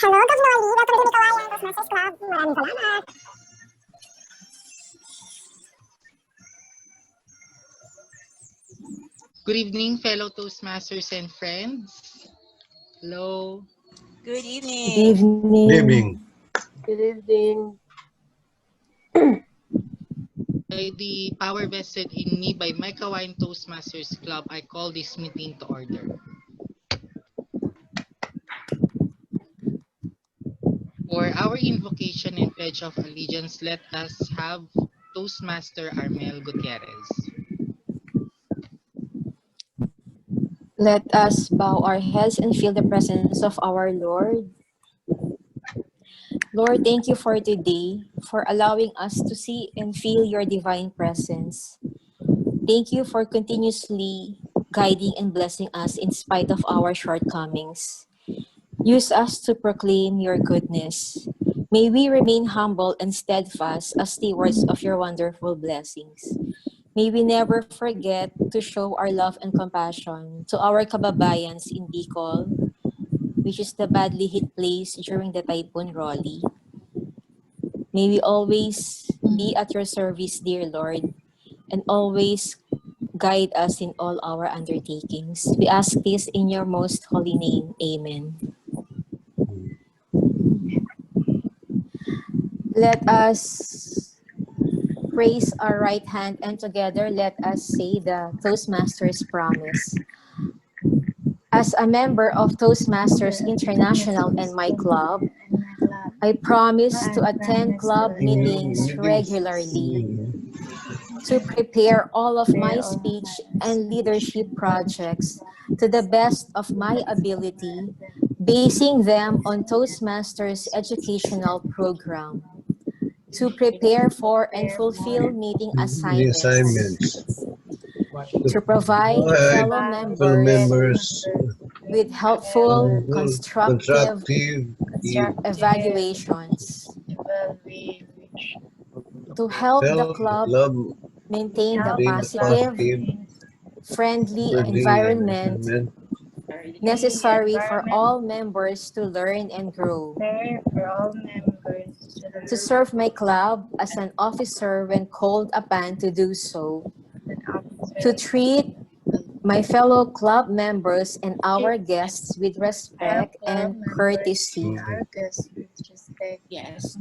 Hello, Dr. Nolly. Welcome to Meycauayan Toastmasters Club. Maraming salamat. Good evening, fellow Toastmasters and friends. Hello. Good evening. Good evening. Good evening. Good evening. By the power vested in me by Meycauayan Toastmasters Club, I call this meeting to order. For our invocation and pledge of allegiance, let us have Toastmaster Armel Gutierrez. Let us bow our heads and feel the presence of our Lord. Lord, thank you for today, for allowing us to see and feel your divine presence. Thank you for continuously guiding and blessing us in spite of our shortcomings. Use us to proclaim your goodness. May we remain humble and steadfast as stewards of your wonderful blessings. May we never forget to show our love and compassion to our kababayans in Bicol, which is the badly hit place during the Typhoon Rolly. May we always be at your service, dear Lord, and always guide us in all our undertakings. We ask this in your most holy name. Amen. Let us raise our right hand and together let us say the Toastmasters promise. As a member of Toastmasters International and my club, I promise to attend club meetings regularly, to prepare all of my speech and leadership projects to the best of my ability, basing them on Toastmasters educational program, to prepare for and fulfill meeting assignments, to provide fellow members with helpful, constructive evaluations, to help the club maintain the positive, friendly environment necessary for all members to learn and grow, to serve my club as an officer when called upon to do so, to treat my fellow club members and our guests with respect and courtesy, Yes.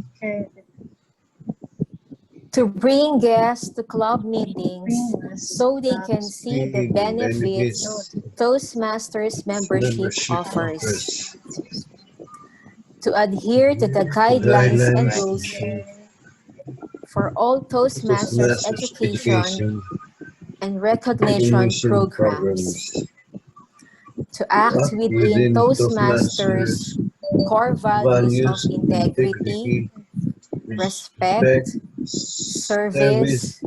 to bring guests to club meetings so they can see the benefits Toastmasters membership offers, to adhere to the guidelines and rules for all Toastmasters education and recognition programs, to act within Toastmasters' core values of integrity, respect, service,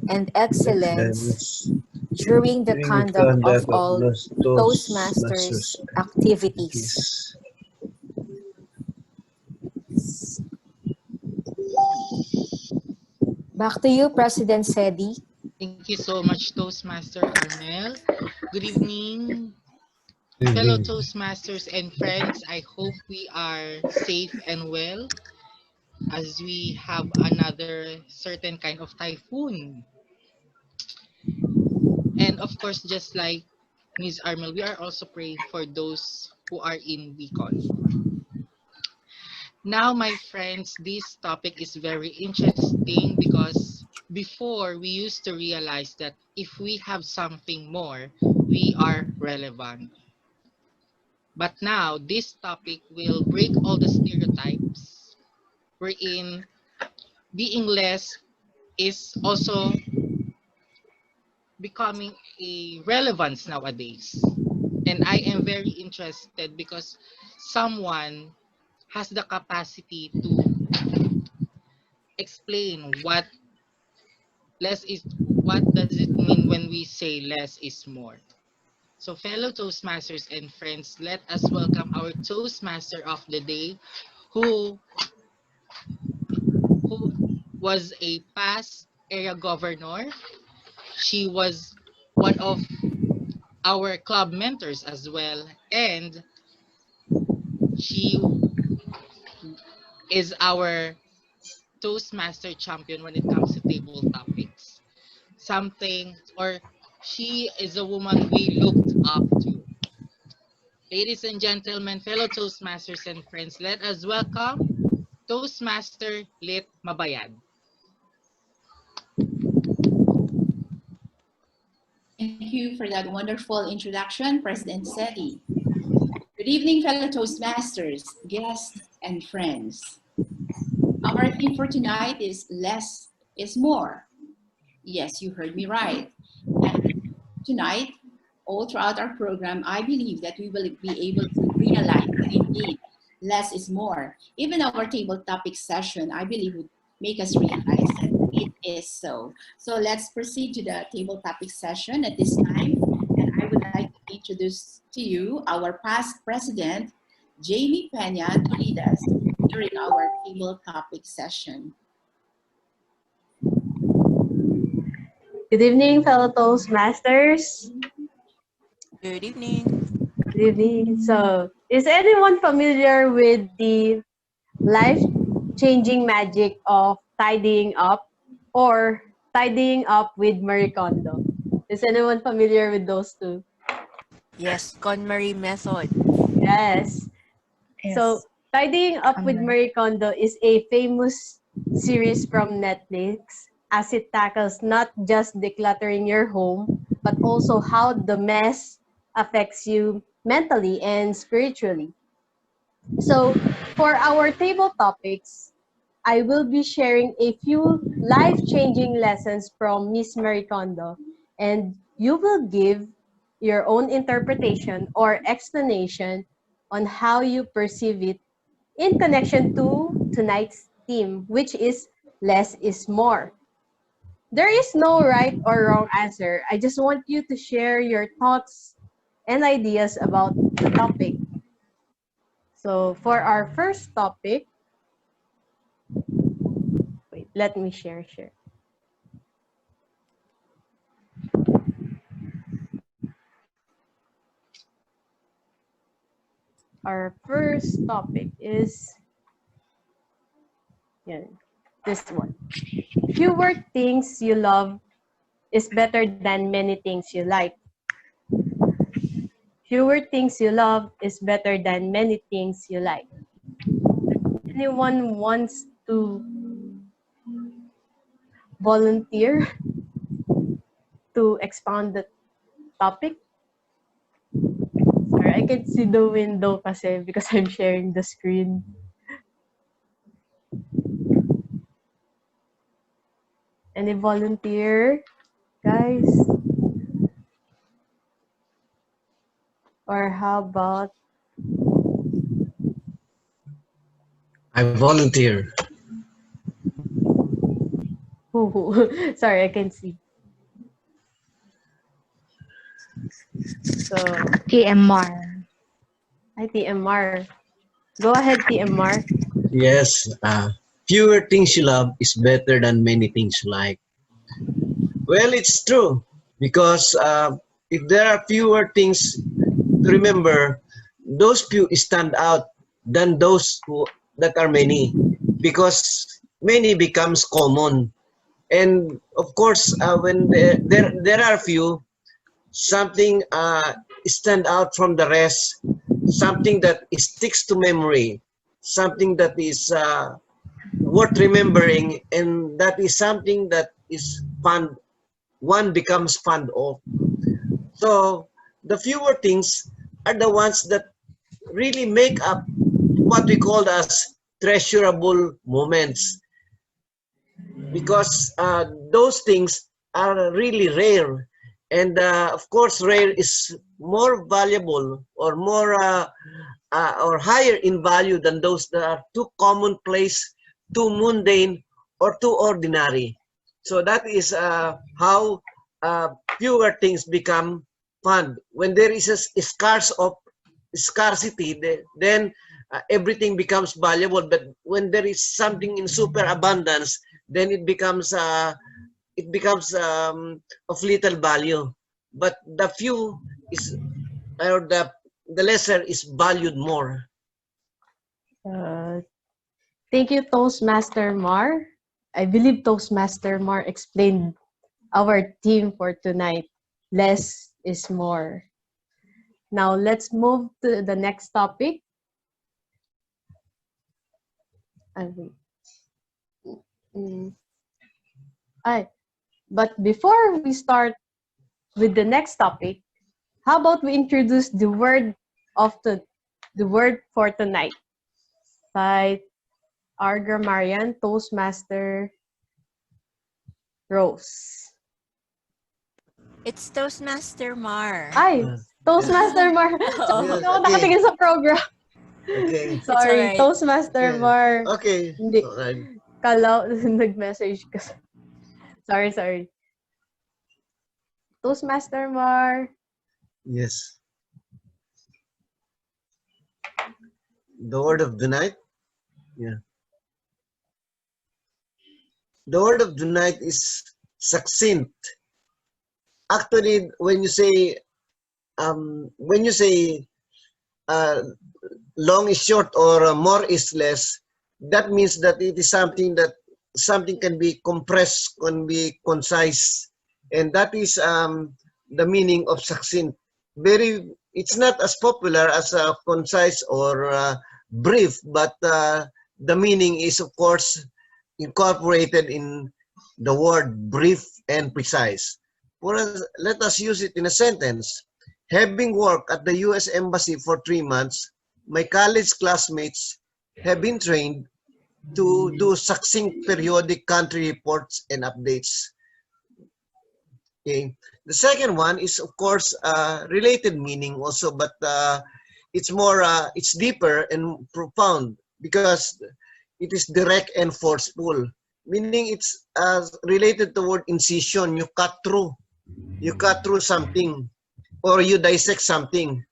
and excellence during the conduct of all Toastmasters activities. Back to you, President Sedi. Thank you so much, Toastmaster Armel. Good evening, fellow Toastmasters and friends. I hope we are safe and well as we have another certain kind of typhoon. And of course, just like Ms. Armel, we are also praying for those who are in Bicol. Now, my friends, this topic is very interesting because before we used to realize that if we have something more, we are relevant. But now, this topic will break all the stereotypes wherein being less is also becoming a relevance nowadays. And I am very interested because someone has the capacity to explain what does it mean when we say less is more. So fellow Toastmasters and friends, let us welcome our Toastmaster of the day who was a past area governor. She was one of our club mentors as well, and she is our Toastmaster champion when it comes to table topics. Something, or she is a woman we looked up to. Ladies and gentlemen, fellow Toastmasters and friends, let us welcome Toastmaster Lit Mabayad. Thank you for that wonderful introduction, President Seti. Good evening, fellow Toastmasters, guests, and friends. Our theme for tonight is less is more. Yes, you heard me right. And tonight, all throughout our program, I believe that we will be able to realize that indeed less is more. Even our table topic session, I believe, would make us realize that it is so. So let's proceed to the table topic session at this time. And I would like to introduce to you our past president, Jamie Peña, to lead us during our table topic session. Good evening, fellow Toastmasters. Good evening. Good evening. So, is anyone familiar with the life-changing magic of tidying up or tidying up with Marie Kondo? Is anyone familiar with those two? Yes, KonMari method. Yes. So, Tidying Up with Marie Kondo is a famous series from Netflix as it tackles not just decluttering your home, but also how the mess affects you mentally and spiritually. So, for our table topics, I will be sharing a few life-changing lessons from Miss Marie Kondo, and you will give your own interpretation or explanation on how you perceive it in connection to tonight's theme, which is less is more. There is no right or wrong answer. I just want you to share your thoughts and ideas about the topic. So for our first topic, wait, let me share. Our first topic is this one. Fewer things you love is better than many things you like. Fewer things you love is better than many things you like. Anyone wants to volunteer to expound the topic? Sorry, I can see the window kasi because I'm sharing the screen. Any volunteer, guys? Or how about I volunteer. who? Sorry, I can see. So TMR. hi TMR. Go ahead, TMR. Yes, fewer things you love is better than many things you like. Well, it's true because if there are fewer things to remember, those few stand out than those that are many because many becomes common. And of course, when there are few, something stand out from the rest, something that sticks to memory, something that is worth remembering, and that is something that is fun. One becomes fond of. So the fewer things are the ones that really make up what we call as treasurable moments, because those things are really rare, and of course rare is more valuable or more or higher in value than those that are too commonplace, too mundane, or too ordinary. So that is how fewer things become fun. When there is a scarcity, then everything becomes valuable. But when there is something in superabundance, then it becomes of little value. But the few is, or the lesser is valued more. Thank you, Toastmaster Mar. I believe Toastmaster Mar explained our theme for tonight. Less is more. Now, let's move to the next topic. But before we start with the next topic, how about we introduce the word for tonight by our grammarian, Toastmaster Rose. It's Toastmaster Mar. Ay, Toastmaster Mar. Hindi Yes, ako okay. nakatingin sa program. Okay. Sorry, alright. Toastmaster Okay. Mar. Okay. Hindi. Alright. Kala, nag-message ka. Sorry. Toastmaster Mar. Yes. The word of the night? Yeah. The word of the night is succinct. Actually, when you say long is short or more is less, that means that it is something can be compressed, can be concise, and that is the meaning of succinct. It's not as popular as concise or brief, but the meaning is of course incorporated in the word brief and precise. Let us use it in a sentence. Having worked at the U.S. Embassy for 3 months, my college classmates have been trained to do succinct periodic country reports and updates. Okay. The second one is, of course, related meaning also, but it's deeper and profound because it is direct and forceful. Meaning it's related to word incision. You cut through something, or you dissect something.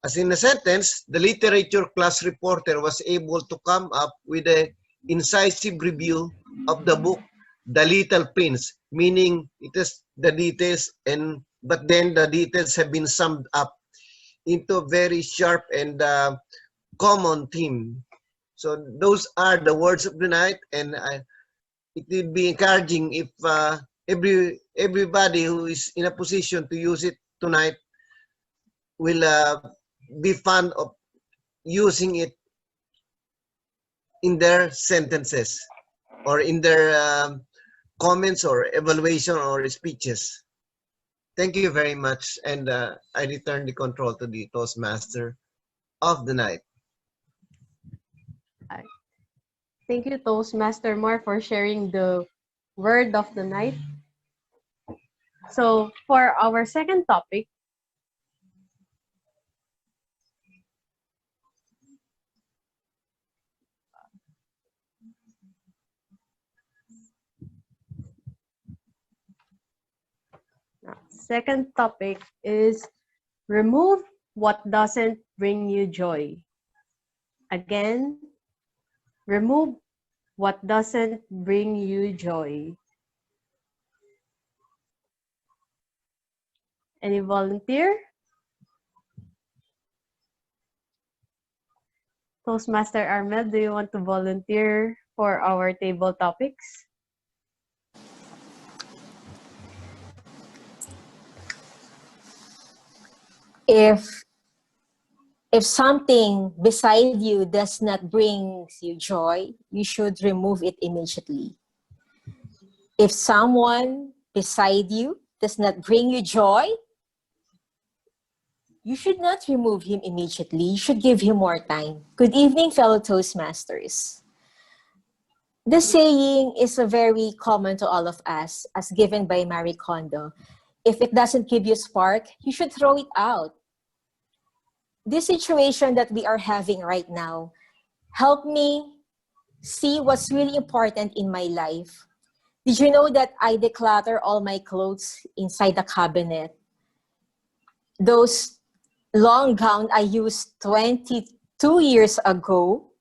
As in a sentence, the literature class reporter was able to come up with an incisive review of the book, The Little Prince, meaning it is the details, but then the details have been summed up into a very sharp and common theme. So those are the words of the night, and it will be encouraging if everybody who is in a position to use it tonight will be fond of using it in their sentences or in their comments or evaluation or speeches. Thank you very much, and I return the control to the Toastmaster of the night. Thank you, Toastmaster Mar, for sharing the word of the night. So for our second topic, is remove what doesn't bring you joy. Again, remove what doesn't bring you joy. Any volunteer? Toastmaster Armel, do you want to volunteer for our table topics? If something beside you does not bring you joy, you should remove it immediately. If someone beside you does not bring you joy, you should not remove him immediately. You should give him more time. Good evening, fellow Toastmasters. The saying is very common to all of us, as given by Marie Kondo. If it doesn't give you spark, you should throw it out. This situation that we are having right now helped me see what's really important in my life. Did you know that I declutter all my clothes inside the cabinet? Those long gown I used 22 years ago,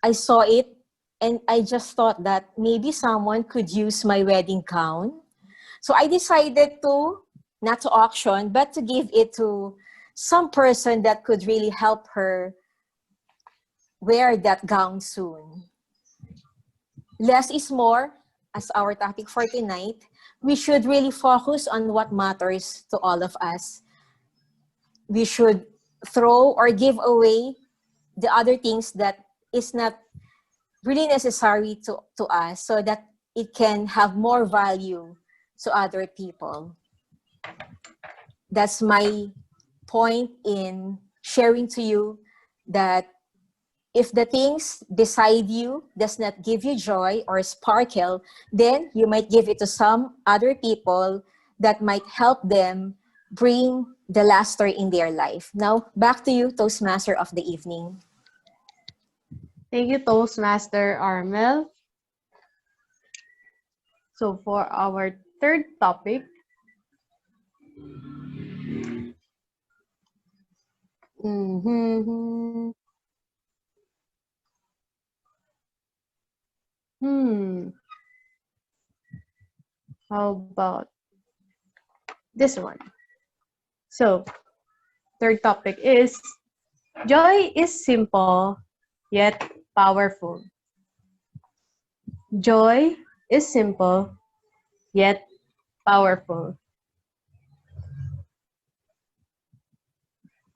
I saw it and I just thought that maybe someone could use my wedding gown. So I decided not to auction, but to give it to some person that could really help her wear that gown soon. Less is more, as our topic for tonight. We should really focus on what matters to all of us. We should throw or give away the other things that is not really necessary to us, so that it can have more value to other people. That's my point in sharing to you that if the things beside you does not give you joy or sparkle, then you might give it to some other people that might help them bring the luster in their life. Now, back to you, Toastmaster of the evening. Thank you, Toastmaster Armel. So for our third topic, mm-hmm. How about this one? So, third topic is joy is simple yet powerful. Joy is simple yet powerful.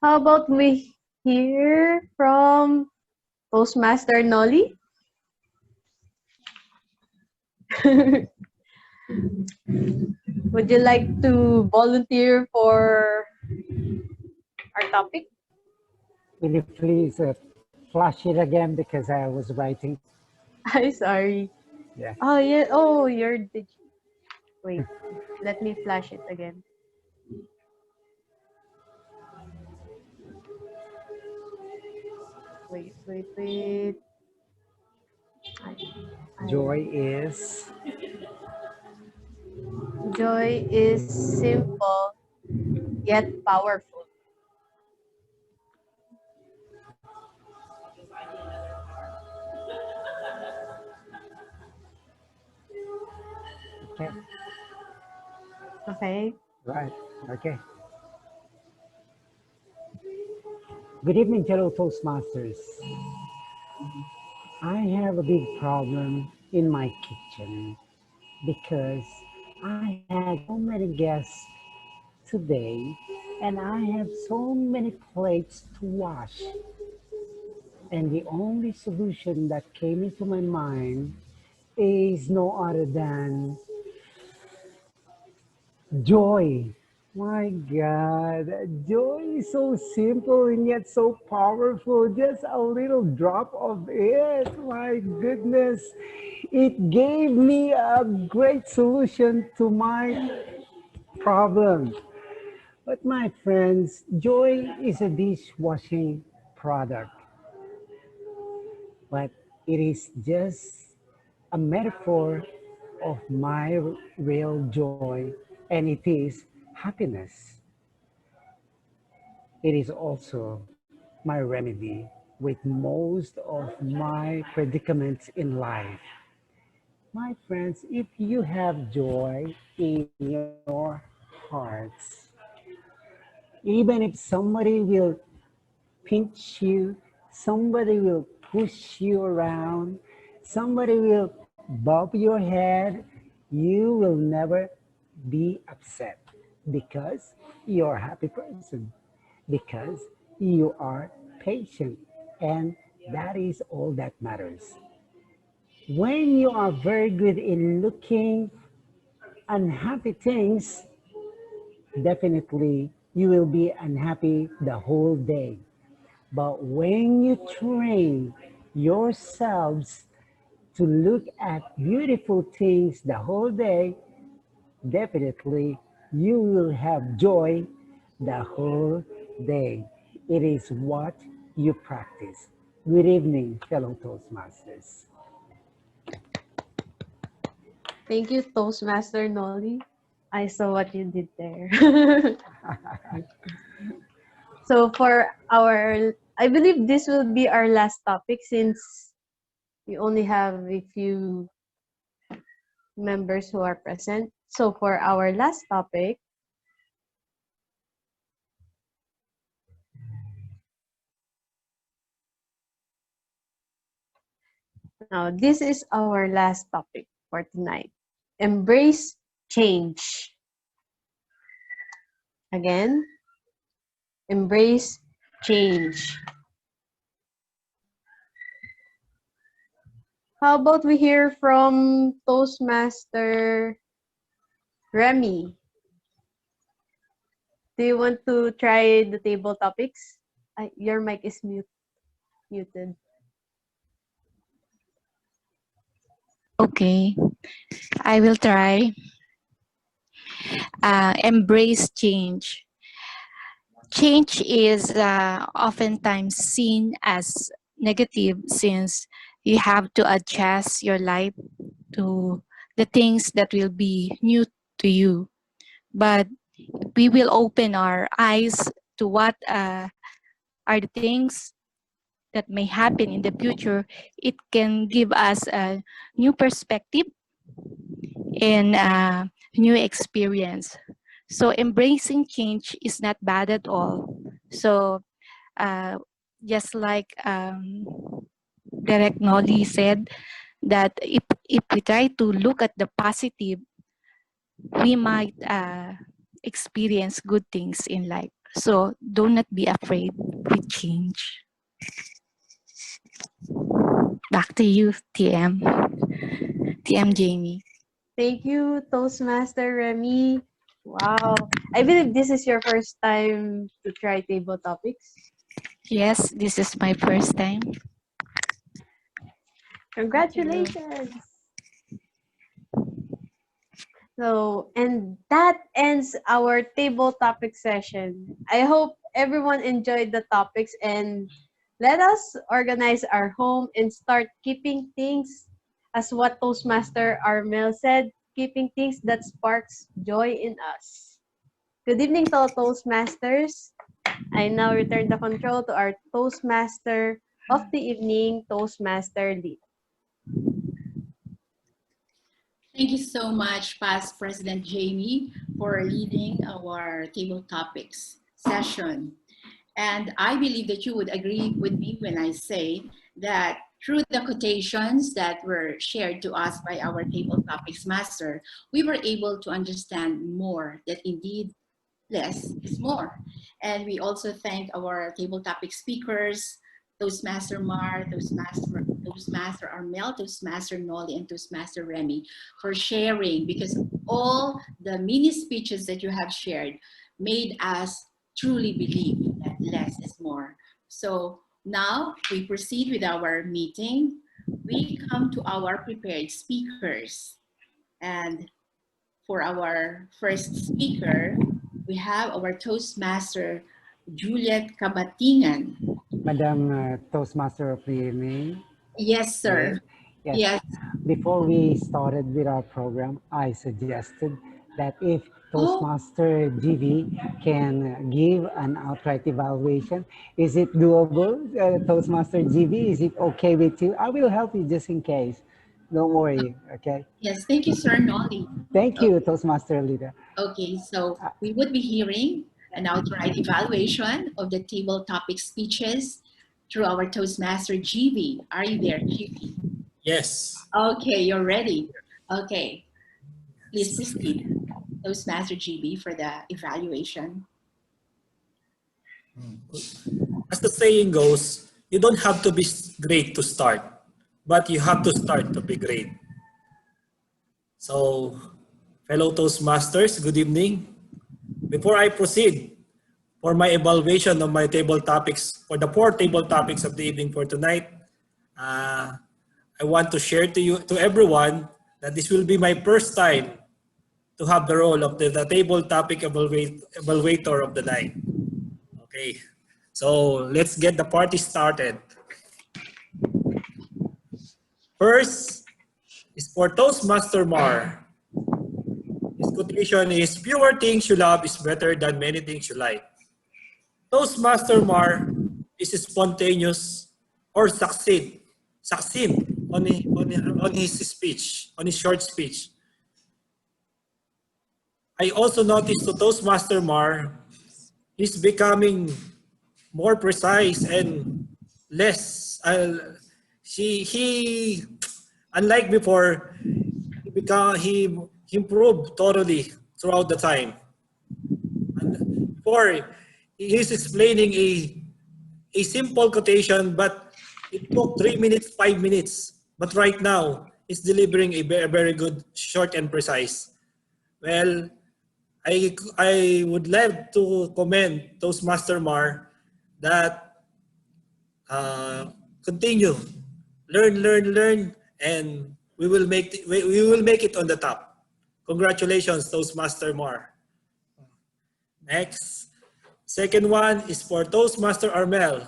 How about we hear from Toastmaster Nolly? Would you like to volunteer for our topic? Will you please flash it again because I was writing? I'm sorry. Yeah. Oh, yeah. Oh, wait. Let me flash it again. Wait. Joy is Joy is simple yet powerful. okay. Okay. Right. Okay. Good evening, fellow Toastmasters. I have a big problem in my kitchen because I had so many guests today and I have so many plates to wash. And the only solution that came into my mind is no other than joy. My God, joy is so simple and yet so powerful. Just a little drop of it. My goodness, it gave me a great solution to my problem. But my friends, joy is a dishwashing product, but it is just a metaphor of my real joy, and it is happiness. It is also my remedy with most of my predicaments in life. My friends, if you have joy in your hearts, even if somebody will pinch you, somebody will push you around, somebody will bob your head, you will never be upset because you're a happy person, because you are patient, and that is all that matters. When you are very good in looking unhappy things, definitely you will be unhappy the whole day. But when you train yourselves to look at beautiful things the whole day, definitely you will have joy the whole day. It is what you practice. Good evening, fellow Toastmasters. Thank you, Toastmaster Nolly. I saw what you did there. So I believe this will be our last topic since we only have a few members who are present. So for our last topic, Now, this is our last topic for tonight. Embrace change. Again, embrace change. How about we hear from Toastmaster Remy? Do you want to try the table topics? Your mic is muted. Okay, I will try. Embrace change. Change is oftentimes seen as negative since you have to adjust your life to the things that will be new to you. But we will open our eyes to what are the things that may happen in the future. It can give us a new perspective and a new experience. So embracing change is not bad at all. So uh, just like Derek Nolly said, that if we try to look at the positive, we might experience good things in life. So do not be afraid with change. Back to you, TM Jamie. Thank you, Toastmaster Remy. Wow. I believe this is your first time to try table topics. Yes, this is my first time. Congratulations. So, and that ends our table topic session. I hope everyone enjoyed the topics and let us organize our home and start keeping things, as what Toastmaster Armel said, keeping things that sparks joy in us. Good evening to all Toastmasters. I now return the control to our Toastmaster of the evening, Toastmaster Lee. Thank you so much, Past President Jamie, for leading our table topics session. And I believe that you would agree with me when I say that through the quotations that were shared to us by our table topics master, we were able to understand more that indeed less is more. And we also thank our table topic speakers, Toastmaster Mark, Toastmaster Armel, Toastmaster Nolly, and Toastmaster Remy for sharing, because all the mini speeches that you have shared made us truly believe that less is more. So now we proceed with our meeting. We come to our prepared speakers. And for our first speaker, we have our Toastmaster, Juliet Kabatingan. Madam Toastmaster of the evening. Yes, sir. Yes. Yes. Before we started with our program, I suggested that if Toastmaster GV can give an outright evaluation, is it doable? Toastmaster GV, is it okay with you? I will help you just in case. Don't worry, okay? Yes, thank you, Sir Nolly. Thank you, Toastmaster leader. Okay, so we would be hearing an outright evaluation of the table topic speeches through our Toastmaster GV. Are you there, GV? Yes. Okay, you're ready. Okay, please proceed, Toastmaster GB, for the evaluation. As the saying goes, you don't have to be great to start, but you have to start to be great. So, fellow Toastmasters, good evening. Before I proceed for my evaluation of my table topics, for the 4 table topics of the evening for tonight, I want to share to everyone that this will be my first time to have the role of the table topic evaluator of the night. Okay, so let's get the party started. First is for Toastmaster Mark. His quotation is, "Fewer things you love is better than many things you like." Toastmaster Mark is spontaneous or succinct on his speech, on his short speech. I also noticed to Toastmaster Mark, he's becoming more precise and less. he unlike before, he improved thoroughly throughout the time. And before, he's explaining a simple quotation, but it took 3 minutes, 5 minutes. But right now, he's delivering a very good, short and precise. Well, I would love to commend Toastmaster Mar that continue, learn, and we will make it on the top. Congratulations, Toastmaster Mar. Next, second one is for Toastmaster Armel.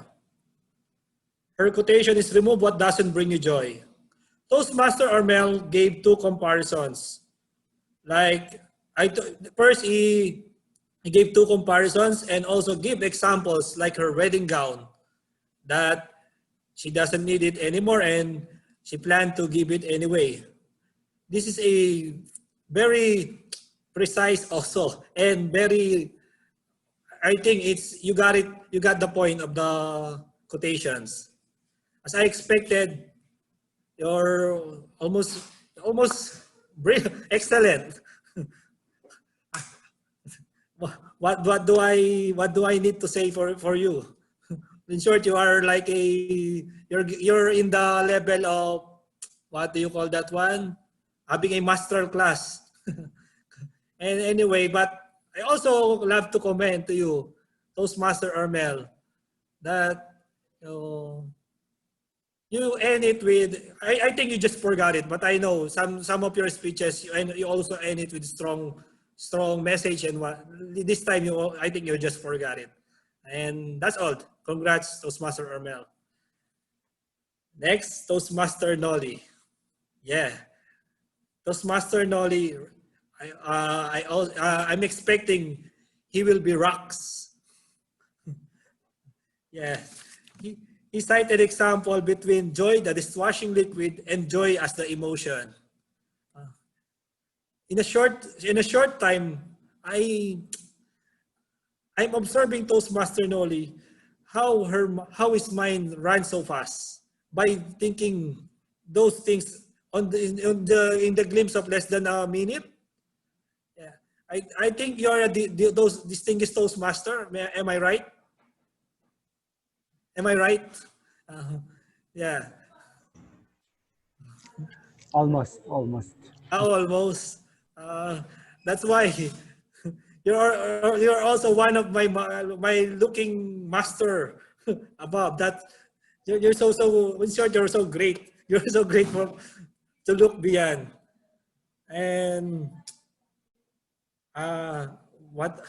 Her quotation is remove what doesn't bring you joy. Toastmaster Armel gave two comparisons. Like first he gave two comparisons and also give examples like her wedding gown that she doesn't need it anymore and she planned to give it anyway. This is a very precise also and very, I think you got the point of the quotations. As I expected, you're almost excellent. What do I need to say for you? In short, you are like you're in the level of, what do you call that one? Having a master class. And anyway, but I also love to comment to you, Toastmaster Armel, that you end it with, I think you just forgot it, but I know some of your speeches, you also end it with strong message, and this time I think you just forgot it. And that's all. Congrats, Toastmaster Armel. Next, Toastmaster Nolly. Yeah, Toastmaster Nolly. I'm expecting he will be rocks. Yeah, he cited example between joy, the dishwashing liquid, and joy as the emotion. In a short time, I'm observing Toastmaster Nolly how his mind runs so fast by thinking those things in the glimpse of less than a minute. Yeah, I think you're those distinguished Toastmaster. Am I right? Am I right? Yeah. Almost. Almost. That's why you're also one of my looking master above that. You're so in short, you're so great. You're so great to look beyond. And what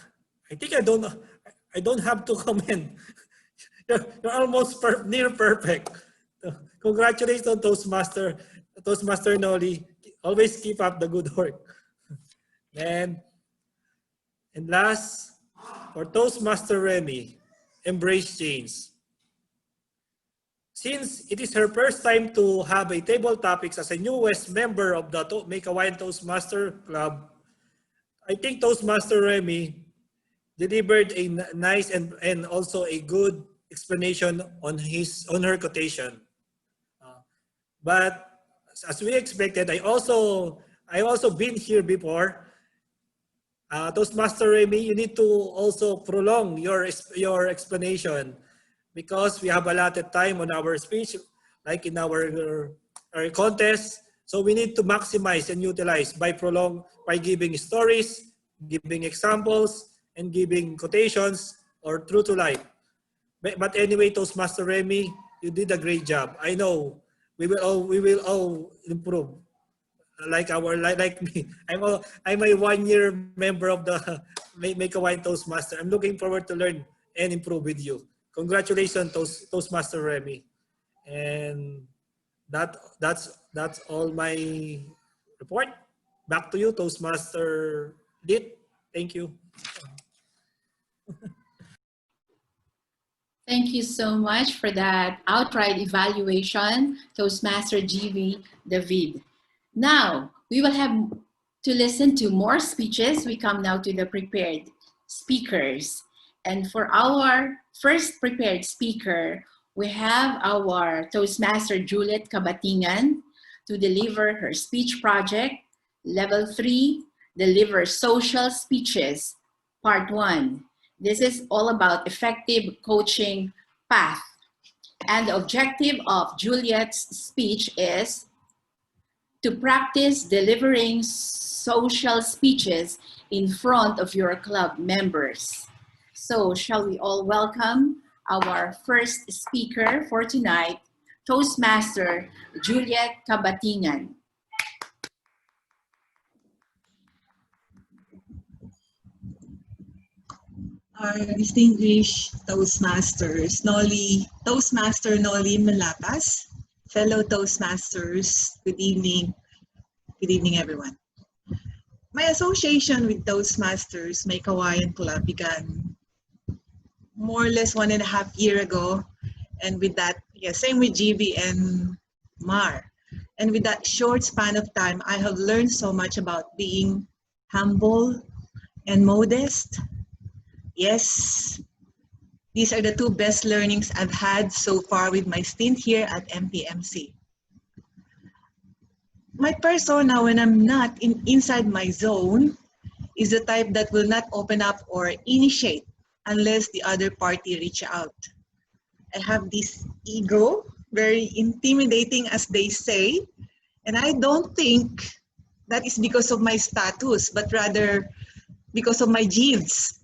I think I don't have to comment. You're almost near perfect. Congratulations, Toastmaster Nolly. Always keep up the good work. And last, for Toastmaster Remy, embrace change. Since it is her first time to have a table topics as a newest member of the Meycauayan Toastmaster Club, I think Toastmaster Remy delivered a nice and also a good explanation on her quotation. But as we expected, I also been here before. Toastmaster Remy, you need to also prolong your explanation because we have allotted time on our speech, like in our contest. So we need to maximize and utilize by giving stories, giving examples, and giving quotations or true to life. But anyway, Toastmaster Remy, you did a great job. I know we will all improve. Like me, I'm a 1 year member of the Meycauayan Toastmaster. I'm looking forward to learn and improve with you. Congratulations, Toastmaster Remy. And that's all my report. Back to you, Toastmaster Dit. Thank you. Thank you so much for that outright evaluation, Toastmaster GV David. Now, we will have to listen to more speeches. We come now to the prepared speakers. And for our first prepared speaker, We have our Toastmaster Juliet Kabatingan to deliver her speech project, Level 3, Deliver Social Speeches, Part 1. This is all about effective coaching path. And the objective of Juliet's speech is to practice delivering social speeches in front of your club members. So shall we all welcome our first speaker for tonight, Toastmaster Juliet Kabatingan. Our distinguished Toastmasters, Toastmaster Noli Malapas, fellow Toastmasters, good evening everyone. My association with Toastmasters Meycauayan Club began more or less 1.5 years ago, and with that, same with GB and Mar. And with that short span of time, I have learned so much about being humble and modest. Yes, these are the two best learnings I've had so far with my stint here at MPMC. My persona when I'm not inside my zone is the type that will not open up or initiate unless the other party reach out. I have this ego, very intimidating as they say, and I don't think that is because of my status, but rather because of my genes.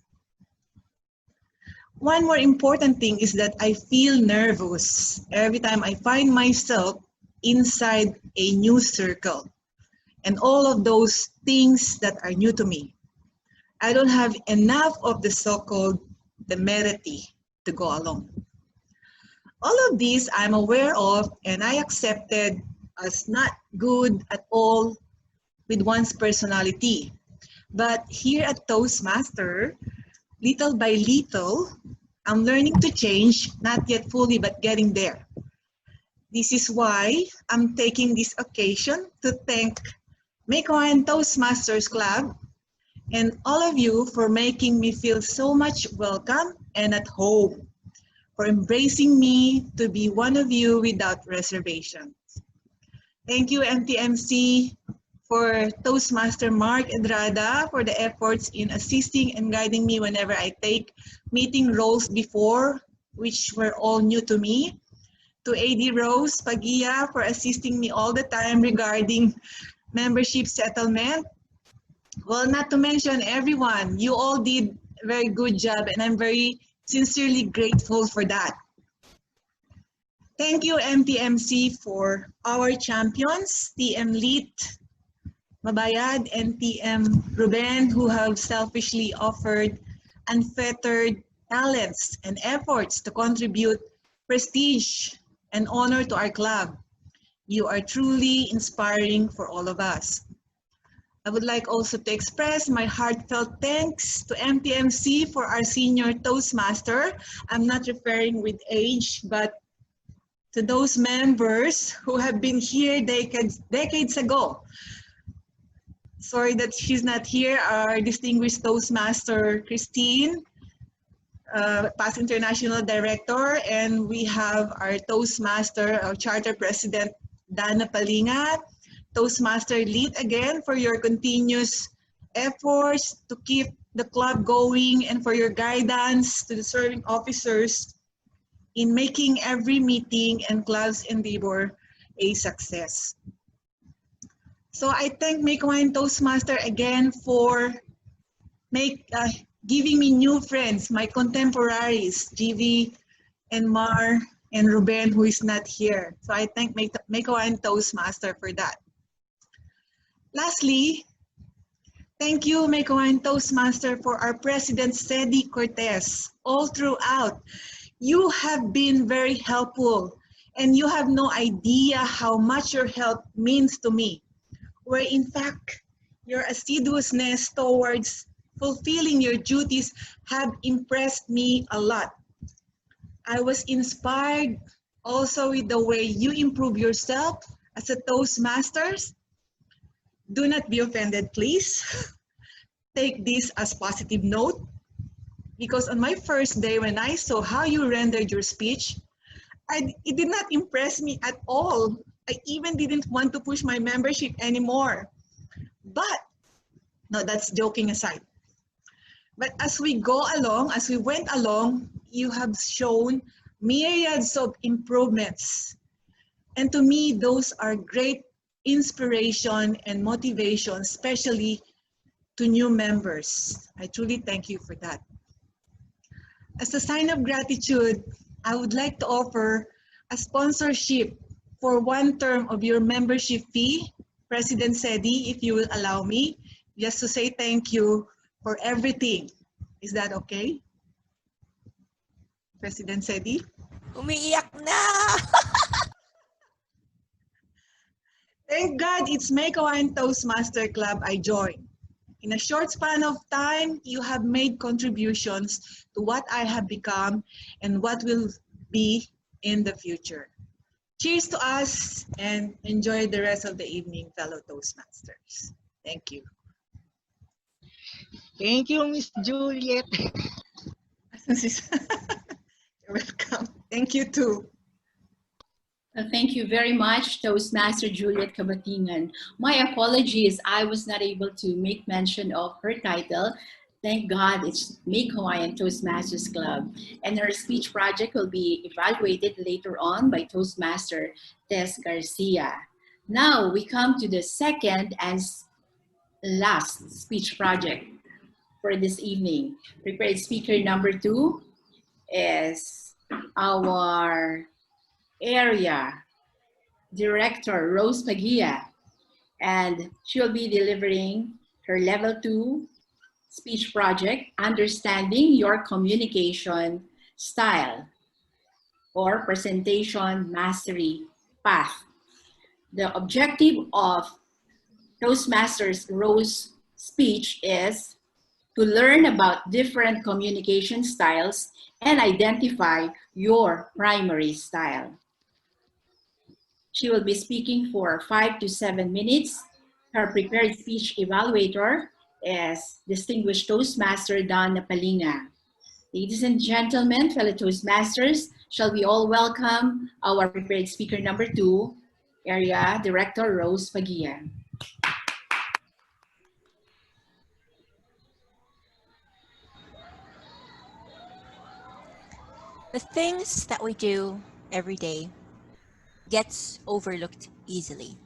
One more important thing is that I feel nervous every time I find myself inside a new circle and all of those things that are new to me. I don't have enough of the so-called temerity to go along. All of these I'm aware of and I accepted as not good at all with one's personality. But here at Toastmaster, little by little, I'm learning to change, not yet fully, but getting there. This is why I'm taking this occasion to thank Meycauayan Toastmasters Club and all of you for making me feel so much welcome and at home, for embracing me to be one of you without reservations. Thank you, MTMC, for Toastmaster Mark and Rada for the efforts in assisting and guiding me whenever I take meeting roles before, which were all new to me. To AD Rose Pagia for assisting me all the time regarding membership settlement. Well, not to mention everyone, you all did a very good job and I'm very sincerely grateful for that. Thank you, MPMC, for our champions, TM Lit, Mabayad, and TM Ruben, who have selfishly offered unfettered talents and efforts to contribute prestige and honor to our club. You are truly inspiring for all of us. I would like also to express my heartfelt thanks to MPMC for our senior Toastmaster. I'm not referring with age, but to those members who have been here decades ago. Sorry that she's not here, our distinguished Toastmaster Christine, past international director, and we have our Toastmaster, our charter president, Dana Palinga, Toastmaster Lead again for your continuous efforts to keep the club going and for your guidance to the serving officers in making every meeting and club's endeavor a success. So I thank Meycauayan Toastmaster again for giving me new friends, my contemporaries, GV and Mar and Ruben, who is not here. So I thank Meycauayan Toastmaster for that. Lastly, thank you, Meycauayan Toastmaster, for our President, Cedi Cortez. All throughout, you have been very helpful and you have no idea how much your help means to me. Where in fact, your assiduousness towards fulfilling your duties have impressed me a lot. I was inspired also with the way you improve yourself as a Toastmasters. Do not be offended, please. Take this as positive note, because on my first day when I saw how you rendered your speech, It did not impress me at all. I even didn't want to push my membership anymore. But, no, that's joking aside. But as we went along, you have shown myriads of improvements. And to me, those are great inspiration and motivation, especially to new members. I truly thank you for that. As a sign of gratitude, I would like to offer a sponsorship for one term of your membership fee, President Sedi, if you will allow me, just to say thank you for everything. Is that okay? President Sedi? Umiiyak na! Thank God it's Meycauayan Toastmaster Club I joined. In a short span of time, you have made contributions to what I have become and what will be in the future. Cheers to us and enjoy the rest of the evening, fellow Toastmasters. Thank you. Thank you, Miss Juliet. You're welcome. Thank you too. Thank you very much, Toastmaster Juliet Kabatingan. My apologies, I was not able to make mention of her title. Thank God it's Meycauayan Toastmasters Club. And her speech project will be evaluated later on by Toastmaster Tess Garcia. Now we come to the second and last speech project for this evening. Prepared speaker number 2 is our area director, Rose Pagia, and she'll be delivering her level 2 speech project, Understanding Your Communication Style or Presentation Mastery Path. The objective of Toastmasters Rose speech is to learn about different communication styles and identify your primary style. She will be speaking for 5 to 7 minutes. Her prepared speech evaluator is distinguished Toastmaster Don Napalinga. Ladies and gentlemen, fellow Toastmasters, shall we all welcome our prepared speaker number 2, Area Director Rose Pagia. The things that we do every day gets overlooked easily.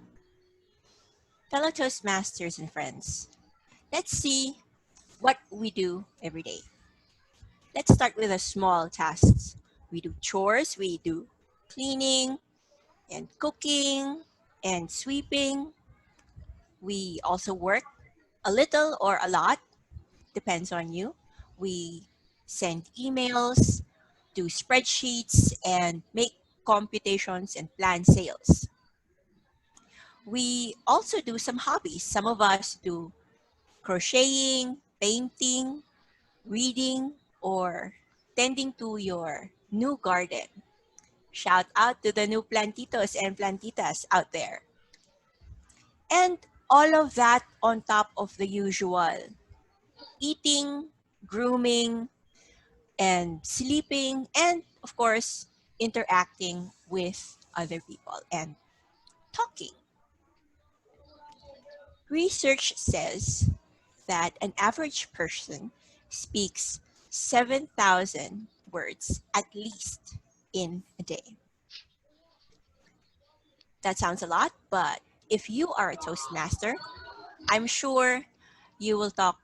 Fellow Toastmasters and friends, let's see what we do every day. Let's start with the small tasks. We do chores, we do cleaning and cooking and sweeping. We also work a little or a lot, depends on you. We send emails, do spreadsheets, and make computations and plan sales. We also do some hobbies. Some of us do crocheting, painting, reading, or tending to your new garden. Shout out to the new plantitos and plantitas out there. And all of that on top of the usual eating, grooming, and sleeping, and of course, interacting with other people and talking. Research says that an average person speaks 7,000 words at least in a day. That sounds a lot, but if you are a Toastmaster, I'm sure you will talk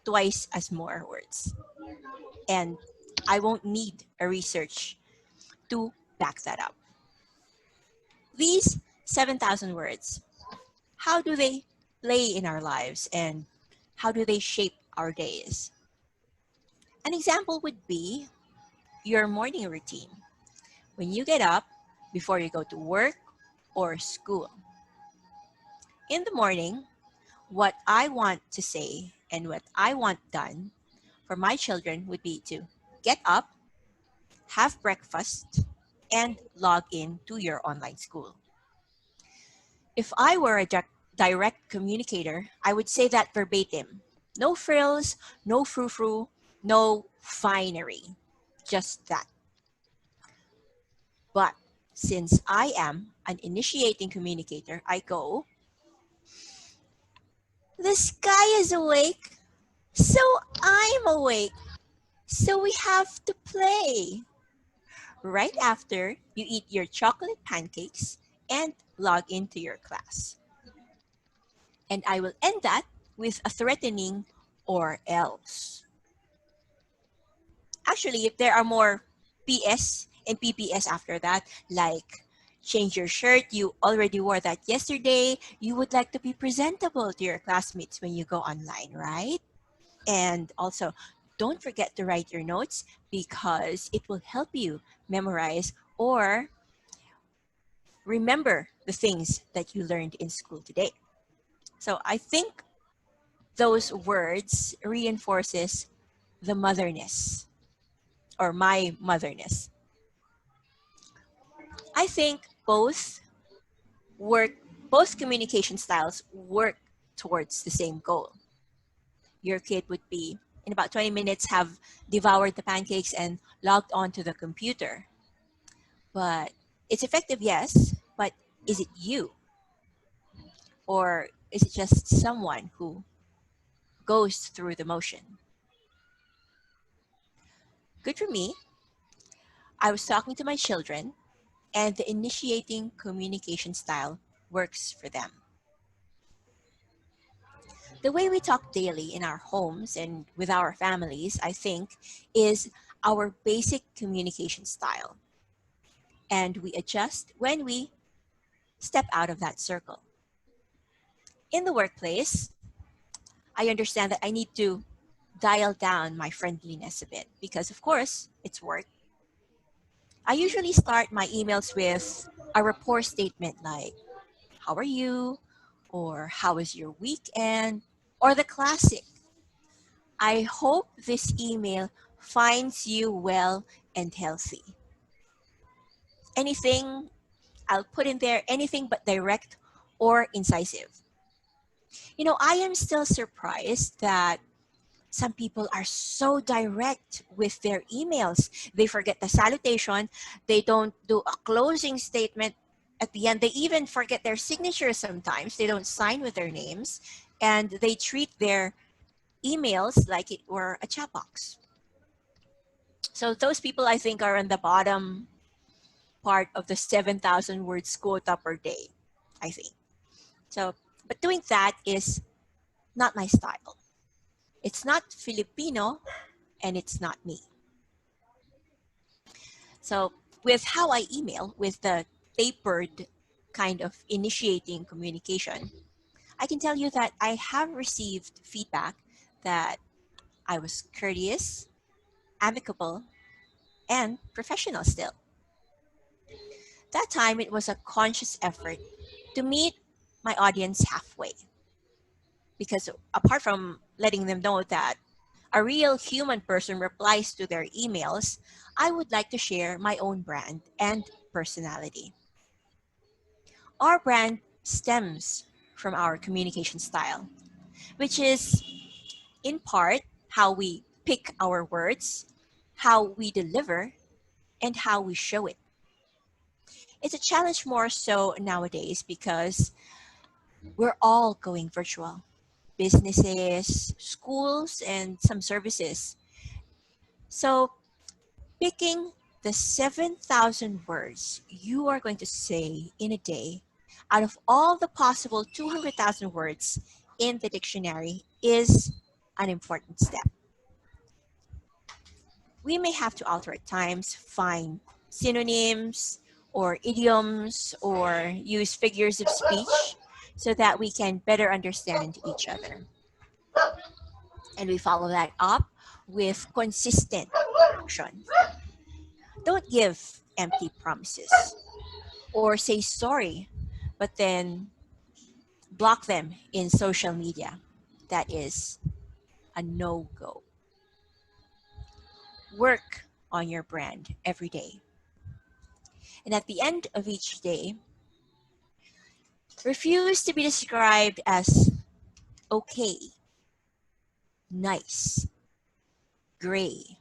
twice as more words. And I won't need a research to back that up. These 7,000 words, how do they play in our lives and how do they shape our days? An example would be your morning routine. When you get up before you go to work or school. In the morning, what I want to say and what I want done for my children would be to get up, have breakfast, and log in to your online school. If I were a direct communicator, I would say that verbatim. No frills, no frou-frou, no finery. Just that. But since I am an initiating communicator, I go, the sky is awake, so I'm awake. So we have to play. Right after you eat your chocolate pancakes and log into your class. And I will end that with a threatening or else. Actually, if there are more PS and PPS after that, like change your shirt, you already wore that yesterday, you would like to be presentable to your classmates when you go online, right? And also, don't forget to write your notes because it will help you memorize or remember the things that you learned in school today. So I think those words reinforces the motherness or my motherness. I think work both communication styles work towards the same goal. Your kid would be in about 20 minutes have devoured the pancakes and logged onto the computer. But it's effective, yes, but is it you? Or is it just someone who goes through the motion? Good for me. I was talking to my children, and the initiating communication style works for them. The way we talk daily in our homes and with our families, I think, is our basic communication style. And we adjust when we step out of that circle. In the workplace, I understand that I need to dial down my friendliness a bit because, of course, it's work. I usually start my emails with a rapport statement like, how are you? Or how was your weekend? Or the classic, I hope this email finds you well and healthy. Anything I'll put in there, anything but direct or incisive. You know, I am still surprised that some people are so direct with their emails. They forget the salutation. They don't do a closing statement at the end. They even forget their signature sometimes. They don't sign with their names. And they treat their emails like it were a chat box. So those people, I think, are on the bottom part of the 7,000 words quota per day, I think. So, but doing that is not my style. It's not Filipino and it's not me. So with how I email, with the tapered kind of initiating communication, I can tell you that I have received feedback that I was courteous, amicable, and professional still. That time it was a conscious effort to meet my audience halfway. Because apart from letting them know that a real human person replies to their emails, I would like to share my own brand and personality. Our brand stems from our communication style, which is in part how we pick our words, how we deliver, and how we show it. It's a challenge more so nowadays because we're all going virtual. Businesses, schools, and some services. So picking the 7,000 words you are going to say in a day out of all the possible 200,000 words in the dictionary is an important step. We may have to alter at times, find synonyms or idioms or use figures of speech so that we can better understand each other. And we follow that up with consistent action. Don't give empty promises or say sorry, but then block them in social media. That is a no-go. Work on your brand every day. And at the end of each day, refuse to be described as okay, nice, gray,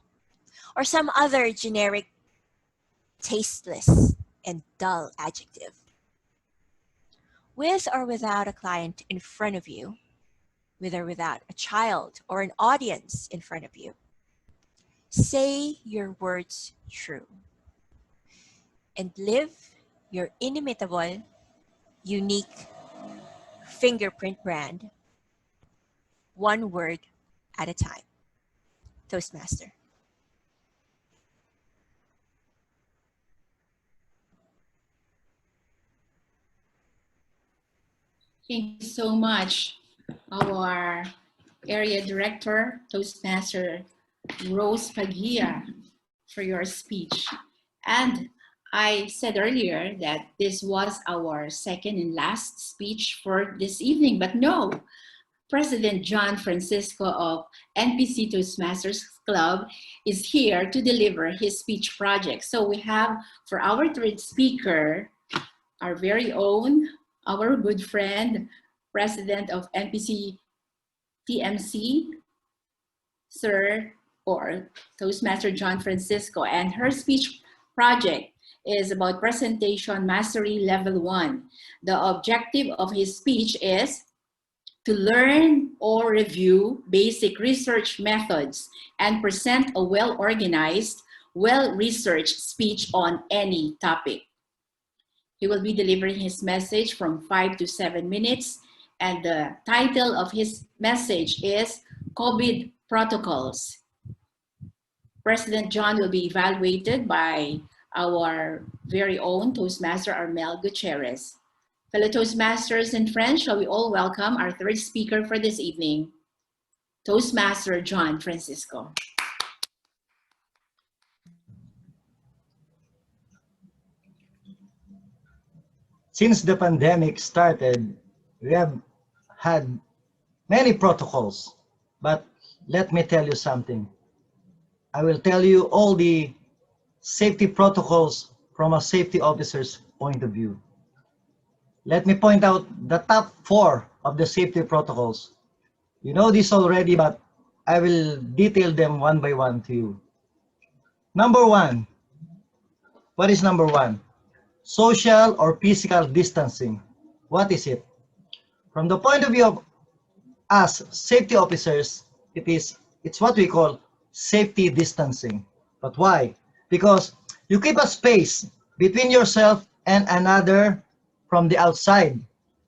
or some other generic tasteless and dull adjective. With or without a client in front of you, with or without a child or an audience in front of you, say your words true and live your inimitable, unique fingerprint brand, one word at a time. Toastmaster. Thank you so much, our Area Director, Toastmaster Rose Pagia, for your speech. And I said earlier that this was our second and last speech for this evening, but no, President John Francisco of NPC Toastmasters Club is here to deliver his speech project. So we have for our third speaker, our very own, our good friend, President of NPC TMC, Sir or Toastmaster John Francisco, and her speech project is about presentation mastery level 1. The objective of his speech is to learn or review basic research methods and present a well-organized, well-researched speech on any topic. He will be delivering his message from 5 to 7 minutes, and the title of his message is COVID Protocols. President John will be evaluated by our very own Toastmaster Armel Gutierrez. Fellow Toastmasters and friends, shall we all welcome our third speaker for this evening, Toastmaster John Francisco. Since the pandemic started, we have had many protocols, but let me tell you something. I will tell you all the safety protocols from a safety officer's point of view. Let me point out the top 4 of the safety protocols. You know this already, but I will detail them one by one to you. Number 1. What is number 1? Social or physical distancing. What is it? From the point of view of us safety officers, it's what we call safety distancing. But why? Because you keep a space between yourself and another from the outside,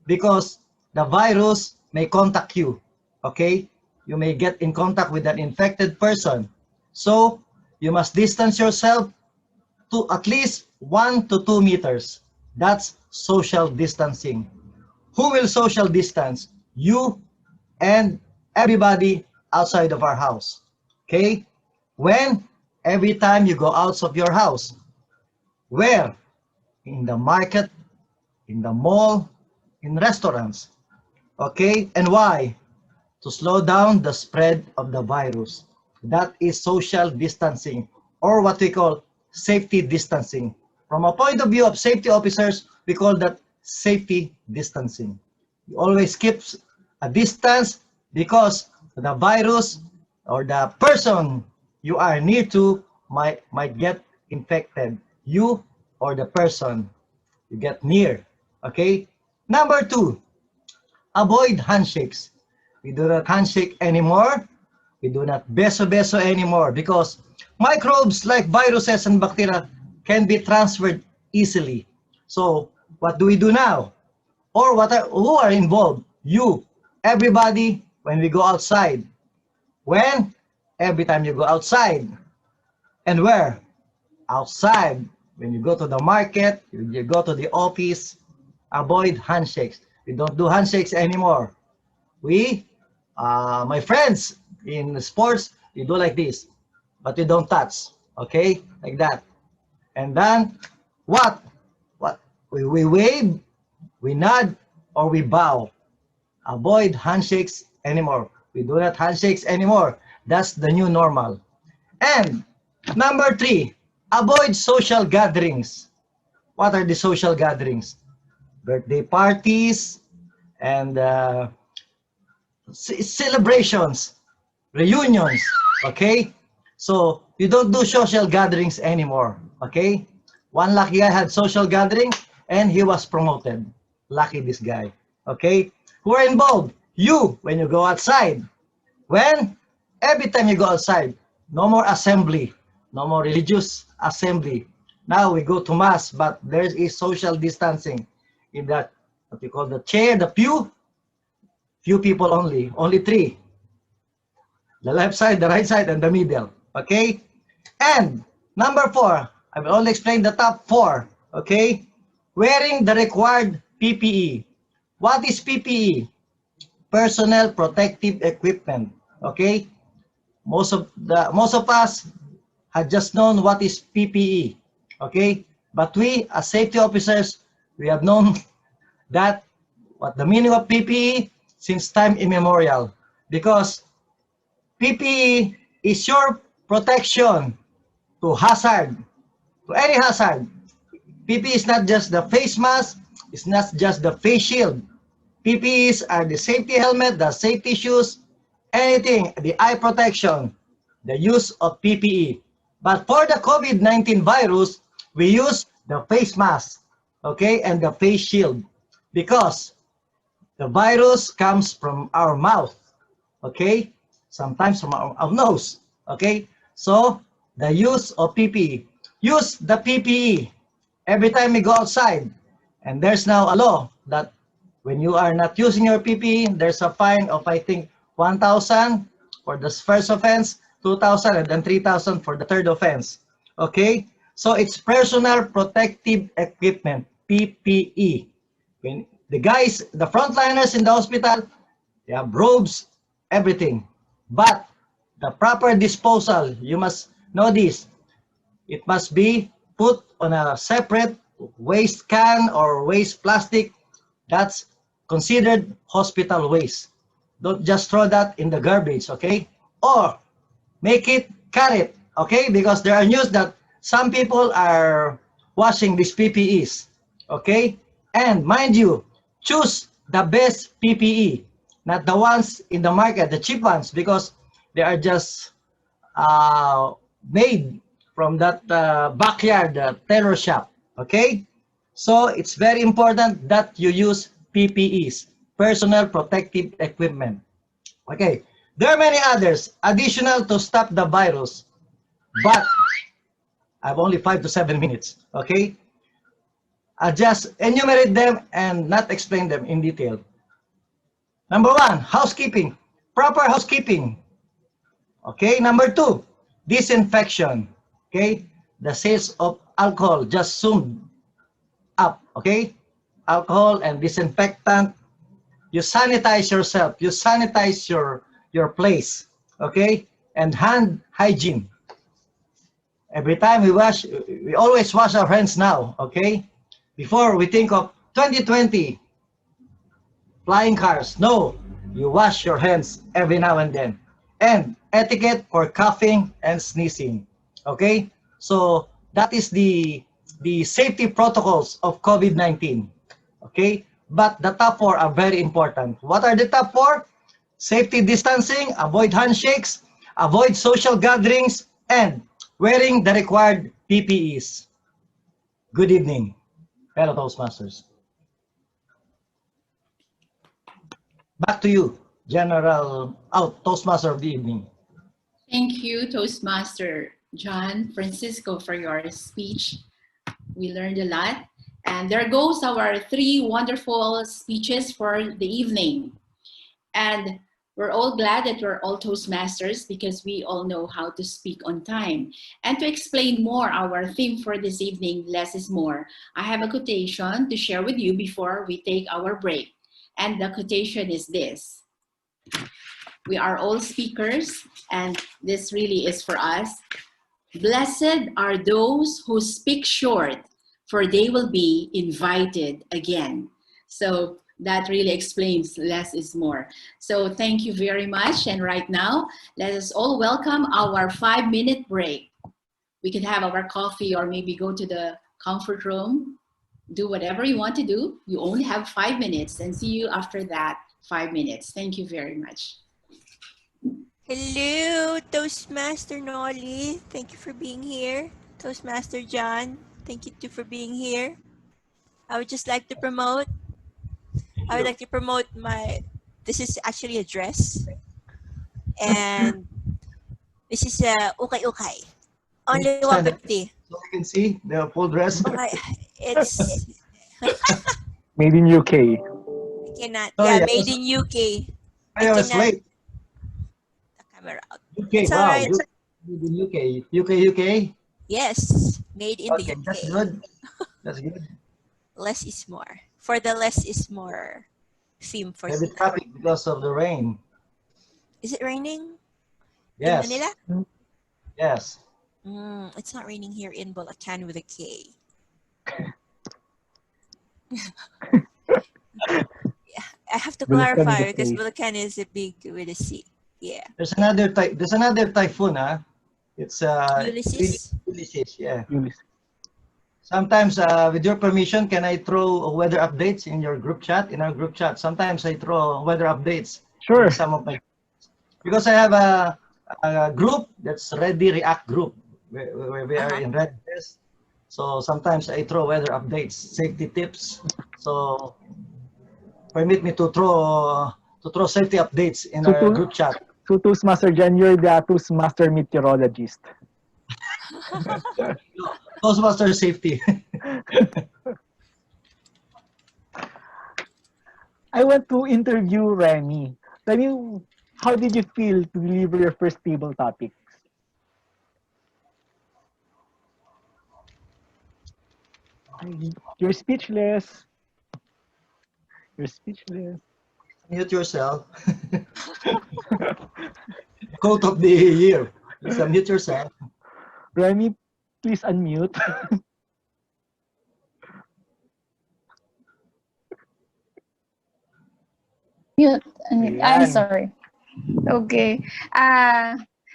because the virus may contact you, okay? You may get in contact with an infected person. So you must distance yourself to at least 1 to 2 meters. That's social distancing. Who will social distance? You and everybody outside of our house, okay? When? Every time you go out of your house. Where? In the market, in the mall, in restaurants. Okay? And why? To slow down the spread of the virus. That is social distancing, or what we call safety distancing. From a point of view of safety officers, we call that safety distancing. You always keep a distance because the virus or the person you are near to might get infected. You or the person you get near. Okay? Number 2, avoid handshakes. We do not handshake anymore. We do not beso-beso anymore, because microbes like viruses and bacteria can be transferred easily. So what do we do now? Or who are involved? You, everybody, when we go outside. When? Every time you go outside. And where? Outside. When you go to the market, you go to the office, avoid handshakes. We don't do handshakes anymore. We, my friends in sports, you do like this, but you don't touch, okay? Like that. And then, what? We wave, we nod, or we bow. Avoid handshakes anymore. We do not handshakes anymore. That's the new normal. And number 3, avoid social gatherings. What are the social gatherings? Birthday parties and celebrations, reunions, okay? So you don't do social gatherings anymore, okay? One lucky guy had social gathering and he was promoted. Lucky this guy. Okay? Who are involved? You, when you go outside. When? Every time you go outside. No more assembly. No more religious assembly. Now we go to mass, but there is social distancing in that, what you call the chair, the pew. Few people only. Only 3. The left side, the right side, and the middle. Okay? And number 4, I will only explain the top 4. Okay? Wearing the required PPE. What is PPE? Personal protective equipment. Okay? Most of us had just known what is PPE. Okay? But we, as safety officers, we have known that what the meaning of PPE since time immemorial. Because PPE is your protection to hazard, to any hazard. PPE is not just the face mask, it's not just the face shield. PPEs are the safety helmet, the safety shoes, anything, the eye protection, the use of PPE. But for the COVID-19 virus, we use the face mask, okay, and the face shield because the virus comes from our mouth, okay, sometimes from our nose, okay. So the use of PPE, use the PPE every time we go outside. And there's now a law that when you are not using your PPE, there's a fine of, I think, 1,000 for the first offense, 2,000, and then 3,000 for the third offense. Okay? So it's personal protective equipment, PPE. When the guys, the frontliners in the hospital, they have robes, everything. But the proper disposal, you must know this. It must be put on a separate waste can or waste plastic. That's considered hospital waste. Don't just throw that in the garbage, okay? Or make it, carry it, okay? Because there are news that some people are washing these PPEs, okay? And mind you, choose the best PPE, not the ones in the market, the cheap ones, because they are just made from that backyard tailor shop, okay? So it's very important that you use PPEs, personal protective equipment. Okay, there are many others additional to stop the virus, but I have only 5 to 7 minutes, okay? I'll just enumerate them and not explain them in detail. Number 1, housekeeping, proper housekeeping. Okay, number 2, disinfection. Okay, the sales of alcohol just zoomed up. Okay, alcohol and disinfectant. You sanitize yourself. You sanitize your place. Okay, and hand hygiene. Every time we wash, we always wash our hands now. Okay, before we think of 2020 flying cars. No, you wash your hands every now and then. And etiquette for coughing and sneezing. Okay, so that is the safety protocols of COVID-19. Okay, but the top 4 are very important. What are the top 4? Safety distancing, avoid handshakes, avoid social gatherings, and wearing the required PPEs. Good evening, fellow Toastmasters. Back to you, General Toastmaster of the evening. Thank you, Toastmaster John Francisco, for your speech. We learned a lot. And there goes our 3 wonderful speeches for the evening. And we're all glad that we're all Toastmasters because we all know how to speak on time. And to explain more our theme for this evening, less is more, I have a quotation to share with you before we take our break. And the quotation is this: we are all speakers, and this really is for us. Blessed are those who speak short, for they will be invited again. So that really explains less is more. So thank you very much. And right now, let us all welcome our 5-minute break. We can have our coffee or maybe go to the comfort room. Do whatever you want to do. You only have 5 minutes, and see you after that 5 minutes. Thank you very much. Hello, Toastmaster Nolly. Thank you for being here. Toastmaster John. Thank you too for being here. I would just like to promote. I would like to promote my. This is actually a dress, and this is a ukay. Only Stand up 150. so I can see the full dress. Okay, it's Made in UK. I cannot. Sorry, Yeah, I made was, in UK. I was cannot. late. The camera out. UK, It's all wow. right. Made in UK. Yes, made in the Okay, UK. that's good. That's good. Less is more. For the less is more theme for Heavy tonight. traffic because of the rain. Is it raining in Yes. Manila? Yes. It's not raining here in Bulacan with a K. Yeah, I have to Bulacan with clarify a because K. Bulacan is a big with a C. Yeah. There's another typhoon, huh? It's Ulysses? Ulysses, yeah. Ulysses. Sometimes, with your permission, can I throw weather updates in your group chat, in our group chat? Sometimes I throw weather updates Sure. in some of my, because I have a group that's Ready React group where we are in Red Test. So sometimes I throw weather updates, safety tips. So permit me to throw safety updates in our group chat. So Toastmaster Jan, you're the Toastmaster meteorologist. Toastmaster safety. I want to interview Remy. Remy, how did you feel to deliver your first table topics? You're speechless. You're speechless. Mute yourself. Quote of the year. Please unmute yourself. Remy, please unmute. Mute. I'm Ayan. sorry. Okay.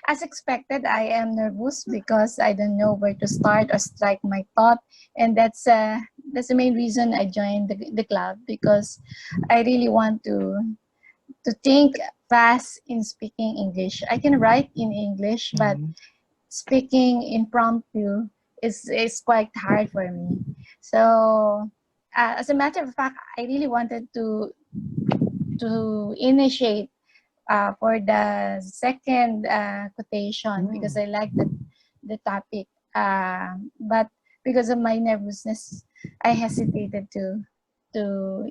As expected, I am nervous because I don't know where to start or strike my thought, and that's the main reason I joined the club, because I really want to think fast in speaking English. I can write in English, but speaking impromptu is quite hard for me. So, as a matter of fact, I really wanted to initiate for the second quotation because I like the topic. But because of my nervousness, I hesitated to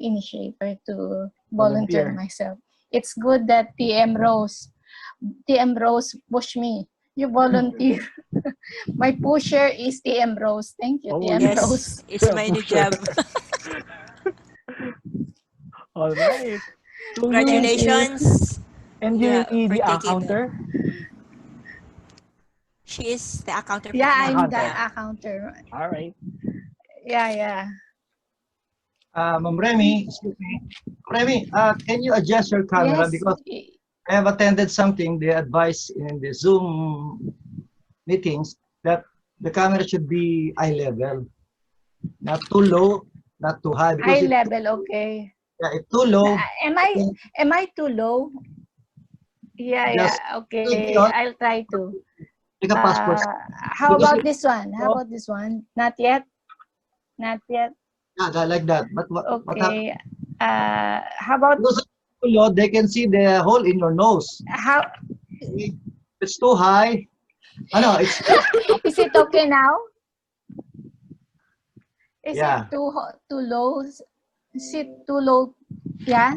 initiate or to volunteer myself. It's good that TM Rose pushed me. You volunteer. My pusher is TM Rose. Thank you, TM Yes, Rose. it's my new job. All right. So Congratulations. And you're Yeah, for the taking accounter? She is the accounter. Yeah, for I'm tonight. the accounter. All right. Yeah. Ma'am Remy, excuse me. Remy, can you adjust your camera? Yes. Because I have attended something, they advise in the Zoom meetings that the camera should be eye level, not too low, not too high. Because Eye level, okay. Yeah, if too low. Am I too low? Yeah, okay. I'll try to. Take a passport. How about this one? How about this one? Not yet? Not yet? Yeah, like that. But what Okay. happens? How about... Because if too low, they can see the hole in your nose. How? It's too high. I know, it's... Is it okay now? Is Yeah. it too low? Is it too low? Yeah?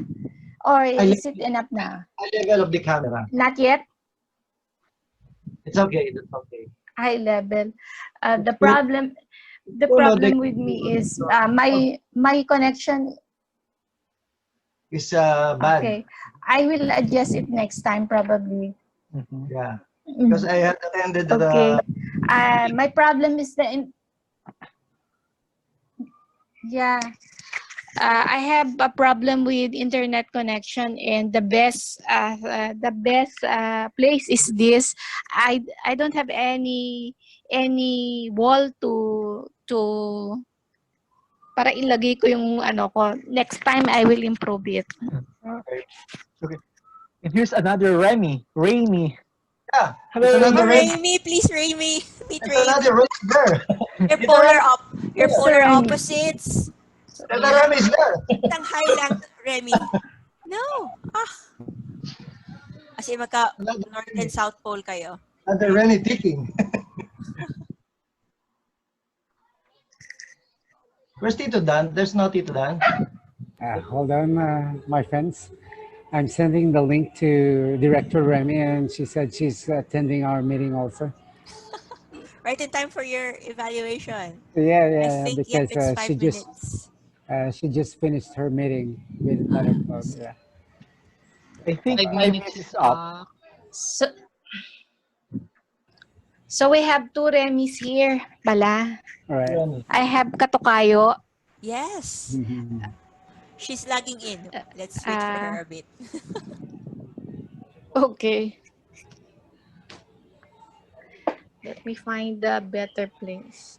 Or is it enough now? High level of the camera. Not yet? It's okay. That's okay. High level. The problem with me is my connection is bad. Okay, I will adjust it next time probably. Yeah, because I had attended the. Okay, my problem is I have a problem with internet connection, and the best place is this. I don't have any wall to para ilagay ko yung ano ko. Next time I will improve it. Okay. And here's another Remy. Rainy. Yeah. Hello. It's another Remy. Remy, please, Remy. Meet It's Remy. another Remy there. Your Tita polar Remy. your Yes, polar Remy. opposites. Tita Remy is there. Shanghai lang, Remy. No. As in magka North and South Pole kayo. Another Remy ticking. Where's Tito Dan? There's no Tito Dan. Hold on, my friends. I'm sending the link to Director Remy, and she said she's attending our meeting also. Right in time for your evaluation. Yeah, I think because it's 5 minutes. she just finished her meeting with another club. Yeah. I think 5 5 minutes minutes is is up. up. So we have two Remis here, pala. All right. Remy. I have Katukayo. Yes. Mhm. She's lagging in. Let's wait for her a bit. Okay. Let me find the better place.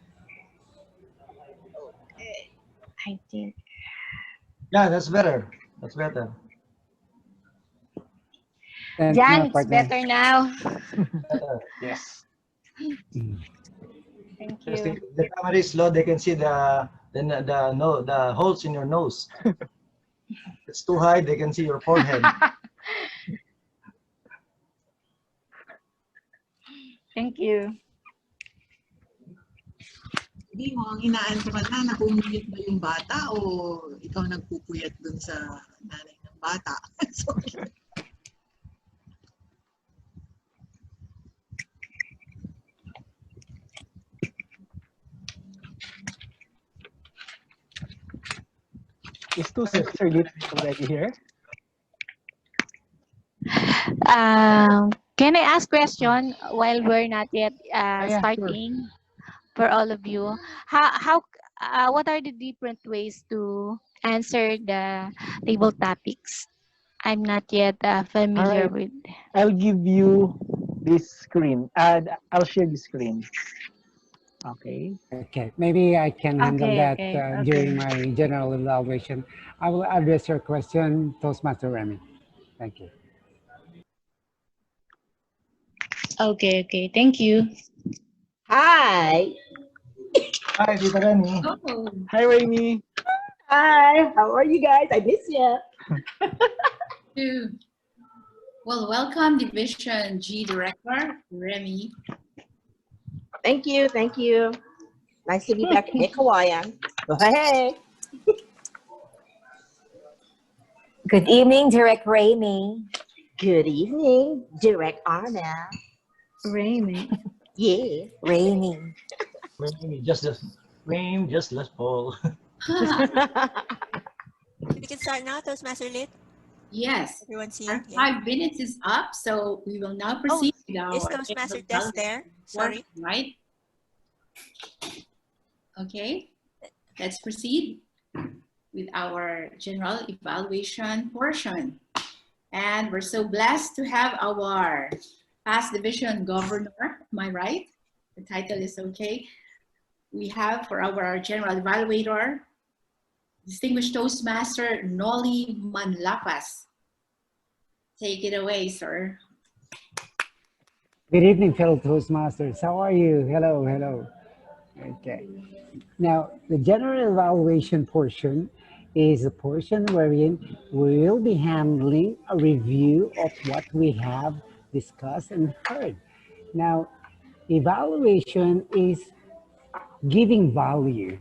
Okay. I think. Yeah, that's better. That's better. Thanks, Jan, it's partner. better now. Better. Yes. Thank Just you. if the camera is low, they can see the holes in your nose. It's too high, they can see your forehead. Thank you. Hindi mo, ang inaantukan na pumuyat ba yung bata o ikaw nagpupuyat dun sa nanay ng bata? Sorry. Is Toastmaster Lit already here? Can I ask question while we're not yet Yeah, sure. starting for all of you? What are the different ways to answer the table topics? I'm not yet familiar Alright. with. I'll give you this screen. I'll share the screen. Okay. Okay, maybe I can handle Okay, that okay, during my general evaluation. I will address your question, Toastmaster Remy. Thank you. Okay. Thank you. Hi. Hi, Tita Remy. Oh, Hi, Remy. Hi. How are you guys? I miss you. well, welcome Division G Director, Remy. Thank you. Thank you. Nice to be back at Meycauayan. Oh, hey. Good evening, Direct Remy. Good evening, Direct Arna. Rainy. Yeah. Rainy. Rain, just let's fall. We can start now, Toastmaster Lit. Yes, Everyone see? our Yeah. 5 minutes is up, so we will now proceed with our Is Toastmaster Test there? Sorry. Right? Okay, let's proceed with our general evaluation portion. And we're so blessed to have our past division governor. Am I right? The title is okay. We have for our general evaluator, distinguished Toastmaster Noli Manlapas. Take it away, sir. Good evening, fellow Toastmasters. How are you? Hello. Okay. Now, the general evaluation portion is a portion wherein we will be handling a review of what we have discussed and heard. Now, evaluation is giving value.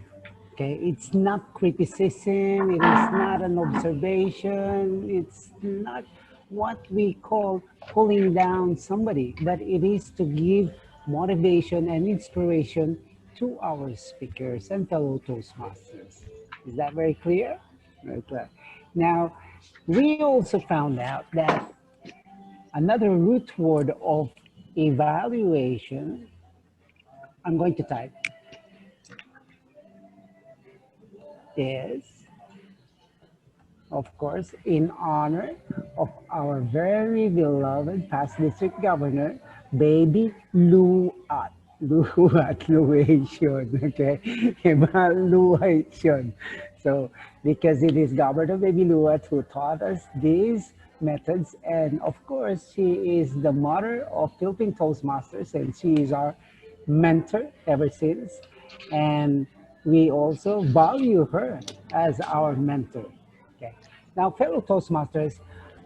Okay, it's not criticism, it is not an observation, it's not what we call pulling down somebody, but it is to give motivation and inspiration to our speakers and fellow Toastmasters. Is that very clear? Okay. Now, we also found out that another root word of evaluation, I'm going to type, is, of course, in honor of our very beloved past district governor, Baby Luat. Luation, okay? Evaluation. So, because it is Governor Baby Luat who taught us this methods. And of course, she is the mother of Philippine Toastmasters, and she is our mentor ever since. And we also value her as our mentor. Okay. Now, fellow Toastmasters,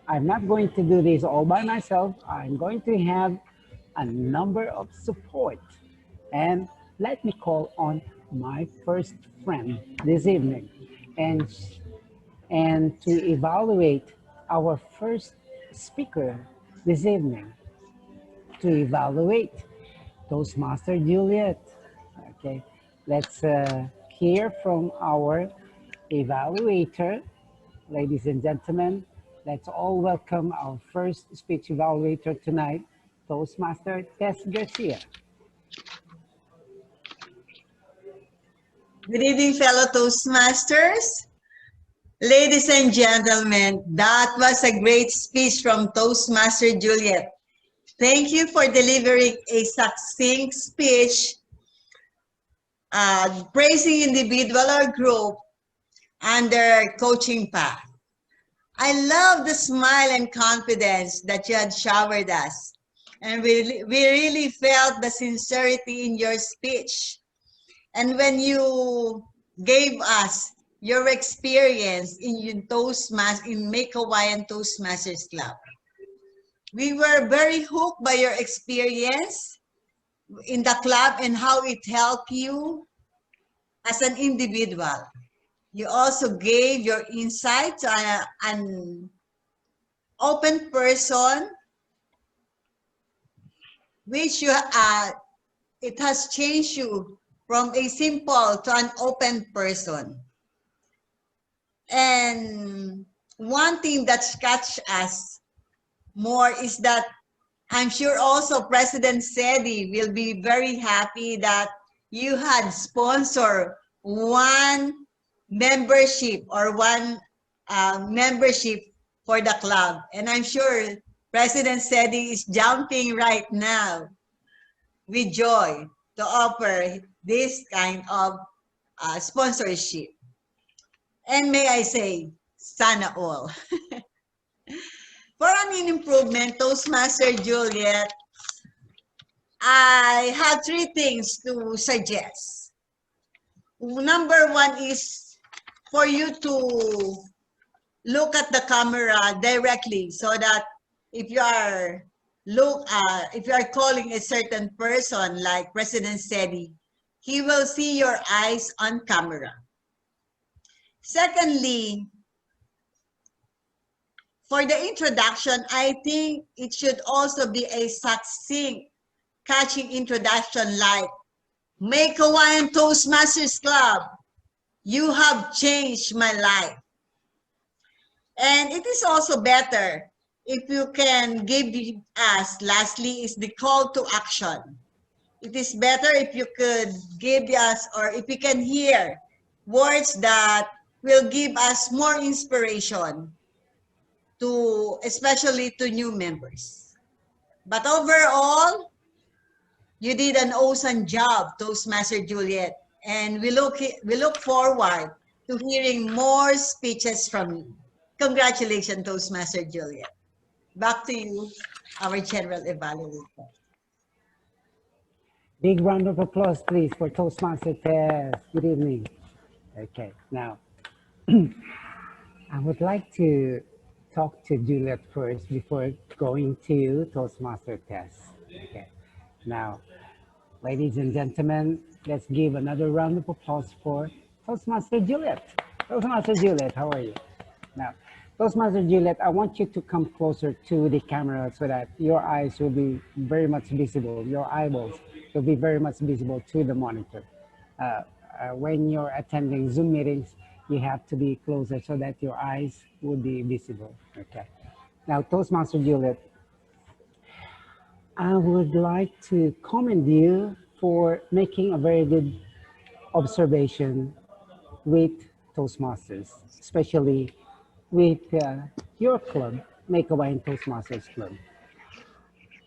I'm not going to do this all by myself. I'm going to have a number of support. And let me call on my first friend this evening. And to evaluate our first speaker this evening, to evaluate Toastmaster Juliet. Okay, let's hear from our evaluator. Ladies and gentlemen, let's all welcome our first speech evaluator tonight, Toastmaster Tess Garcia. Good evening, fellow Toastmasters. Ladies and gentlemen, that was a great speech from Toastmaster Juliet. Thank you for delivering a succinct speech, praising individual or group under coaching path. I love the smile and confidence that you had showered us. And we really felt the sincerity in your speech. And when you gave us your experience in Meycauayan Toastmasters Club, we were very hooked by your experience in the club and how it helped you as an individual. You also gave your insight to an open person, which it has changed you from a simple to an open person. And one thing that catch us more is that I'm sure also President Sedi will be very happy that you had sponsored one membership or one membership for the club. And I'm sure President Sedi is jumping right now with joy to offer this kind of sponsorship. And may I say, sana all. For an improvement, Toastmaster Juliet, I have 3 things to suggest. Number 1 is for you to look at the camera directly so that if you are calling a certain person like President Sedi, he will see your eyes on camera. Secondly, for the introduction, I think it should also be a succinct, catching introduction like, Meycauayan Toastmasters Club, you have changed my life. And it is also better if you can give us, lastly, is the call to action. It is better if you could give us, or if you can hear words that will give us more inspiration, especially to new members. But overall, you did an awesome job, Toastmaster Juliet, and we look forward to hearing more speeches from you. Congratulations, Toastmaster Juliet. Back to you, our General Evaluator. Big round of applause, please, for Toastmaster Test. Good evening. Okay, now, I would like to talk to Juliet first before going to Toastmaster Test. Okay, now, ladies and gentlemen, let's give another round of applause for Toastmaster Juliet. Toastmaster Juliet, how are you? Now, Toastmaster Juliet, I want you to come closer to the camera so that your eyes will be very much visible. Your eyeballs will be very much visible to the monitor. When you're attending Zoom meetings, you have to be closer so that your eyes will be visible. Okay. Now, Toastmaster Juliet, I would like to commend you for making a very good observation with Toastmasters, especially with your club, Meycauayan Toastmasters Club.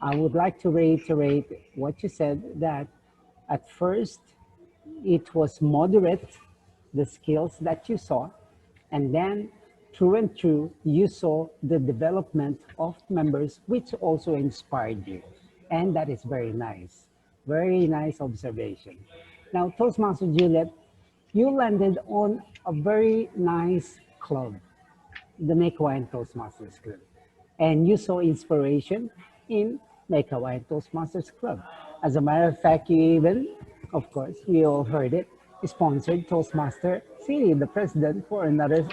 I would like to reiterate what you said, that at first it was moderate, the skills that you saw, and then through and through, you saw the development of members, which also inspired you. And that is very nice. Very nice observation. Now, Toastmaster Juliet, you landed on a very nice club, the Meycauayan Toastmasters Club. And you saw inspiration in Meycauayan Toastmasters Club. As a matter of fact, you even, of course, we all heard it, sponsored Toastmaster City, the president, for another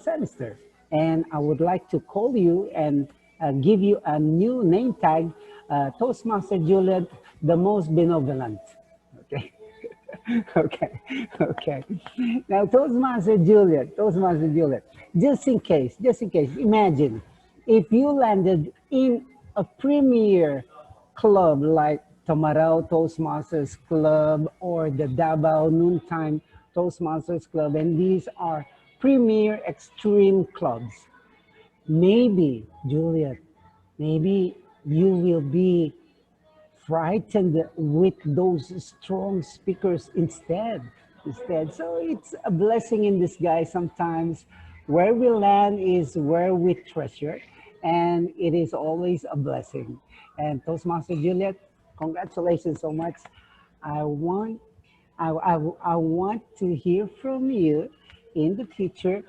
semester. And I would like to call you and give you a new name tag, Toastmaster Juliet, the most benevolent. Okay. Okay, okay. Now, Toastmaster Juliet, just in case, imagine if you landed in a premier club like Tamarao Toastmasters Club or the Davao Noontime Toastmasters Club, and these are premier extreme clubs. Maybe, Juliet, maybe you will be frightened with those strong speakers instead. So it's a blessing in disguise sometimes. Where we land is where we treasure, and it is always a blessing. And Toastmaster Juliet, congratulations so much. I want I want to hear from you in the future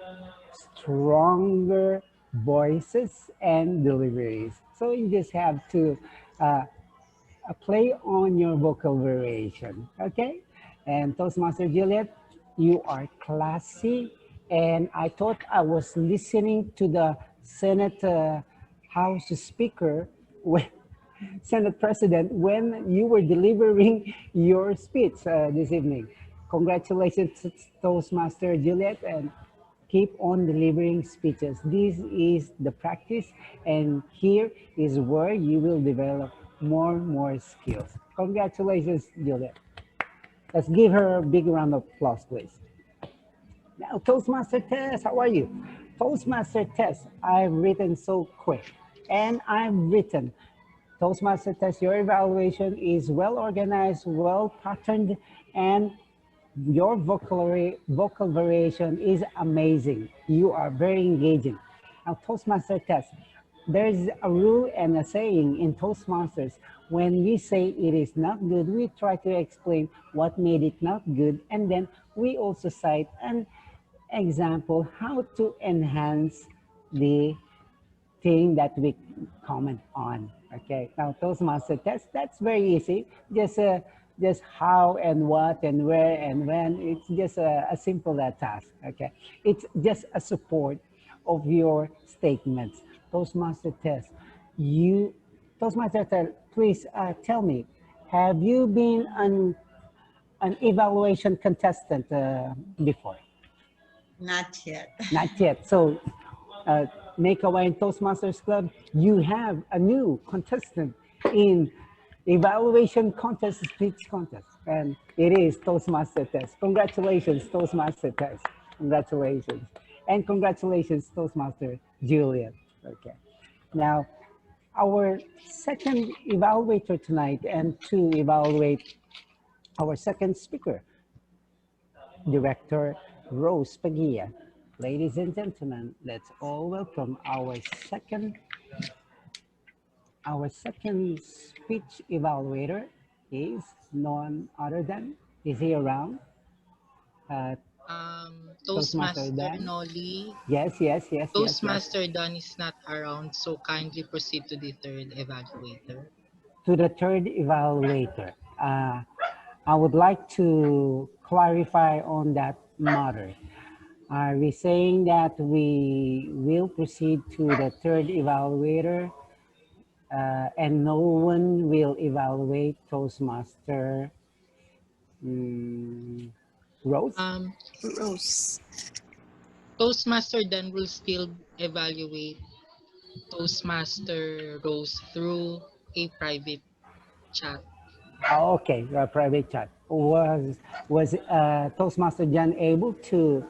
stronger voices and deliveries. So you just have to play on your vocal variation, okay? And Toastmaster Juliet, you are classy, and I thought I was listening to the Senate House Speaker, when, Senate President, when you were delivering your speech this evening. Congratulations, Toastmaster Juliet, and keep on delivering speeches. This is the practice, and here is where you will develop more skills. Congratulations, Juliet. Let's give her a big round of applause, please. Now, Toastmaster Test, how are you? Toastmaster Test, I've written so quick, and I've written Toastmaster Test, your evaluation is well organized, well patterned, and your vocal variation is amazing. You are very engaging. Now, Toastmaster Test, there's a rule and a saying in Toastmasters. When we say it is not good, we try to explain what made it not good, and then we also cite an example how to enhance the thing that we comment on. Okay, now Toastmaster Test, that's very easy. Just how and what and where and when. It's just a simple task. Okay, it's just a support of your statements. Toastmaster Test, Toastmaster Test, please tell me, have you been an evaluation contestant before? Not yet. Not yet. So, Meycauayan Toastmasters Club, you have a new contestant in evaluation contest, speech contest, and it is Toastmaster Test. Congratulations, Toastmaster Test. Congratulations. And congratulations, Toastmaster Juliet. Okay. Now, our second evaluator tonight, and to evaluate our second speaker, Director Rose Pagia. Ladies and gentlemen, let's all welcome our second speech evaluator is none other than, is he around? Toastmaster Nolly. Yes. Toastmaster Don is not around, so kindly proceed to the third evaluator. To the third evaluator. I would like to clarify on that matter. Are we saying that we will proceed to the third evaluator and no one will evaluate Toastmaster Rose? Rose. Toastmaster Dan will still evaluate Toastmaster Rose through a private chat. Okay, private chat. Was Toastmaster Jan able to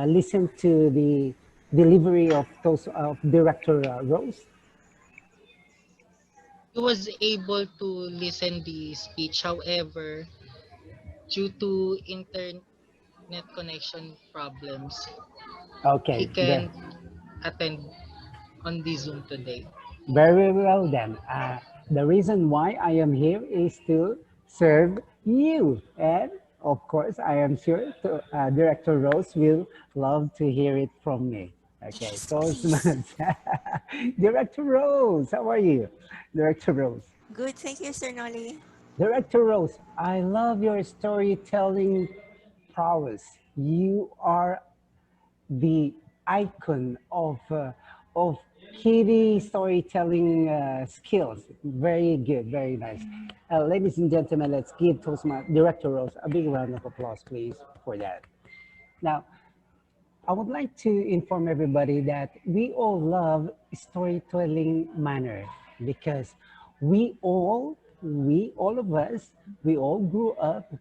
listen to the delivery of Director Rose? He was able to listen the speech, however, due to internet connection problems, he Okay, can attend on the Zoom today. very well then. The reason why I am here is to serve you. And of course, I am sure Director Rose will love to hear it from me. Okay, Yes, please. Toastmasters. Director Rose, how are you? Director Rose. Good, thank you, Sir Nolly. Director Rose, I love your storytelling prowess. You are the icon of kitty storytelling skills. Very good, very nice. Ladies and gentlemen, let's give Toastmaster Director Rose a big round of applause, please, for that. Now, I would like to inform everybody that we all love storytelling manner because we all of us, we all grew up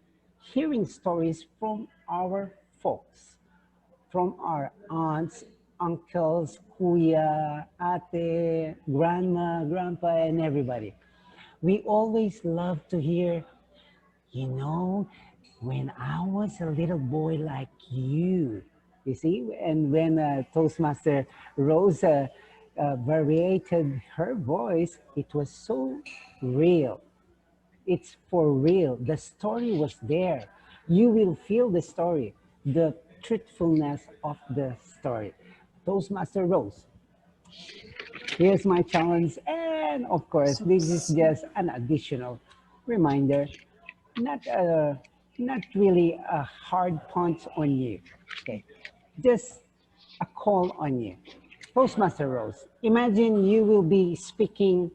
hearing stories from our folks, from our aunts, uncles, kuya, ate, grandma, grandpa, and everybody. We always love to hear, you know, when I was a little boy like you see, and when Toastmaster Rose variated her voice, it was so real. It's for real. The story was there. You will feel the story, the truthfulness of the story. Toastmaster Rose, here's my challenge. And of course, So this is sweet. just an additional reminder, not, not really a hard punch on you. Okay, just a call on you. Toastmaster Rose, imagine you will be speaking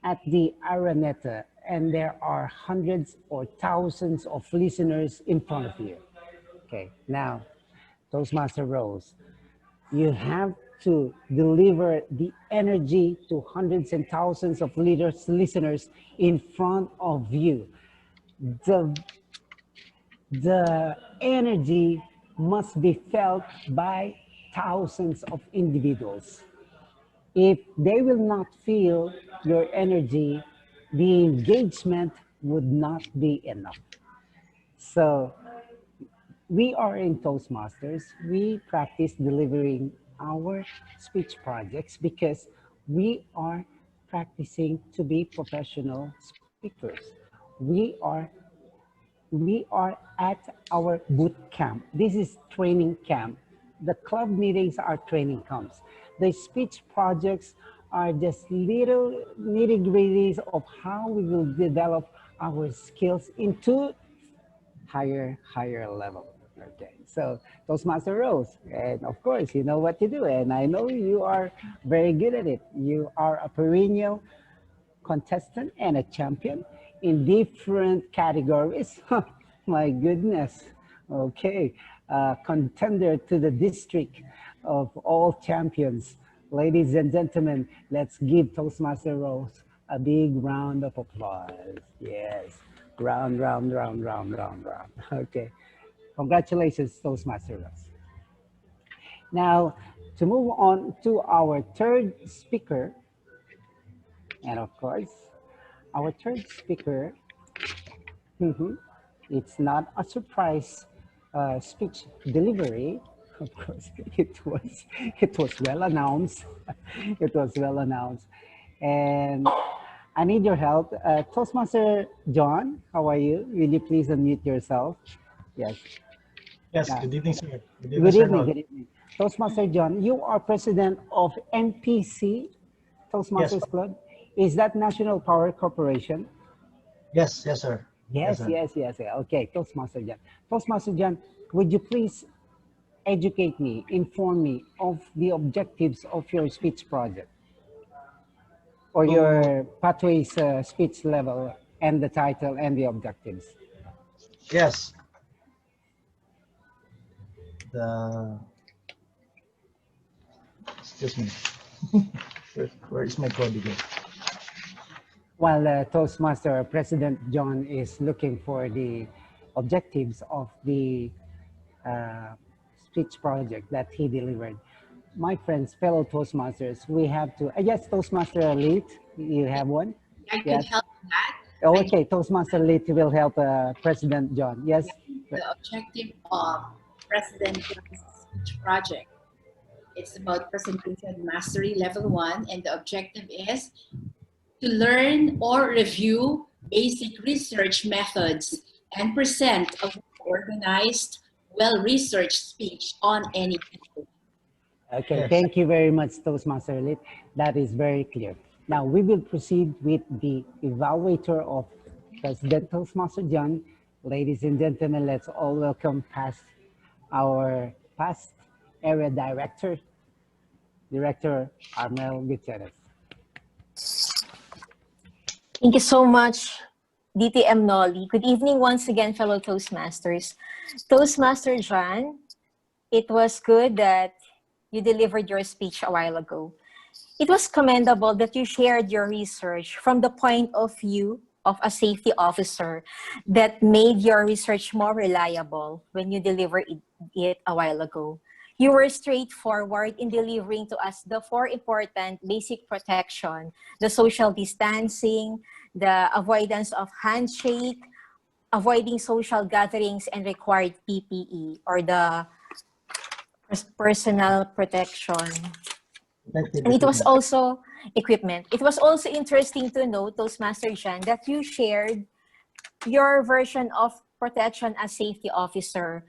at the Araneta and there are hundreds or thousands of listeners in front of you. Okay, now, Toastmaster Rose, you have to deliver the energy to hundreds and thousands of listeners in front of you. The, the energy must be felt by thousands of individuals. If they will not feel your energy, the engagement would not be enough. So we are in Toastmasters. We practice delivering our speech projects because we are practicing to be professional speakers. We are we are at our boot camp. This is training camp. The club meetings are training camps. The speech projects are just little nitty-gritties of how we will develop our skills into higher level. Okay, so Toastmaster Rose, and of course, you know what to do, and I know you are very good at it. You are a perennial contestant and a champion in different categories. My goodness. Okay. Contender to the district of all champions. Ladies and gentlemen, let's give Toastmaster Rose a big round of applause. Yes. Round, round, round, round, round, round. Okay. Congratulations, Toastmaster Rose. Now, to move on to our third speaker, and of course, our third speaker, it's not a surprise speech delivery. Of course, it was well announced. It was well announced, and I need your help. Toastmaster John, how are you? Will you please unmute yourself? Yes. Yes, good evening, sir. Good evening, Good Sir evening. Rod. Good evening. Toastmaster John, you are president of NPC Yes, Toastmasters Club. Is that National Power Corporation? yes, yes, sir. Yes, Yes, sir. yes, yes. Okay, Toastmaster John. Toastmaster John, would you please educate me, inform me of the objectives of your speech project or So, your pathways speech level and the title and the objectives? yes, the, excuse me. Where is my code again? While Toastmaster President John is looking for the objectives of the uh, speech project that he delivered, my friends, fellow Toastmasters, we have to, yes, Toastmaster Elite, you have one? I could Yes. help with that. Oh, okay, Toastmaster Elite will help President John. Yes. The objective of President John's project. It's about presentation mastery level 1, and the objective is to learn or review basic research methods and present a organized, well-researched speech on any topic. Okay, Yes. thank you very much, Toastmaster Elite. That is very clear. Now we will proceed with the evaluator of President Toastmaster John. Ladies and gentlemen, let's all welcome our past area director, Director Armel Gutierrez. Thank you so much, DTM Nolly. Good evening once again, fellow Toastmasters. Toastmaster John, it was good that you delivered your speech a while ago. It was commendable that you shared your research from the point of view of a safety officer that made your research more reliable when you delivered it a while ago. You were straightforward in delivering to us the 4 important basic protection: the social distancing, the avoidance of handshake, avoiding social gatherings, and required PPE, or the personal protection. And it was also equipment. It was also interesting to know, Toastmaster Jan, that you shared your version of protection as safety officer.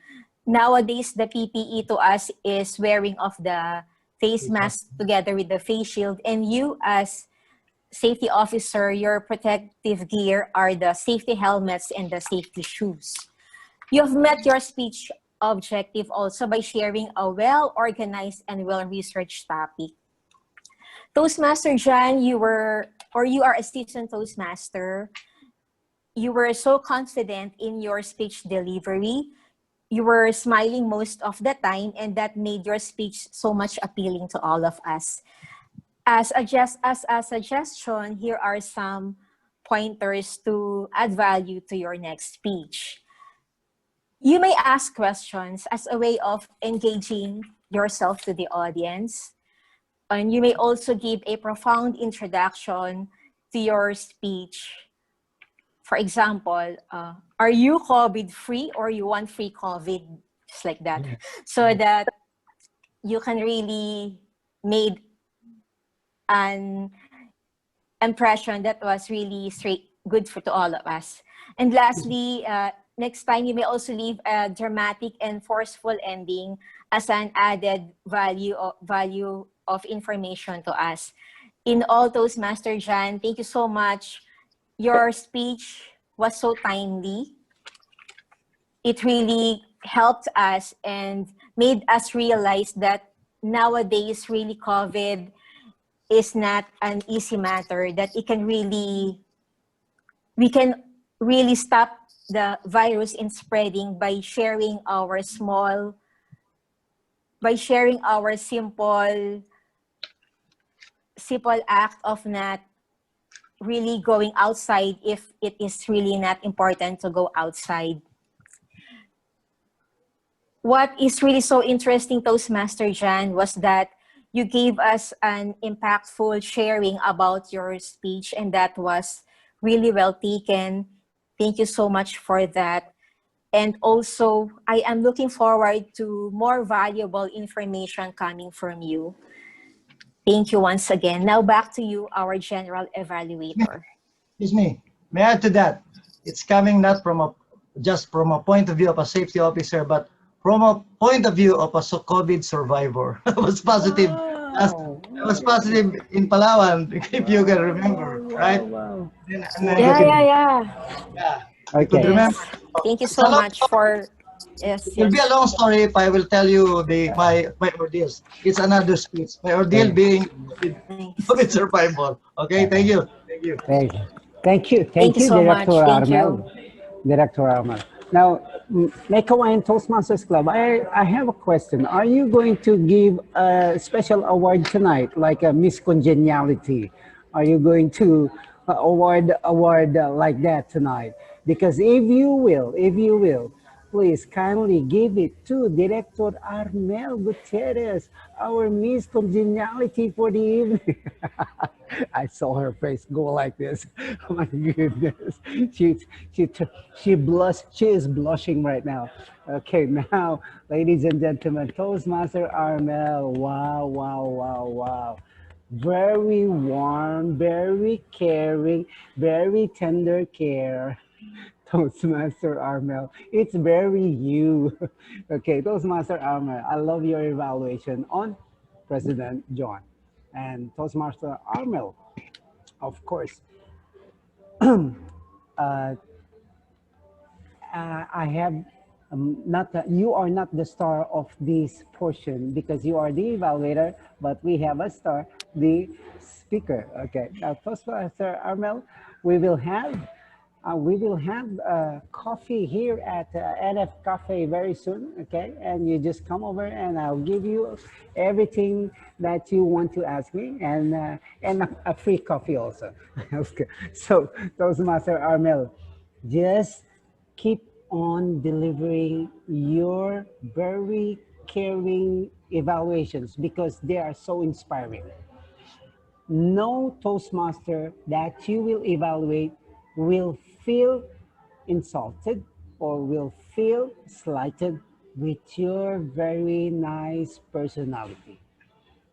Nowadays, the PPE to us is wearing of the face mask together with the face shield, and you as safety officer, your protective gear are the safety helmets and the safety shoes. You have met your speech objective also by sharing a well-organized and well-researched topic. Toastmaster Jan, you are a seasoned Toastmaster. You were so confident in your speech delivery. You were smiling most of the time, and that made your speech so much appealing to all of us. As a suggestion, here are some pointers to add value to your next speech. You may ask questions as a way of engaging yourself to the audience. And you may also give a profound introduction to your speech. For example, are you COVID-free or you want free COVID? Just like that. So that you can really make an impression that was really good to all of us. And lastly, next time you may also leave a dramatic and forceful ending as an added value of information to us. In all, Toastmaster Jan, thank you so much. Your speech was so timely. It really helped us and made us realize that nowadays really COVID is not an easy matter, that we can really stop the virus in spreading by sharing our simple act of not really going outside if it is really not important to go outside. What is really so interesting, Toastmaster Jan, was that you gave us an impactful sharing about your speech, and that was really well taken. Thank you so much for that. And also, I am looking forward to more valuable information coming from you. Thank you once again. Now back to you, our General Evaluator. Excuse me. May I add to that? It's coming not from just from a point of view of a safety officer, but from a point of view of a COVID survivor. I was positive. I was positive in Palawan, if you can remember, right? Yeah. I could remember. Thank you so much for. Yes. It will be a long story if I will tell you my ordeals. It's another speech. My ordeal being COVID survival. Okay, thank you. Thank you, Director Armel. Director Armel. Now, Meycauayan Toastmasters Club, I have a question. Are you going to give a special award tonight, like a Miss Congeniality? Are you going to award like that tonight? Because if you will, please kindly give it to Director Armel Gutierrez, our Miss Congeniality for the evening. I saw her face go like this. Oh my goodness. She, she, she blushed. She is blushing right now. Okay, now, ladies and gentlemen, Toastmaster Armel. Wow, wow, wow, wow. Very warm, very caring, very tender care. Toastmaster Armel, it's very you. Okay, Toastmaster Armel, I love your evaluation on President John. And Toastmaster Armel, of course, uh, I have you are not the star of this portion because you are the evaluator, but we have a star, the speaker. Okay, now Toastmaster Armel, we will have coffee here at NF Cafe very soon, okay? And you just come over and I'll give you everything that you want to ask me and a free coffee also. Okay. So, Toastmaster Armel, just keep on delivering your very caring evaluations because they are so inspiring. No Toastmaster that you will evaluate will feel insulted or will feel slighted with your very nice personality.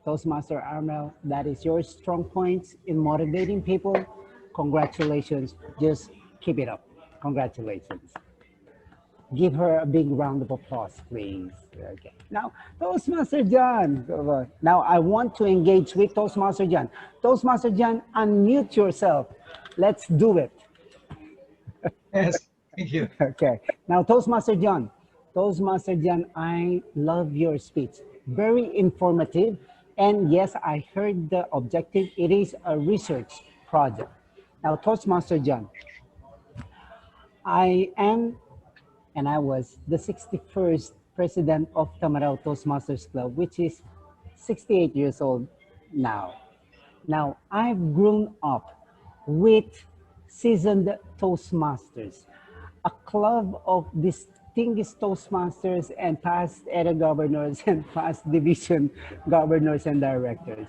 Toastmaster Armel, that is your strong points in motivating people. Congratulations. Just keep it up. Congratulations. Give her a big round of applause, please. Okay. Now, Toastmaster John. Now, I want to engage with Toastmaster John. Toastmaster John, unmute yourself. Let's do it. Yes, thank you. Okay. Now, Toastmaster John. Toastmaster John, I love your speech. Very informative. And yes, I heard the objective. It is a research project. Now, Toastmaster John, I am and I was the 61st president of Tamarao Toastmasters Club, which is 68 years old now. Now, I've grown up with seasoned Toastmasters, a club of distinguished Toastmasters and past area governors and past division governors and directors.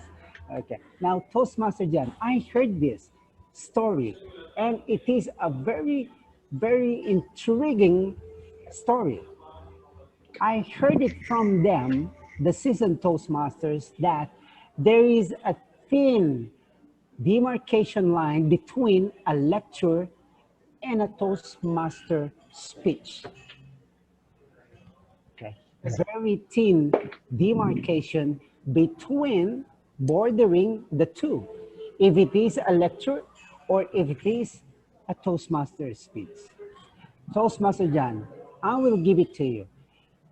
Okay, now Toastmaster John, I heard this story and it is a very, very intriguing story. I heard it from them, the seasoned Toastmasters, that there is a thin demarcation line between a lecture and a Toastmaster speech. Okay, very thin demarcation between bordering the two, if it is a lecture or if it is a Toastmaster speech. Toastmaster John, I will give it to you.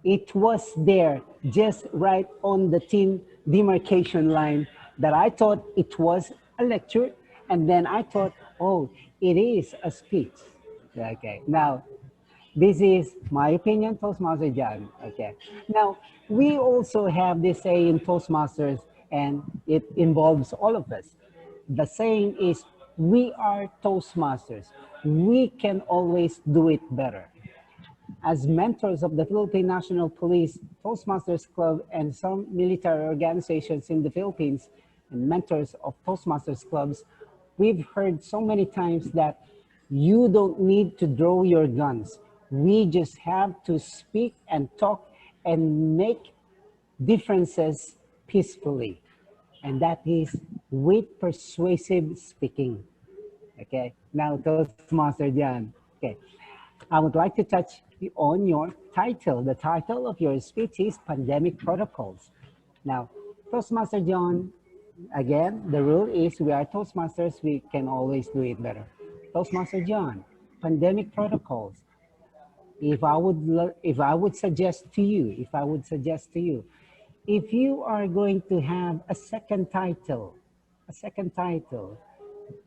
It was there just right on the thin demarcation line that I thought it was a lecture and then I thought, oh, it is a speech. Okay, now this is my opinion, Toastmaster John. Okay, now we also have this saying in Toastmasters and it involves all of us. The saying is, we are Toastmasters. We can always do it better. As mentors of the Philippine National Police, Toastmasters Club, and some military organizations in the Philippines, and mentors of Toastmasters clubs, we've heard so many times that you don't need to draw your guns. We just have to speak and talk and make differences peacefully. And that is with persuasive speaking. Okay, now Toastmaster John. Okay, I would like to touch on your title. The title of your speech is Pandemic Protocols. Now, Toastmaster John, again, the rule is we are Toastmasters, we can always do it better. Toastmaster John, Pandemic Protocols. If I would suggest to you, if you are going to have a second title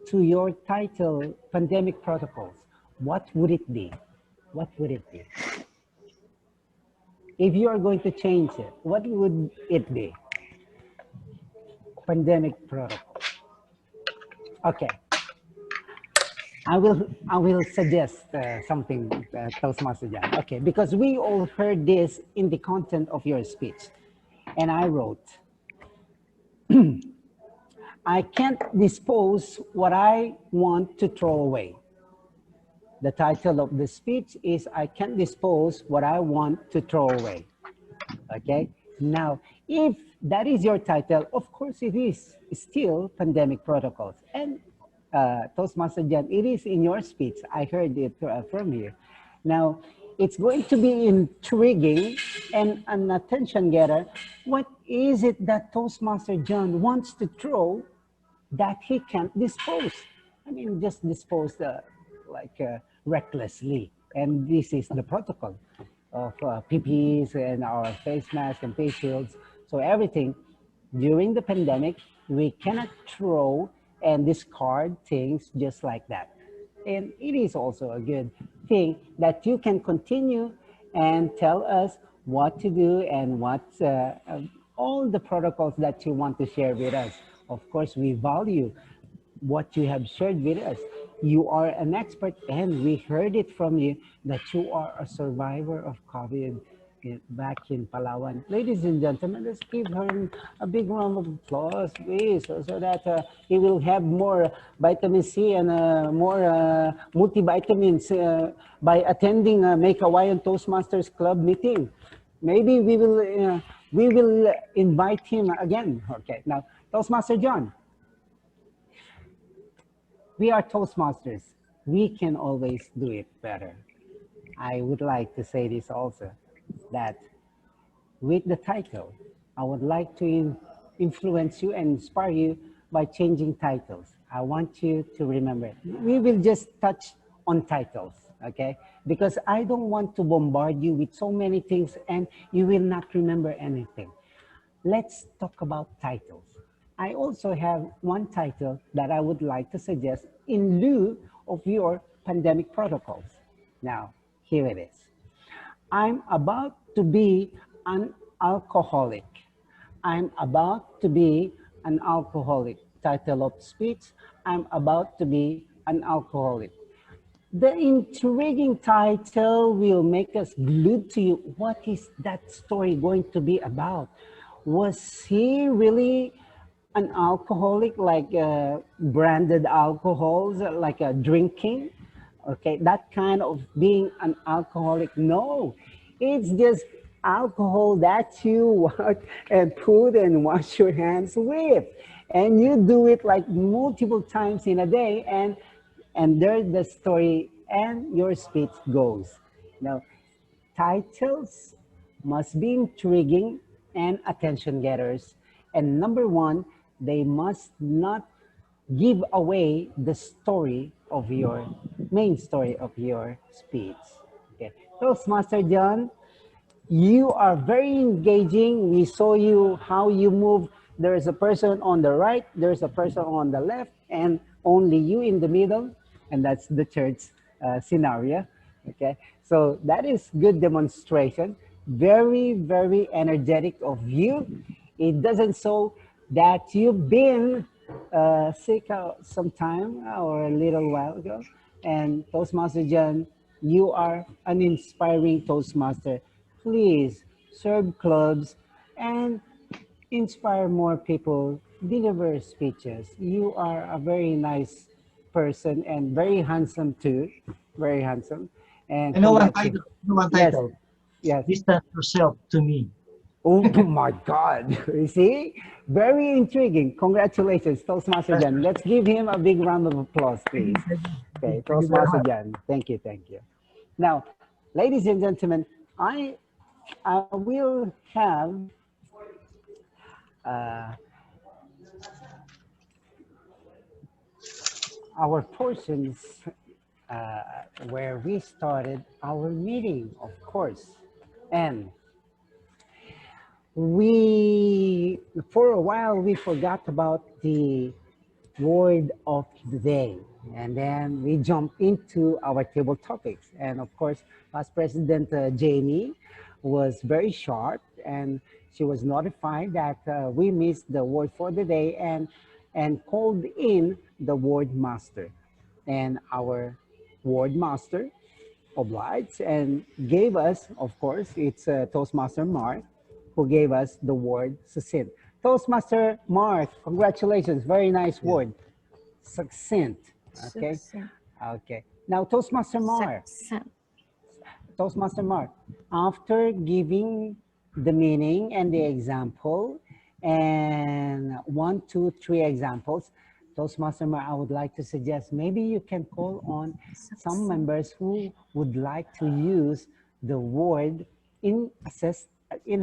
to your title, Pandemic Protocols, what would it be? What would it be? If you are going to change it, what would it be? Pandemic Protocol. Okay. I will suggest something, Toastmaster Jan. Okay, because we all heard this in the content of your speech, and I wrote, I can't dispose what I want to throw away. The title of the speech is I Can't Dispose What I Want to Throw Away. Okay, now if that is your title, of course it is still pandemic protocols. And Toastmaster Jan, it is in your speech. I heard it from you. Now, it's going to be intriguing and an attention getter. What is it that Toastmaster John wants to throw that he can't dispose? I mean, just dispose recklessly. And this is the protocol of PPEs and our face masks and face shields. So everything during the pandemic, we cannot throw and discard things just like that. And it is also a good thing that you can continue and tell us what to do and what all the protocols that you want to share with us. Of course, we value what you have shared with us. You are an expert, and we heard it from you that you are a survivor of COVID back in Palawan. Ladies and gentlemen, let's give her a big round of applause, please, so that he will have more vitamin C and more multivitamins by attending Meycauayan Toastmasters Club meeting. Maybe we will invite him again. Okay, now Toastmaster John. We are Toastmasters. We can always do it better. I would like to say this also, that with the title, I would like to influence you and inspire you by changing titles. I want you to remember, we will just touch on titles, okay? Because I don't want to bombard you with so many things and you will not remember anything. Let's talk about titles. I also have one title that I would like to suggest in lieu of your pandemic protocols. Now, here it is. I'm about to be an alcoholic. I'm about to be an alcoholic. Title of speech, I'm about to be an alcoholic. The intriguing title will make us glued to you. What is that story going to be about? Was he really an alcoholic, like branded alcohols, like drinking? Okay, that kind of being an alcoholic? No, it's just alcohol that you work and put and wash your hands with. And you do it like multiple times in a day, and there the story and your speech goes. Now, titles must be intriguing and attention getters. And number one, they must not give away the story of your main story of your speech. Okay. Toastmaster John, you are very engaging. We saw you how you move. There's a person on the right, there's a person on the left, and only you in the middle, and that's the church scenario. Okay, so that is good demonstration. Very, very energetic of you. It doesn't show that you've been sick some time or a little while ago. And Toastmaster John, you are an inspiring Toastmaster. Please serve clubs and inspire more people, deliver speeches. You are a very nice person and very handsome too, very handsome. And I know one title. Yes, yes. Distance yourself to me. Oh my God. You see? Very intriguing. Congratulations, Toastmaster Jan. Let's give him a big round of applause, please. Okay, Toastmaster Jan. Thank you, thank you. Now, ladies and gentlemen, I will have our portions where we started our meeting, of course. And for a while, we forgot about the word of the day. And then we jump into our table topics. And of course, Past President Jamie was very sharp, and she was notified that we missed the word for the day and called in the word master. and our word master obliged and gave us, of course, it's Toastmaster Mark, who gave us the word succinct. Toastmaster Mark, congratulations, very nice Yeah. word, succinct, okay? Succinct. Okay, now Toastmaster Mark, Succinct. Toastmaster Mark, after giving the meaning and the example and 1, 2, 3 examples, Toastmaster Mark, I would like to suggest maybe you can call on some members who would like to use the word in a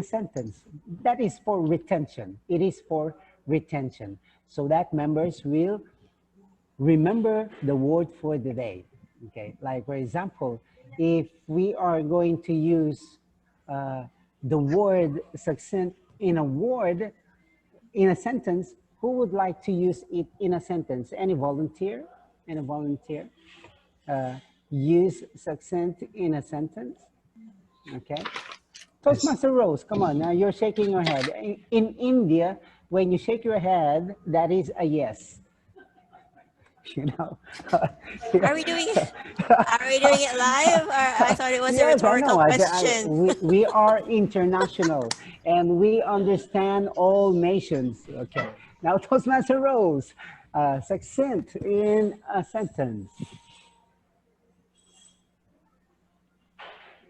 sentence. That is for retention. It is for retention. So that members will remember the word for the day. Okay, like for example, if we are going to use the word succinct in a word, in a sentence, who would like to use it in a sentence? Any volunteer? Any volunteer? Use succinct in a sentence? Okay. Toastmaster Rose, come on, now you're shaking your head. In India, when you shake your head, that is a yes. You know. Are we doing it? Are we doing it live? Or I thought it was a Yes, I rhetorical know. question. We are international and we understand all nations. Okay. Now, Toastmaster Rose, succinct in a sentence,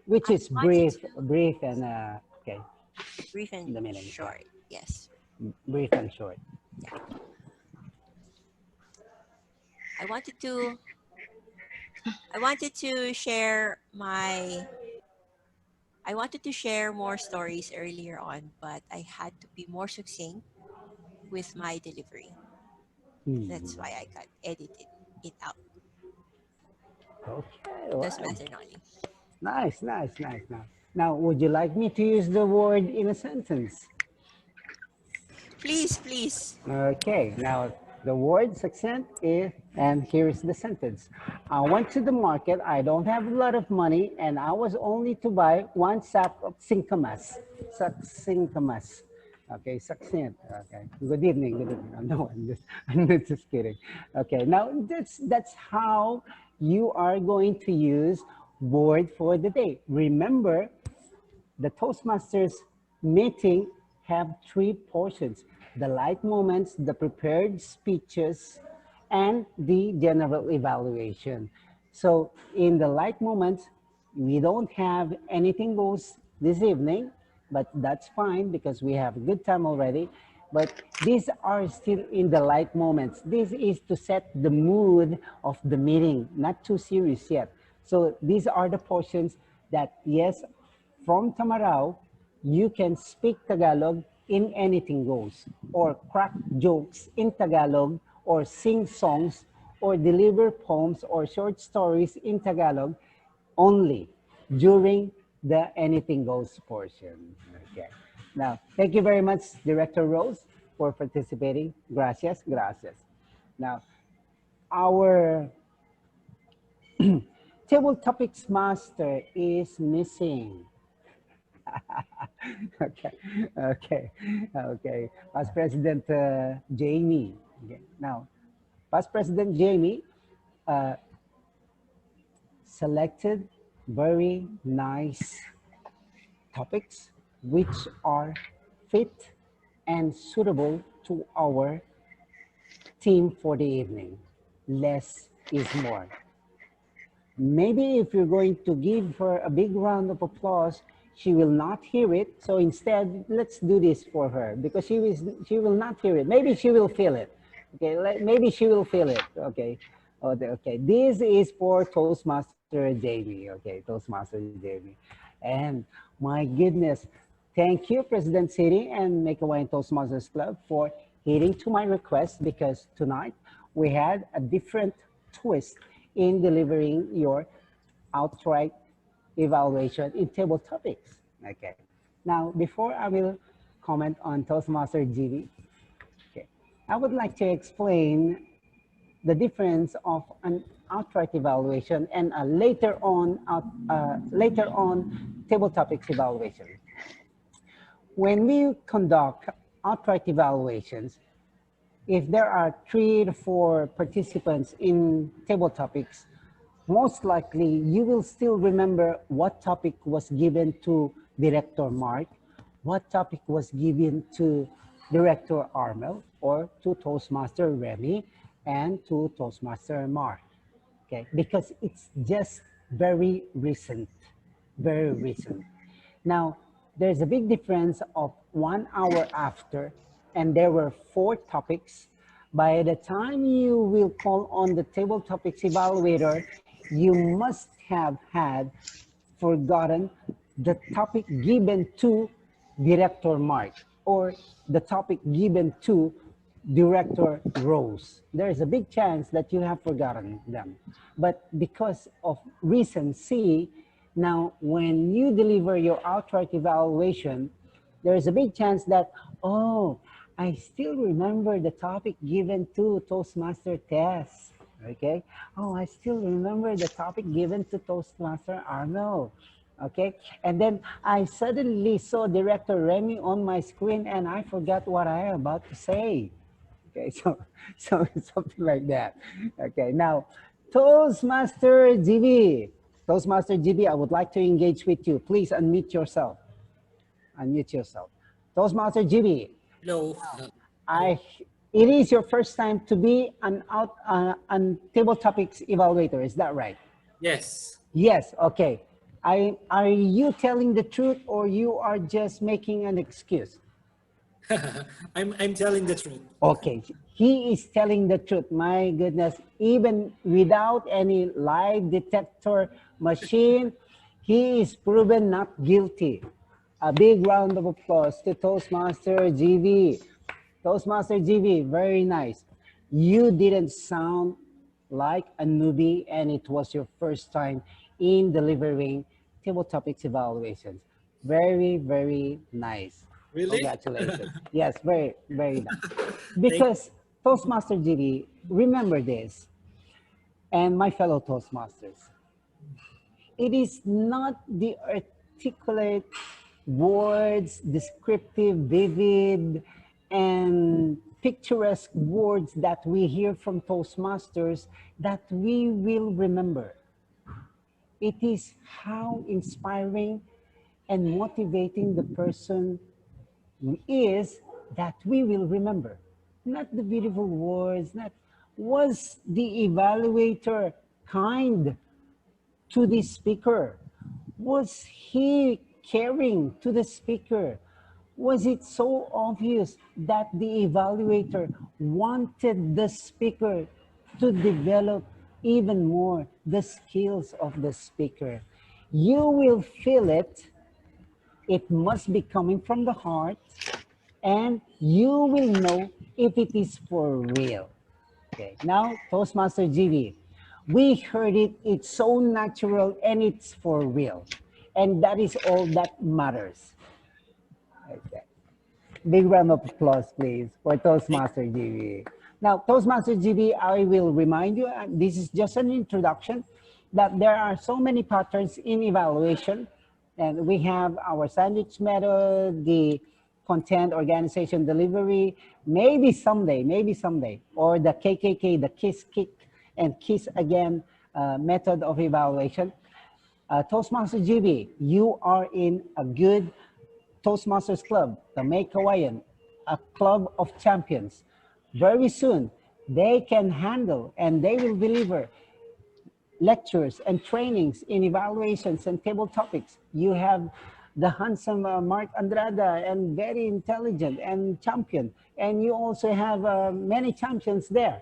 which is brief, brief and okay. Brief and The meaning, short. Yes. brief and short. Yeah. I wanted to share more stories earlier on, but I had to be more succinct with my delivery. That's why I got edited it out. Okay. Wow. That's Master Nolly. Nice, nice, nice. Now, would you like me to use the word in a sentence? Please, please. Okay, now the word succinct is, and here's the sentence. I went to the market, I don't have a lot of money, and I was only to buy 1 sack of singkamas. Singkamas. Okay, succinct. Okay, good evening, good evening. No, I'm just kidding. Okay, now that's how you are going to use word for the day. Remember, the Toastmasters meeting have 3 portions: the light moments, the prepared speeches, and the general evaluation. So in the light moments, we don't have anything goes this evening, but that's fine because we have a good time already. But these are still in the light moments. This is to set the mood of the meeting, not too serious yet. So these are the portions that, yes, from Tamarao, you can speak Tagalog in anything goes, or crack jokes in Tagalog, or sing songs, or deliver poems or short stories in Tagalog only during the anything goes portion. Okay. Now, thank you very much, Director Rose, for participating. Gracias, gracias. Now, our table topics master is missing. Okay. Past President Jamie. Okay. Now, Past President Jamie selected very nice topics which are fit and suitable to our theme for the evening. Less is more. Maybe if you're going to give her a big round of applause, she will not hear it. So instead, let's do this for her because she will not hear it. Maybe she will feel it. Okay, maybe she will feel it. Okay, okay. This is for Toastmaster Jamie. Okay, Toastmaster Jamie. And my goodness, thank you, President City and Meycauayan Toastmasters Club for heeding to my request because tonight we had a different twist in delivering your outright evaluation in table topics. Okay. Now, before I will comment on Toastmaster GB, okay, I would like to explain the difference of an outright evaluation and a later on table topics evaluation. When we conduct outright evaluations, if there are 3 to 4 participants in table topics, most likely you will still remember what topic was given to Director Mark, what topic was given to Director Armel, or to Toastmaster Remy, and to Toastmaster Mark. Okay, because it's just very recent, very recent. Now, there's a big difference of 1 hour after, and there were 4 topics. By the time you will call on the table topics evaluator, you must have had forgotten the topic given to Director Mark or the topic given to Director Rose. There is a big chance that you have forgotten them. But because of recency, now when you deliver your outright evaluation, there is a big chance that, oh, I still remember the topic given to Toastmaster Tess. Okay. Oh, I still remember the topic given to Toastmaster Arnold. Okay. And then I suddenly saw Director Remy on my screen and I forgot what I am about to say. Okay. So something like that. Okay. Now, Toastmaster GB. Toastmaster GB, I would like to engage with you. Please unmute yourself. Unmute yourself. Toastmaster GB. Hello. It is your first time to be on table topics evaluator. Is that right? Yes. Yes. Okay. Are you telling the truth or you are just making an excuse? I'm telling the truth. Okay. He is telling the truth. My goodness. Even without any lie detector machine, he is proven not guilty. A big round of applause to Toastmaster GV. Toastmaster GV, very nice. You didn't sound like a newbie and it was your first time in delivering table topics evaluations. Very, very nice. Really? Congratulations. Yes, very, very nice. Because Toastmaster GV, remember this, and my fellow Toastmasters, it is not the articulate words, descriptive, vivid, and picturesque words that we hear from Toastmasters that we will remember. It is how inspiring and motivating the person is that we will remember. Not the beautiful words, not was the evaluator kind to the speaker? Was he caring to the speaker? Was it so obvious that the evaluator wanted the speaker to develop even more the skills of the speaker? You will feel it. It must be coming from the heart, and you will know if it is for real. Okay, now Toastmaster GV. We heard it, it's so natural and it's for real. And that is all that matters. Okay. Big round of applause, please, for Toastmaster GB. Now, Toastmaster GB, I will remind you, this is just an introduction, that there are so many patterns in evaluation. And we have our sandwich method, the content, organization, delivery, maybe someday, or the KKK, the kiss, kick, and kiss again method of evaluation. Toastmaster GB, you are in a good Toastmasters Club, the Meycauayan, a club of champions. Very soon, they can handle and they will deliver lectures and trainings in evaluations and table topics. You have the handsome Mark Andrada and very intelligent and champion. And you also have many champions there.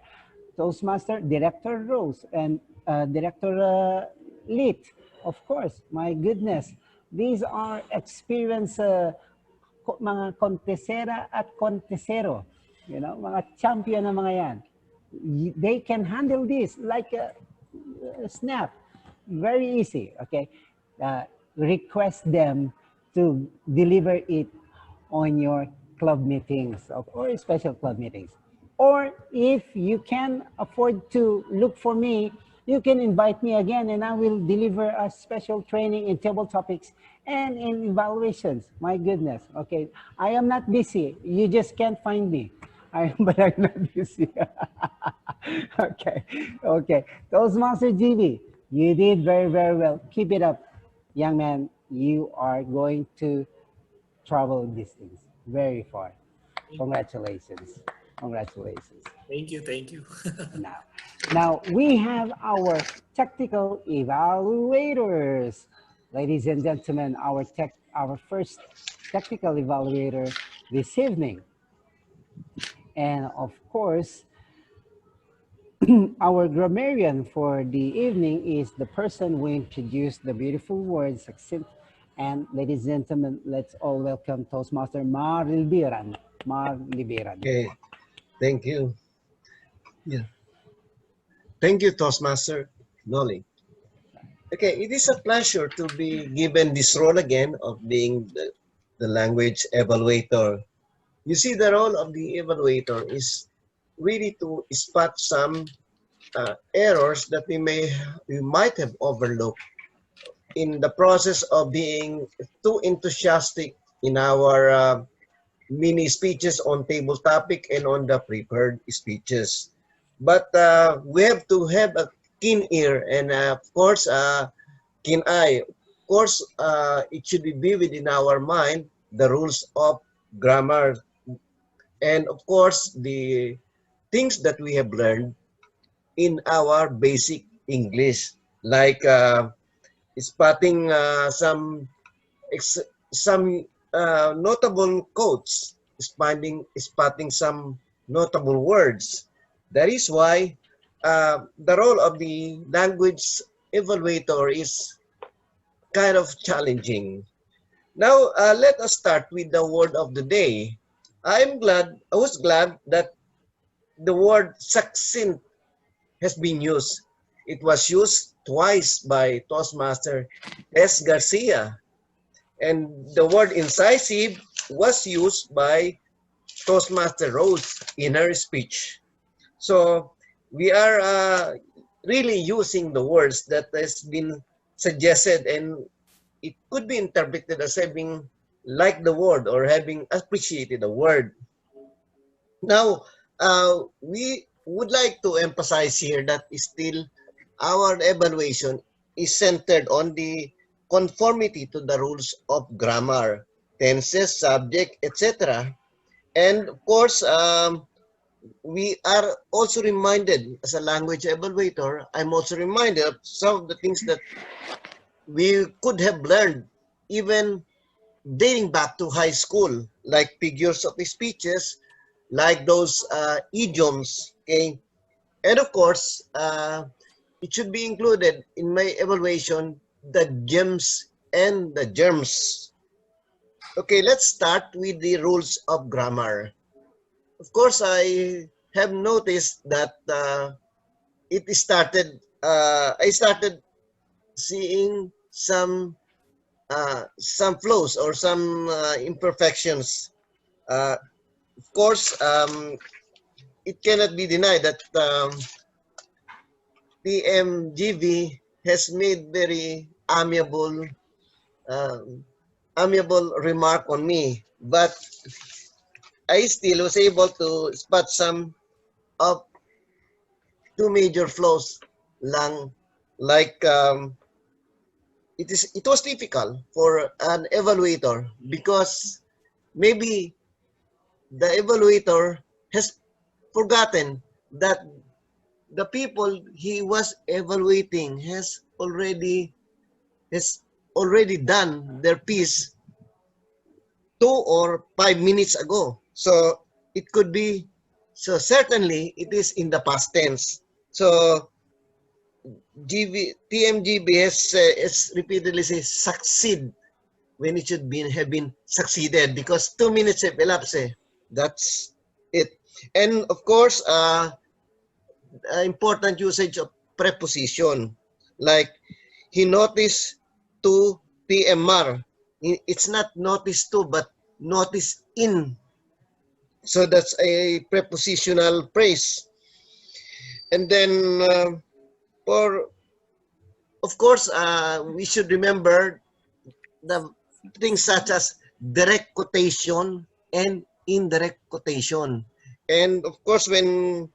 Toastmaster Director Rose and Director Lit, of course, my goodness. These are experienced mga kontesera at kontesero. You know, mga champion na mga yan. They can handle this like a snap. Very easy, okay? Request them to deliver it on your club meetings or special club meetings. Or if you can afford to look for me, you can invite me again and I will deliver a special training in table topics and in evaluations. My goodness, okay? I am not busy. You just can't find me. but I'm not busy. Okay, okay. Toastmaster GB, you did very, very well. Keep it up, young man. You are going to travel distance very far. Congratulations. Congratulations. Thank you, thank you. Now, now we have our technical evaluators. Ladies and gentlemen, our first technical evaluator this evening. And of course, our grammarian for the evening is the person who introduced the beautiful words succinct. And ladies and gentlemen, let's all welcome Toastmaster Mar Libiran. Mar Libiran. Okay, thank you. Yeah. Thank you, Toastmaster Nolly. Okay, it is a pleasure to be given this role again of being the language evaluator. You see, the role of the evaluator is really to spot some errors that we might have overlooked in the process of being too enthusiastic in our mini speeches on table topic and on the prepared speeches. But we have to have a keen ear and of course keen eye. Of course, it should be vivid in our mind the rules of grammar and of course the things that we have learned in our basic English, like spotting some notable quotes, spotting some notable words. That is why the role of the language evaluator is kind of challenging. Now, let us start with the word of the day. I was glad that the word succinct has been used. It was used twice by Toastmaster Tess Garcia. And the word incisive was used by Toastmaster Rose in her speech. So we are really using the words that has been suggested, and it could be interpreted as having liked the word or having appreciated the word. Now, we would like to emphasize here that still our evaluation is centered on the conformity to the rules of grammar, tenses, subject, etc. And of course, we are also reminded as a language evaluator, I'm also reminded of some of the things that we could have learned even dating back to high school, like figures of speeches, like those idioms, okay? And of course, it should be included in my evaluation, the gems and the germs. Okay, let's start with the rules of grammar. Of course, I have noticed that I started seeing some flaws or some imperfections. Of course, it cannot be denied that PMGV has made very amiable remark on me, but I still was able to spot some of two major flaws lang, like it was difficult for an evaluator because maybe the evaluator has forgotten that the people he was evaluating has already done their piece 2 or 5 minutes ago. So it could be, so certainly it is in the past tense. So TMGB has repeatedly say succeed when it should have been succeeded because 2 minutes have elapsed. That's it. And of course, important usage of preposition, like he noticed to PMR. It's not notice to, but notice in. So that's a prepositional phrase. And then of course, we should remember the things such as direct quotation and indirect quotation. And of course, when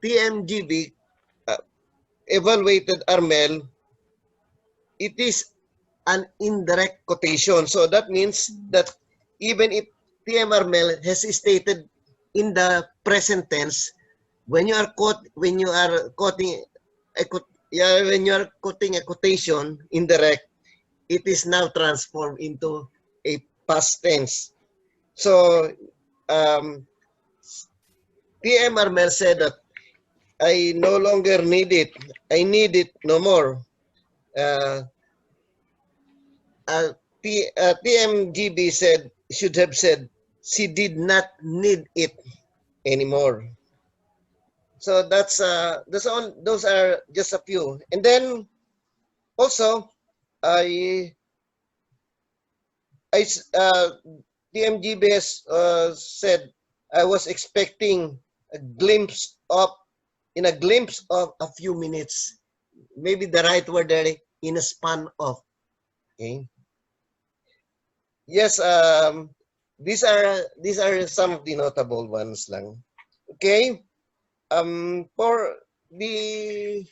TMGB evaluated Armel, it is an indirect quotation. So that means that even if TM Armel has stated in the present tense, when you are quoting when you are quoting a quotation indirect, it is now transformed into a past tense. So TM Armel said that I no longer need it. I need it no more. Uh, TMGB should have said she did not need it anymore. So those are just a few. And then also I TMGB has said I was expecting a glimpse of a few minutes. Maybe the right word there, in a span of. Okay. Yes, these are some of the notable ones lang. Okay. For the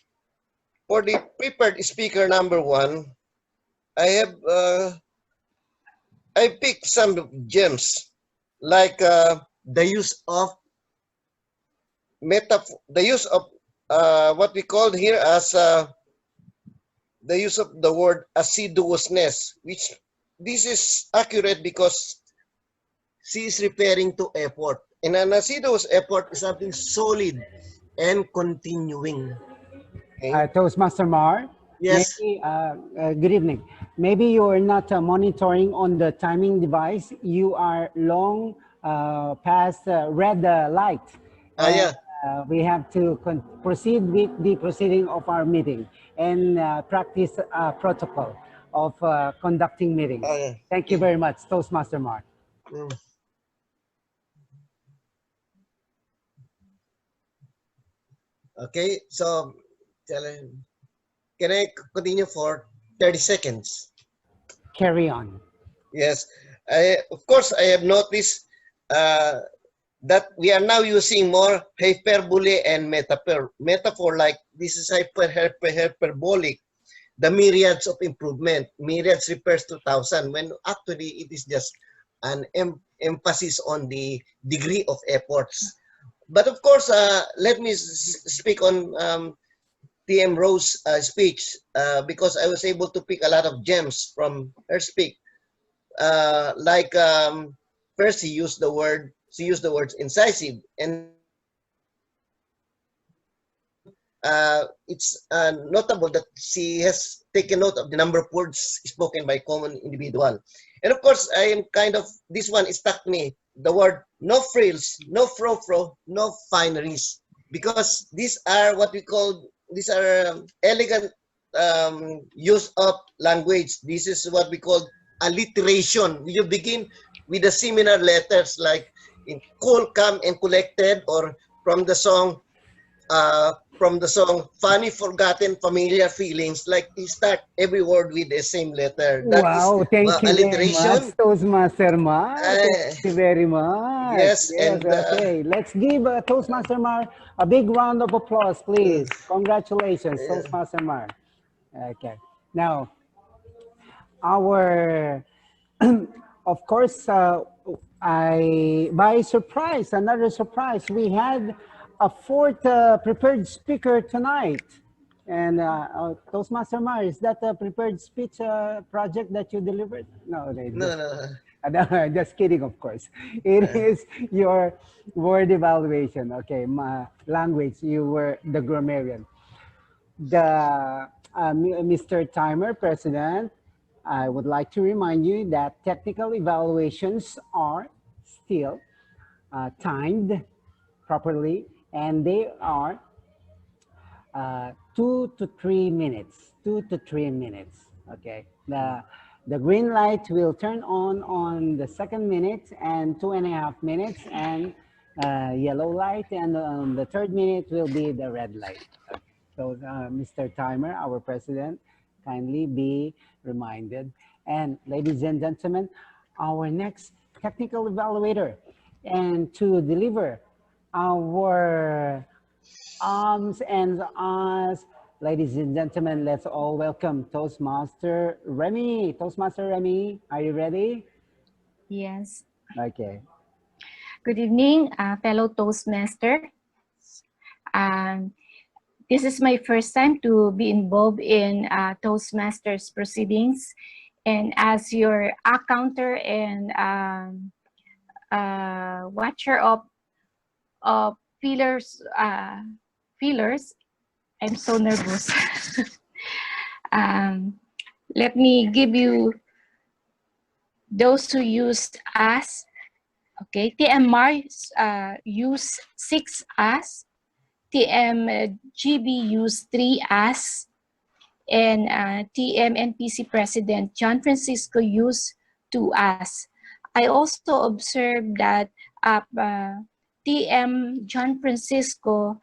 prepared speaker number 1, I picked some gems like the use of what we called here as the use of the word assiduousness, which this is accurate because she is referring to effort. And an assiduous effort is something solid and continuing. Okay? Toastmaster Mark, Yes. maybe, good evening. Maybe you are not monitoring on the timing device. You are long past red light. Yeah. We have to proceed with the proceeding of our meeting and practice protocol of conducting meetings. Yeah. Thank you very much, Toastmaster Mark. Okay, so can I continue for 30 seconds? Carry on. Yes, of course, I have noticed that we are now using more hyperbole and metaphor, like this is hyperbolic. The myriads of improvement. Myriads refers to thousand, when actually it is just an emphasis on the degree of efforts. But of course, let me speak on TM Rose's speech because I was able to pick a lot of gems from her speech. First, she used the words incisive, and it's notable that she has taken note of the number of words spoken by common individual. And of course, this one stuck me, the word no frills, no fro-fro, no fineries, because these are elegant use of language. This is what we call alliteration. You begin with the similar letters like in cool, calm, and collected, or from the song Funny, Forgotten, Familiar Feelings, like you start every word with the same letter. That is Wow, thank you very alliteration. much, Toastmaster Mark. Thank you very much. Yes, okay. Let's give Toastmaster Mark a big round of applause, please. Congratulations, Toastmaster Mark. Okay. Now, our, of course, by surprise, another surprise, we had a fourth prepared speaker tonight. And Toastmaster Mar, is that a prepared speech project that you delivered? No. Just kidding, of course. It is your word evaluation. Okay, my language, you were the grammarian. Mr. Timer, President, I would like to remind you that technical evaluations are still timed properly, and they are 2 to 3 minutes. 2 to 3 minutes. Okay. The green light will turn on the second minute and 2.5 minutes, and yellow light, and on the third minute will be the red light. Okay. So Mr. Timer, our president, kindly be reminded. And ladies and gentlemen, our next technical evaluator, and to deliver our arms and ahs. Ladies and gentlemen, let's all welcome Toastmaster Remy. Toastmaster Remy, are you ready? Yes. Okay. Good evening, fellow Toastmaster. This is my first time to be involved in Toastmasters proceedings. And as your accounter and watcher of feelers, I'm so nervous. Let me give you those who use as. Okay, TMR use 6 as, TMGB use 3 as, and TMNPC President John Francisco use 2 as. I also observed that TM John Francisco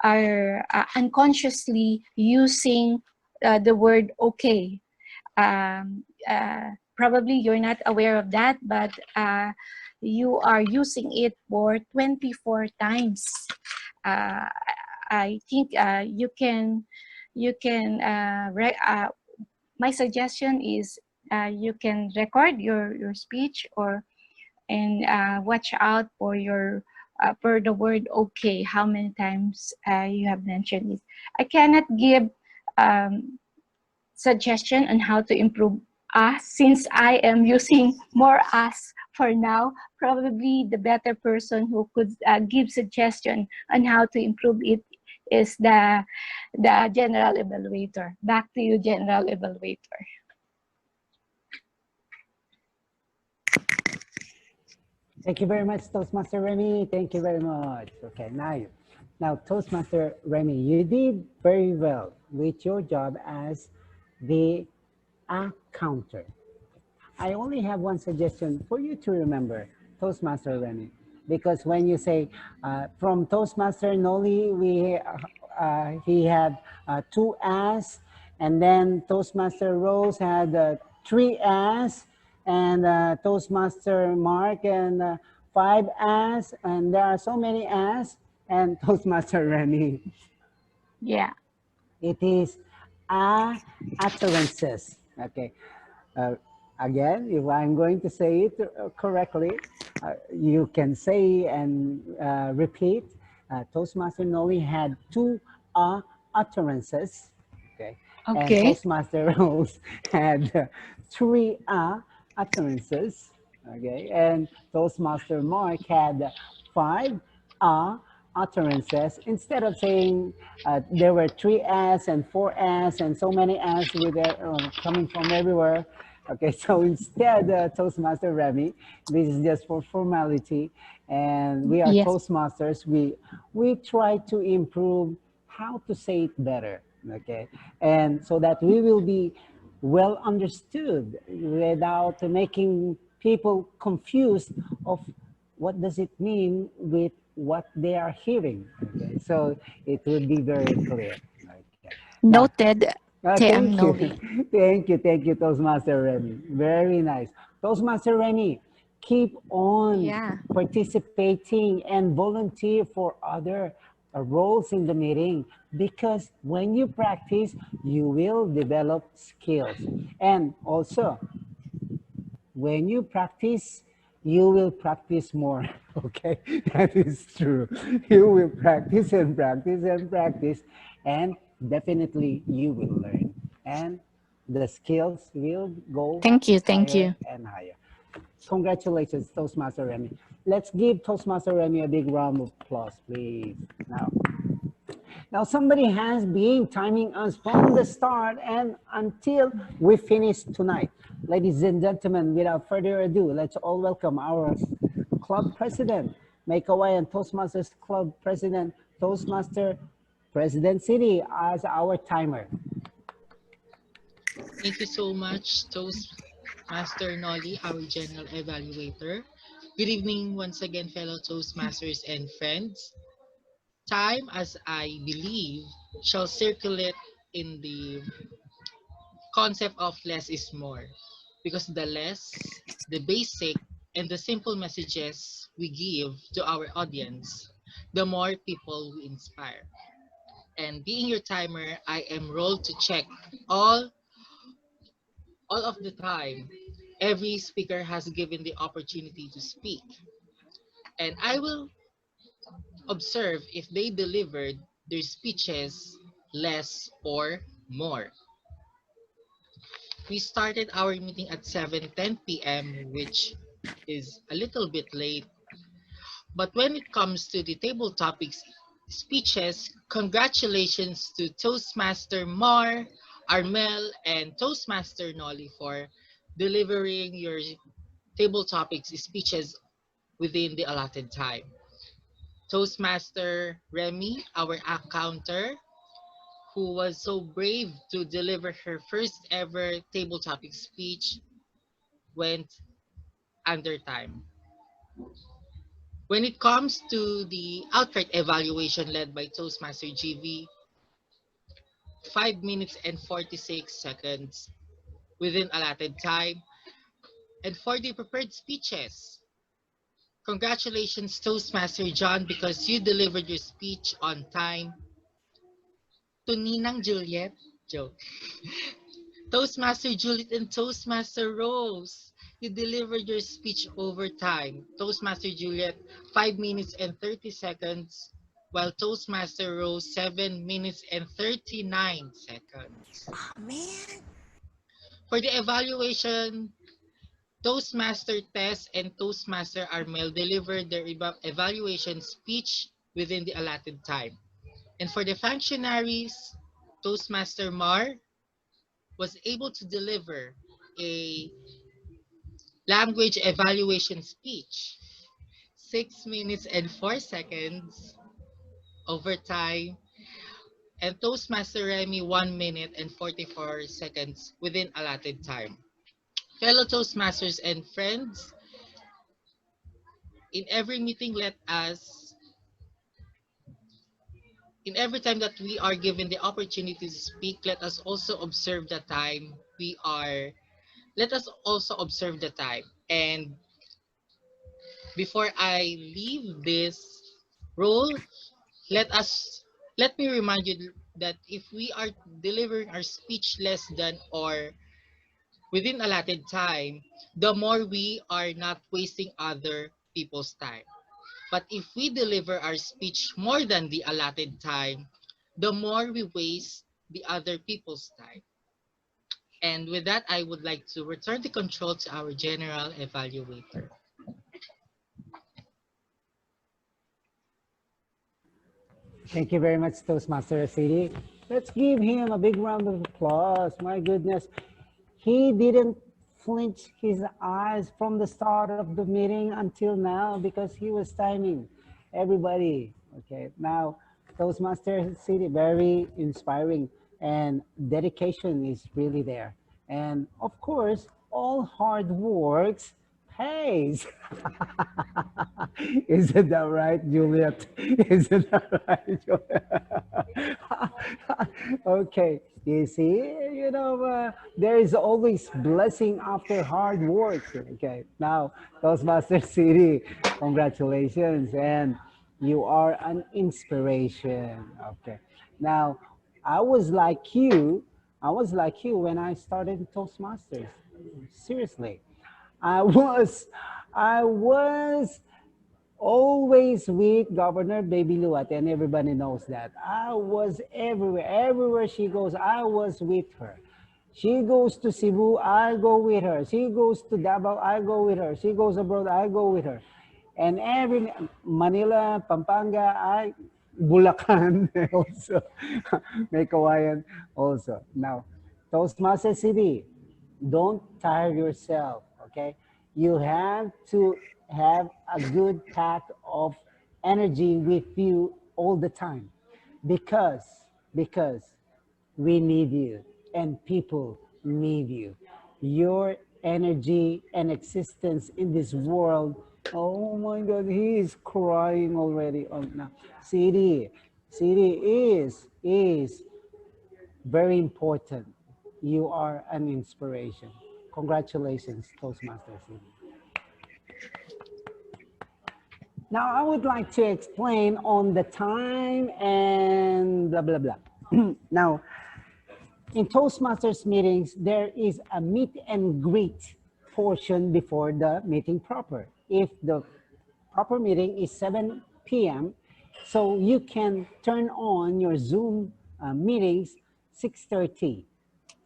are unconsciously using the word okay. Probably you're not aware of that, but you are using it for 24 times. I think my suggestion is you can record your speech and watch out for for the word okay, how many times you have mentioned it. I cannot give suggestion on how to improve us since I am using more us for now. Probably the better person who could give suggestion on how to improve it is the General Evaluator. Back to you, General Evaluator. Thank you very much, Toastmaster Remy. Thank you very much. Okay, now Toastmaster Remy, you did very well with your job as the accounter. I only have one suggestion for you to remember, Toastmaster Remy, because when you say from Toastmaster Noli, he had 2 as, and then Toastmaster Rose had 3 as, and Toastmaster Mark and 5 as, and there are so many as, and Toastmaster Remy. Yeah. It is utterances. Okay. Again, if I'm going to say it correctly, you can say and repeat. Toastmaster Noli had 2 utterances. Okay. And Toastmaster Rose had 3 utterances. Okay. And Toastmaster Mark had 5 utterances. Instead of saying there were 3 as and 4 as and so many as with coming from everywhere. Okay, so instead, Toastmaster Remy, this is just for formality, and we are Toastmasters. We try to improve how to say it better. Okay, and so that we will be well understood without making people confused of what does it mean with what they are hearing. Okay, so it would be very clear. Okay. Noted. Thank you. Thank you, Toastmaster Remy. Very nice. Toastmaster Remy, keep on participating and volunteer for other roles in the meeting, because when you practice, you will develop skills. And also, when you practice, you will practice more. Okay, that is true. You will practice and practice and practice, and definitely you will learn, and the skills will go higher and higher. Congratulations, Toastmaster Remy. Let's give Toastmaster Remy a big round of applause, please. Now somebody has been timing us from the start and until we finish tonight. Ladies and gentlemen, without further ado, let's all welcome our club president, Meycauayan Toastmasters Club President, Toastmaster President City as our timer. Thank you so much, Toastmaster Nolly, our General Evaluator. Good evening once again, fellow Toastmasters and friends. Time, as I believe, shall circulate in the concept of less is more. Because the less, the basic, and the simple messages we give to our audience, the more people we inspire. And being your timer, I am rolled to check all all of the time. Every speaker has given the opportunity to speak, and I will observe if they delivered their speeches less or more. We started our meeting at 7:10 p.m., which is a little bit late. But when it comes to the table topics speeches, congratulations to Toastmaster Mar, Armel, and Toastmaster Nolly for delivering your table topics speeches within the allotted time. Toastmaster Remy, our accounter, who was so brave to deliver her first ever table topic speech, went under time. When it comes to the outright evaluation led by Toastmaster GV, 5 minutes and 46 seconds within allotted time. And for the prepared speeches, congratulations Toastmaster John because you delivered your speech on time. To Ninang Juliet, joke. Toastmaster Juliet and Toastmaster Rose, you delivered your speech over time. Toastmaster Juliet, 5 minutes and 30 seconds, while Toastmaster Rose, 7 minutes and 39 seconds. Oh, man. For the evaluation, Toastmaster Tess and Toastmaster Armel delivered their evaluation speech within the allotted time. And for the functionaries, Toastmaster Mar was able to deliver a language evaluation speech, 6 minutes and 4 seconds over time, and Toastmaster Remy 1 minute and 44 seconds within allotted time. Fellow Toastmasters and friends, in every meeting, in every time that we are given the opportunity to speak, let us also observe the time let us also observe the time. And before I leave this role, let us let me remind you that if we are delivering our speech less than or within allotted time, the more we are not wasting other people's time. But if we deliver our speech more than the allotted time, the more we waste the other people's time. And with that, I would like to return the control to our general evaluator. Thank you very much, Toastmaster CD. Let's give him a big round of applause. My goodness. He didn't flinch his eyes from the start of the meeting until now because he was timing everybody. Okay, now Toastmaster City, very inspiring, and dedication is really there. And of course, all hard works pays. Isn't that right, Juliet? Isn't that right, Juliet? Okay, you see, there is always blessing after hard work. Okay, now, Toastmaster City, congratulations, and you are an inspiration. Okay, now, I was like you, when I started Toastmasters. Seriously, I was, I was always with Governor Baby Luat, and everybody knows that. I was everywhere. Everywhere she goes, I was with her. She goes to Cebu, I go with her. She goes to Davao, I go with her. She goes abroad, I go with her. And every Manila, Pampanga, Bulacan also, Meycauayan also. Now, Toastmaster City, don't tire yourself, okay? You have to have a good pack of energy with you all the time because because we need you and people need you. Your energy and existence in this world. Oh my God, he is crying already. Oh, now, CD is very important. You are an inspiration. Congratulations, Toastmasters. Now, I would like to explain on the time and blah, blah, blah. Now, in Toastmasters meetings, there is a meet and greet portion before the meeting proper. If the proper meeting is 7 p.m., so you can turn on your Zoom meetings 6:30.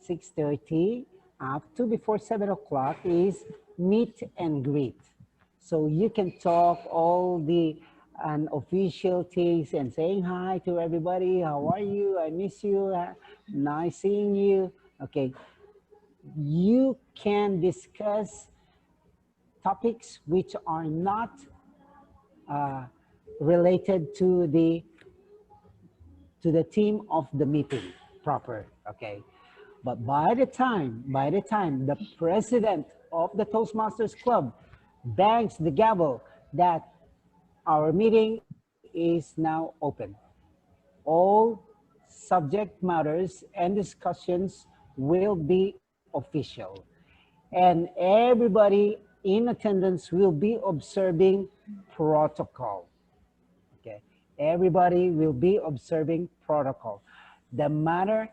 6:30 up to before 7 o'clock is meet and greet. So you can talk all the unofficial things and saying hi to everybody. How are you? I miss you. Nice seeing you. Okay. You can discuss topics which are not related to the theme of the meeting proper. Okay. But by the time the president of the Toastmasters Club bangs the gavel that our meeting is now open, all subject matters and discussions will be official. And everybody in attendance will be observing protocol. Okay, everybody will be observing protocol. The matter,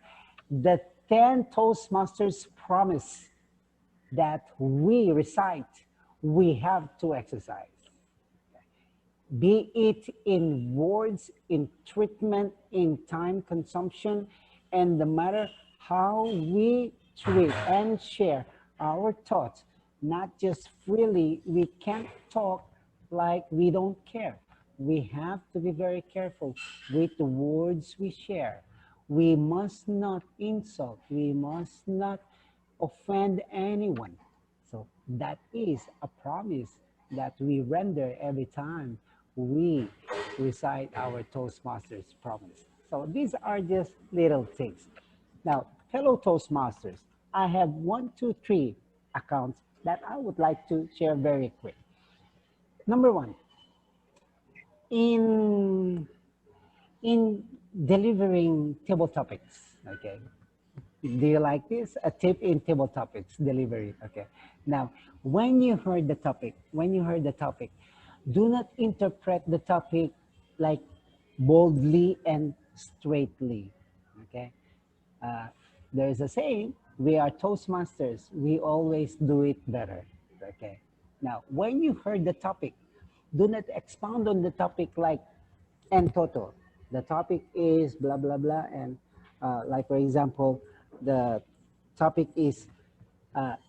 the 10 Toastmasters promise that we recite, we have to exercise. Be it in words, in treatment, in time consumption, and no matter how we treat and share our thoughts, not just freely, we can't talk like we don't care. We have to be very careful with the words we share. We must not insult, we must not offend anyone. So that is a promise that we render every time we recite our Toastmasters promise. So these are just little things. Now, fellow Toastmasters, I have 1, 2, 3 accounts that I would like to share very quick. Number 1, in delivering table topics, okay? Do you like this? A tip in table topics delivery, okay? Now, when you heard the topic, do not interpret the topic like boldly and straightly, okay? There is a saying, we are Toastmasters, we always do it better, okay? Now, when you heard the topic, do not expound on the topic like en toto. The topic is blah, blah, blah, and like for example, the topic is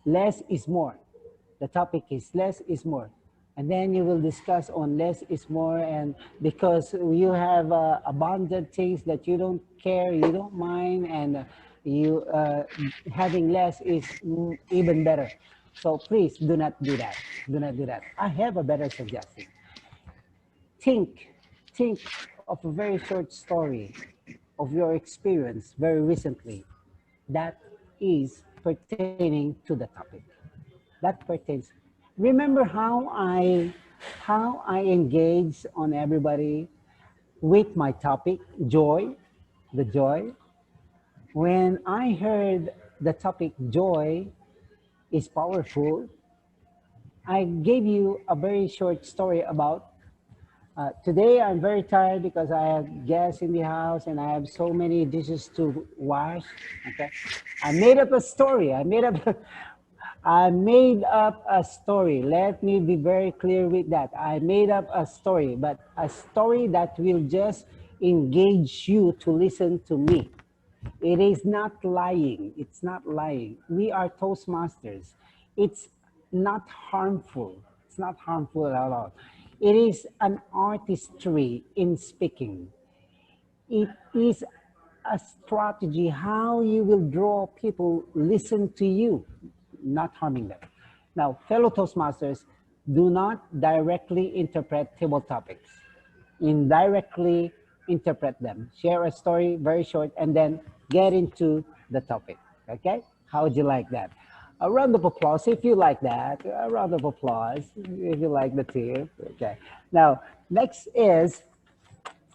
less is more. The topic is less is more. And then you will discuss on less is more, and because you have abundant things that you don't care, you don't mind, and you having less is even better. So please do not do that. Do not do that. I have a better suggestion. Think of a very short story of your experience very recently that is pertaining to the topic. That pertains. Remember how I engage on everybody with my topic, joy, the joy. When I heard the topic joy is powerful, I gave you a very short story about today I'm very tired because I have guests in the house and I have so many dishes to wash. Okay, I made up a story. I made up a story. Let me be very clear with that. I made up a story, but a story that will just engage you to listen to me. It is not lying. It's not lying. We are Toastmasters. It's not harmful. It's not harmful at all. It is an artistry in speaking. It is a strategy how you will draw people listen to you, not harming them. Now, fellow Toastmasters, do not directly interpret table topics. Indirectly interpret them. Share a story, very short, and then get into the topic. Okay? How would you like that? A round of applause if you like that. A round of applause if you like the tip. Okay. Now, next is,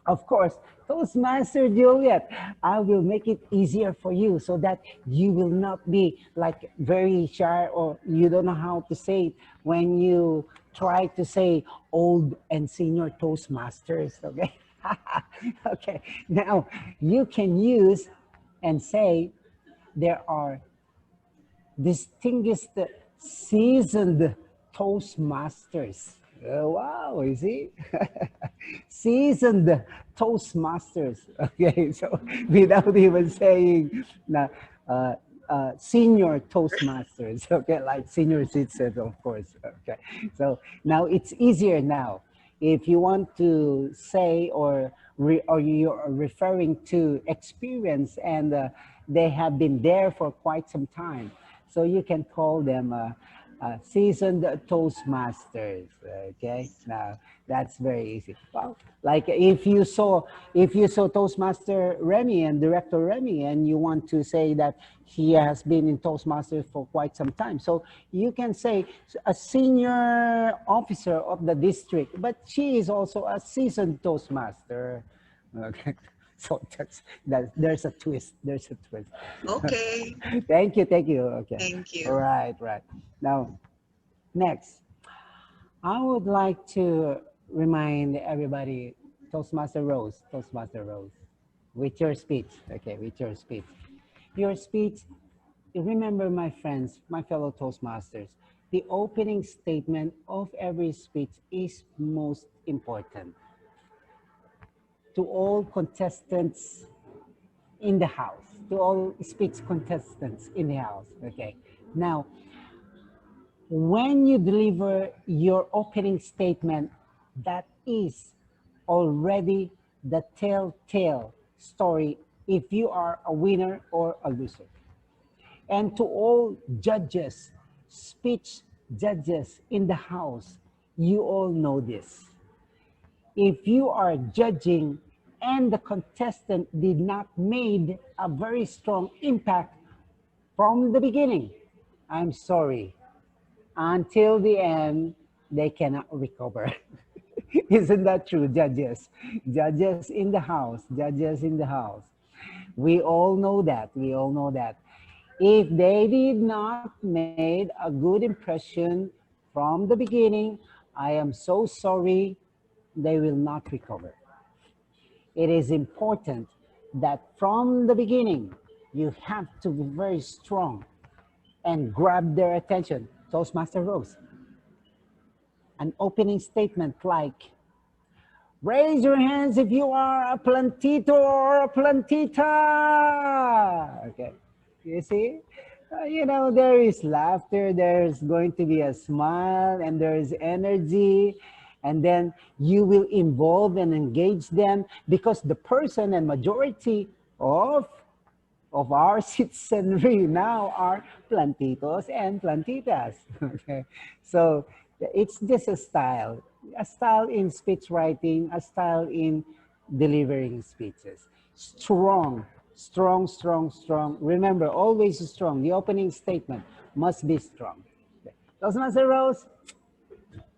of course, Toastmaster Juliet. I will make it easier for you so that you will not be like very shy or you don't know how to say it when you try to say old and senior Toastmasters, okay? Okay, now you can use and say there are distinguished seasoned Toastmasters. Oh, wow, you see? Seasoned Toastmasters. Okay, so without even saying na, senior Toastmasters, okay, like senior citizens, of course. Okay, so now it's easier now. If you want to say or you're referring to experience and they have been there for quite some time, so you can call them seasoned Toastmasters. Okay, now that's very easy. Well, like if you saw Toastmaster Remy and Director Remy, and you want to say that he has been in Toastmasters for quite some time, so you can say a senior officer of the district, but she is also a seasoned Toastmaster. Okay. So there's a twist. There's a twist. Okay. Thank you. Thank you. Okay. Thank you. All right. Right. Now, next, I would like to remind everybody, Toastmaster Rose, with your speech. Okay, with your speech. Your speech, remember, my friends, my fellow Toastmasters, the opening statement of every speech is most important. To all contestants in the house, to all speech contestants in the house, okay? Now, when you deliver your opening statement, that is already the telltale story if you are a winner or a loser. And to all judges, speech judges in the house, you all know this. If you are judging and the contestant did not made a very strong impact from the beginning, I'm sorry. Until the end, they cannot recover. Isn't that true, judges? Judges in the house, judges in the house. We all know that, we all know that. If they did not made a good impression from the beginning, I am so sorry, they will not recover. It is important that from the beginning, you have to be very strong and grab their attention. Toastmaster Rose, an opening statement like, raise your hands if you are a plantito or a plantita. Okay, you see? You know, there is laughter, there's going to be a smile, and there's energy. And then you will involve and engage them because the person and majority of our citizenry now are plantitos and plantitas. Okay, so it's just a style in speech writing, a style in delivering speeches. Strong, strong, strong, strong. Remember, always strong. The opening statement must be strong. Toastmaster Rose,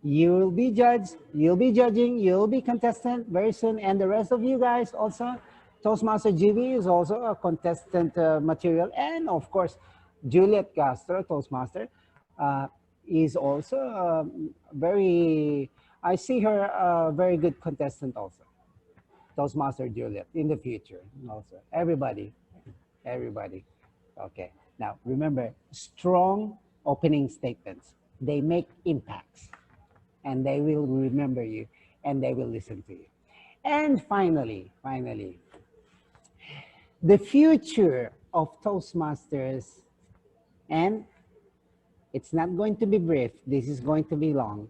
you will be judged, you'll be judging, you'll be contestant very soon, and the rest of you guys also. Toastmaster GB is also a contestant material, and of course, Juliet Castro, Toastmaster, is also I see her a very good contestant also. Toastmaster Juliet in the future also. Everybody. Okay, now remember, strong opening statements. They make impacts, and they will remember you, and they will listen to you. And finally, the future of Toastmasters, and it's not going to be brief, this is going to be long,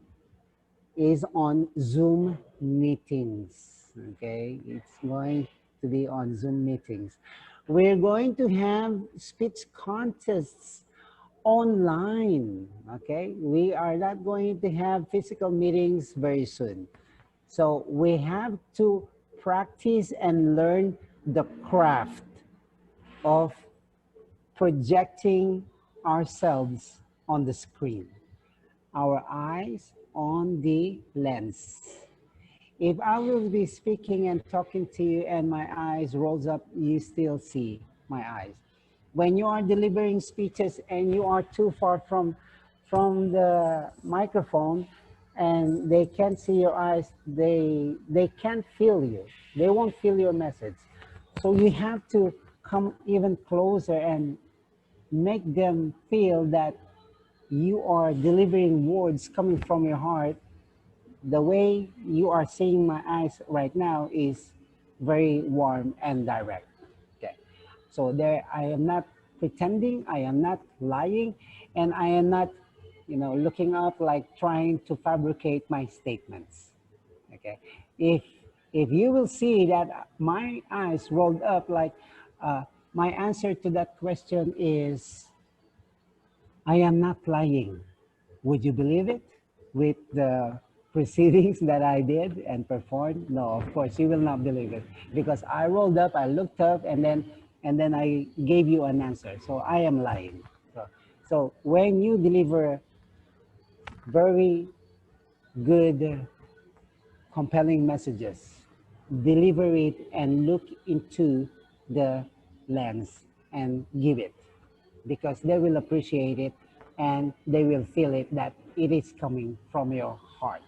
is on Zoom meetings, okay? It's going to be on Zoom meetings. We're going to have speech contests online, okay? We are not going to have physical meetings very soon. So we have to practice and learn the craft of projecting ourselves on the screen, our eyes on the lens. If I will be speaking and talking to you and my eyes rolls up, you still see my eyes. When you are delivering speeches and you are too far from the microphone, and they can't see your eyes, they can't feel you. They won't feel your message. So you have to come even closer and make them feel that you are delivering words coming from your heart. The way you are seeing my eyes right now is very warm and direct. Okay. So there, I am not pretending, I am not lying, and I am not, looking up like trying to fabricate my statements. Okay. If you will see that my eyes rolled up, like my answer to that question is, I am not lying. Would you believe it? With the proceedings that I did and performed? No, of course you will not believe it, because I rolled up, I looked up, and then I gave you an answer. So I am lying. So when you deliver very good, compelling messages, deliver it and look into the lens and give it, because they will appreciate it and they will feel it, that it is coming from your heart.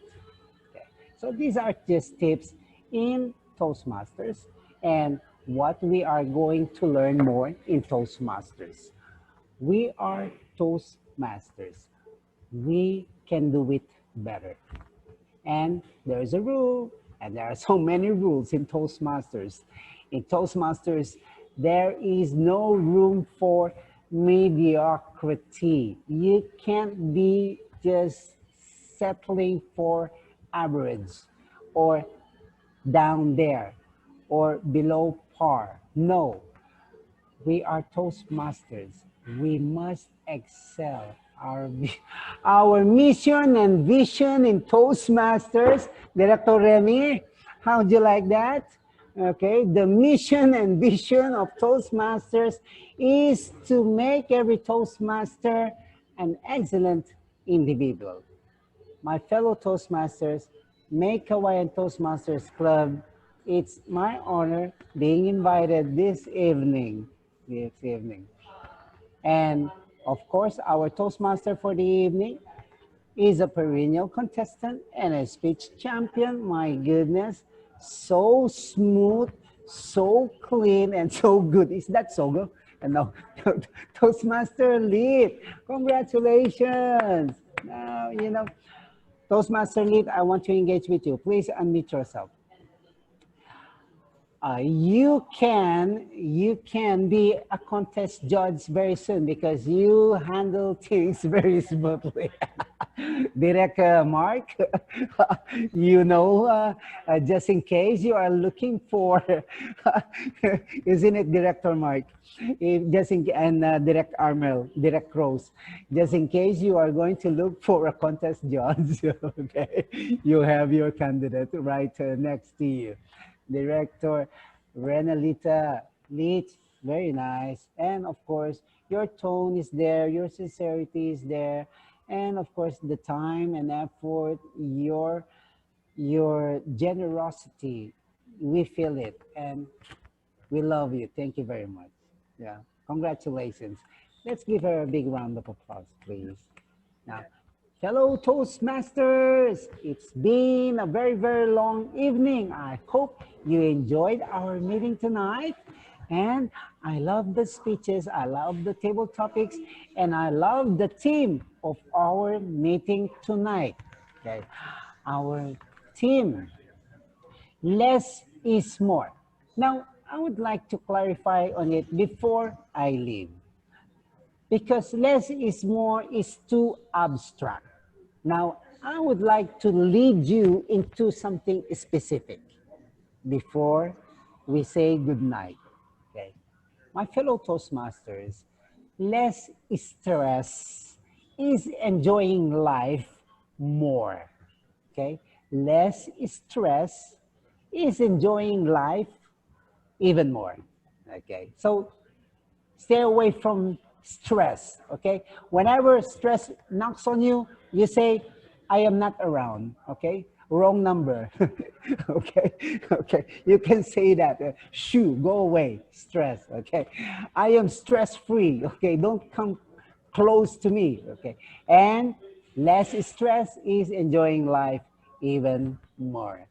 Okay. So these are just tips in Toastmasters and what we are going to learn more in Toastmasters. We are Toastmasters. We can do it better. And there's a rule, and there are so many rules in Toastmasters. In Toastmasters, there is no room for mediocrity. You can't be just settling for average or down there or below par. No, we are Toastmasters. We must excel. Our mission and vision in Toastmasters, Director Remy, how'd you like that? Okay, the mission and vision of Toastmasters is to make every Toastmaster an excellent individual. My fellow Toastmasters, Meycauayan Toastmasters Club, it's my honor being invited this evening. And of course, our Toastmaster for the evening is a perennial contestant and a speech champion. My goodness, so smooth, so clean, and so good. Is that so good? No, Toastmaster Lead, congratulations. Now, Toastmaster Lead, I want to engage with you. Please unmute yourself. You can be a contest judge very soon because you handle things very smoothly. Direct Mark, just in case you are looking for, isn't it Director Mark? And Direct Armel, Direct Rose, just in case you are going to look for a contest judge, okay, you have your candidate right next to you. Director Renalita Leach, very nice. And of course, your tone is there, your sincerity is there, and of course, the time and effort, your generosity, we feel it, and we love you. Thank you very much. Yeah, congratulations. Let's give her a big round of applause, please. Now, fellow Toastmasters, it's been a very, very long evening. I hope you enjoyed our meeting tonight. And I love the speeches, I love the table topics, and I love the theme of our meeting tonight. Okay. Our theme, less is more. Now, I would like to clarify on it before I leave, because less is more is too abstract. Now, I would like to lead you into something specific before we say goodnight. Okay. My fellow Toastmasters, less stress is enjoying life more. Okay. Less stress is enjoying life even more. Okay. So stay away from stress, okay? Whenever stress knocks on you, you say, I am not around, okay? Wrong number, okay? Okay, you can say that, shoo, go away, stress, okay? I am stress-free, okay? Don't come close to me, okay? And Less stress is enjoying life even more.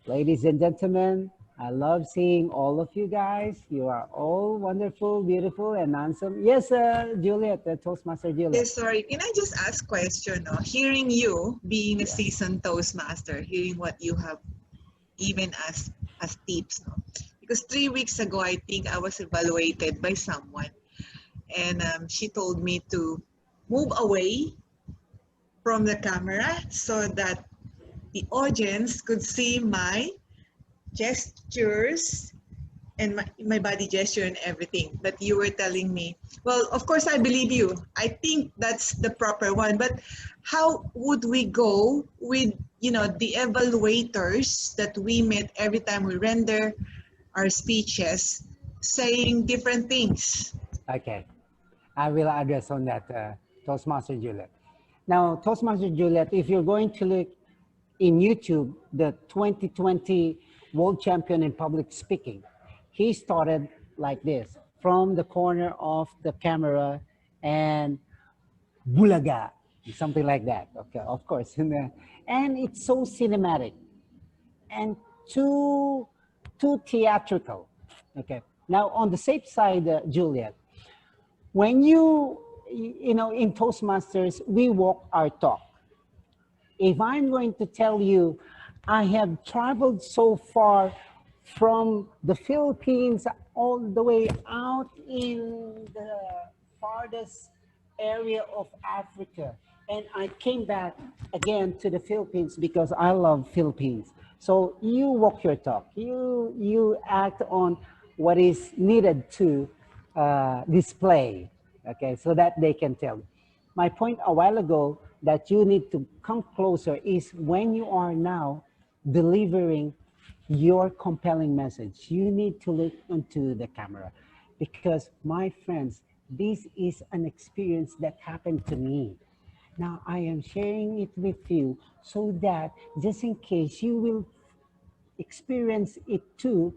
Ladies and gentlemen, I love seeing all of you guys. You are all wonderful, beautiful, and handsome. Yes, Juliet, Toastmaster Juliet. Yes, sorry. Can I just ask a question? No? Hearing you being a Yeah. seasoned Toastmaster, hearing what you have even as tips, no? Because 3 weeks ago, I think I was evaluated by someone, and she told me to move away from the camera so that the audience could see my gestures and my body gesture and everything that you were telling me. Well, of course, I believe you. I think that's the proper one. But how would we go with, the evaluators that we met every time we render our speeches, saying different things? Okay, I will address on that, Toastmaster Juliet. Now, Toastmaster Juliet, if you're going to look in YouTube, the 2020 world champion in public speaking, he started like this, from the corner of the camera and Bulaga, something like that. Okay, of course. And it's so cinematic and too theatrical. Okay. Now, on the safe side, Juliet, when in Toastmasters, we walk our talk. If I'm going to tell you, I have traveled so far from the Philippines all the way out in the farthest area of Africa. And I came back again to the Philippines because I love Philippines. So you walk your talk. You act on what is needed to display, okay, so that they can tell. My point a while ago that you need to come closer is when you are now delivering your compelling message, you need to look into the camera because my friends, this is an experience that happened to me. Now I am sharing it with you so that just in case you will experience it too,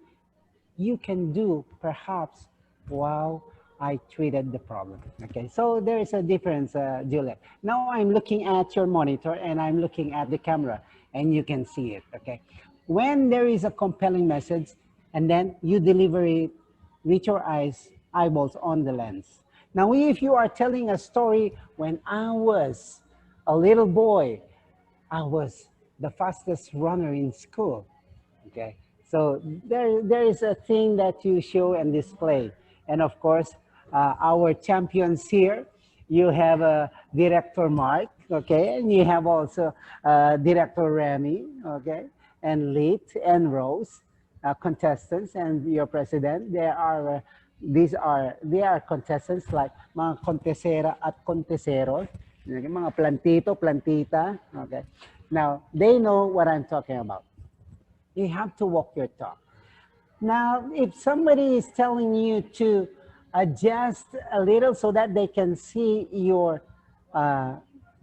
you can do perhaps while I treated the problem. Okay, so there is a difference, Juliet. Now I'm looking at your monitor and I'm looking at the camera and you can see it, okay? When there is a compelling message and then you deliver it with your eyeballs on the lens. Now, if you are telling a story when I was a little boy, I was the fastest runner in school. Okay, so there is a thing that you show and display. And of course, our champions here, you have Director Mark, okay, and you have also Director Remy, okay, and Lit and Rose, contestants, and your president. They are contestants like mga contesera at conteseros, okay, mga plantito, plantita, okay. Now, they know what I'm talking about. You have to walk your talk. Now, if somebody is telling you to adjust a little so that they can see your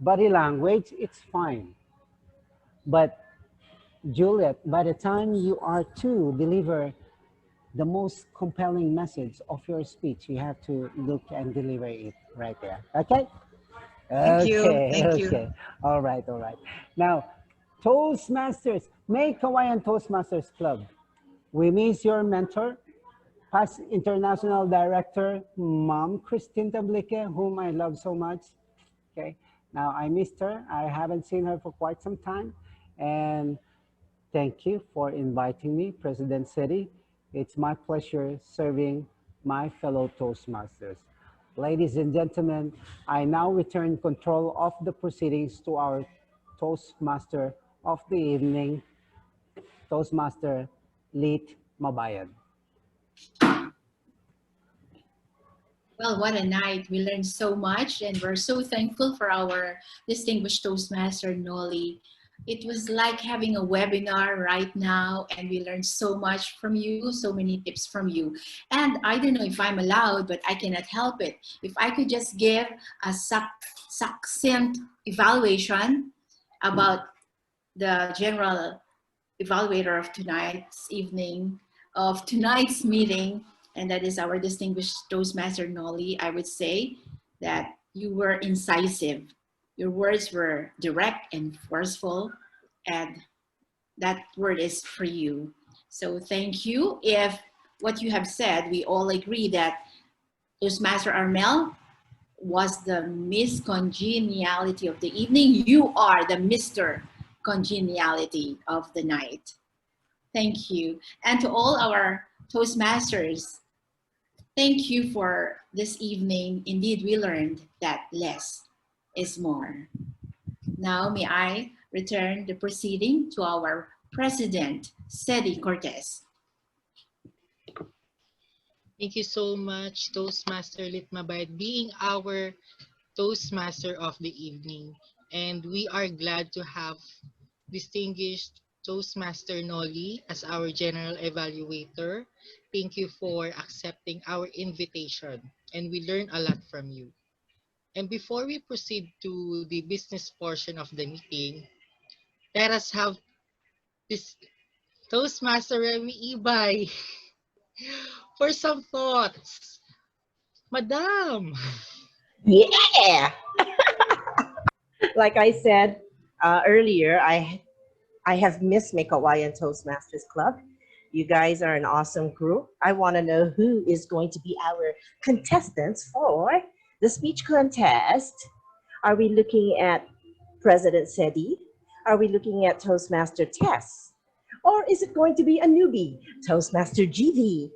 body language, it's fine. But Juliet, by the time you are to deliver the most compelling message of your speech, you have to look and deliver it right there. Okay? Thank you. Okay, Thank you. okay. All right, all right. Now, Toastmasters, Meycauayan Toastmasters Club. We miss your mentor, past international director, Mom Christine Tablique, whom I love so much. Okay, now I missed her. I haven't seen her for quite some time. And thank you for inviting me, President City. It's my pleasure serving my fellow Toastmasters. Ladies and gentlemen, I now return control of the proceedings to our Toastmaster of the evening, Toastmaster Lit Mabayan. Well, what a night. We learned so much and we're so thankful for our distinguished Toastmaster, Noli. It was like having a webinar right now and we learned so much from you, so many tips from you. And I don't know if I'm allowed, but I cannot help it. If I could just give a succinct evaluation about the general evaluator of tonight's meeting, and that is our distinguished Toastmaster Noli, I would say that you were incisive. Your words were direct and forceful, and that word is for you. So thank you. If what you have said, we all agree that Toastmaster Armel was the Miss Congeniality of the evening. You are the Mr. Congeniality of the night. Thank you. And to all our Toastmasters, thank you for this evening. Indeed, we learned that less is more. Now, may I return the proceeding to our President, Sedi Cortez. Thank you so much, Toastmaster Litmabay, being our Toastmaster of the evening. And we are glad to have distinguished Toastmaster Nolly as our General Evaluator. Thank you for accepting our invitation, and we learn a lot from you. And before we proceed to the business portion of the meeting, let us have this Toastmaster Remy Ibay for some thoughts. Madam! Yeah. Like I said earlier, I have missed Meycauayan Toastmasters Club. You guys are an awesome group. I want to know who is going to be our contestants for the speech contest. Are we looking at President Sedi? Are we looking at Toastmaster Tess? Or is it going to be a newbie, Toastmaster GV?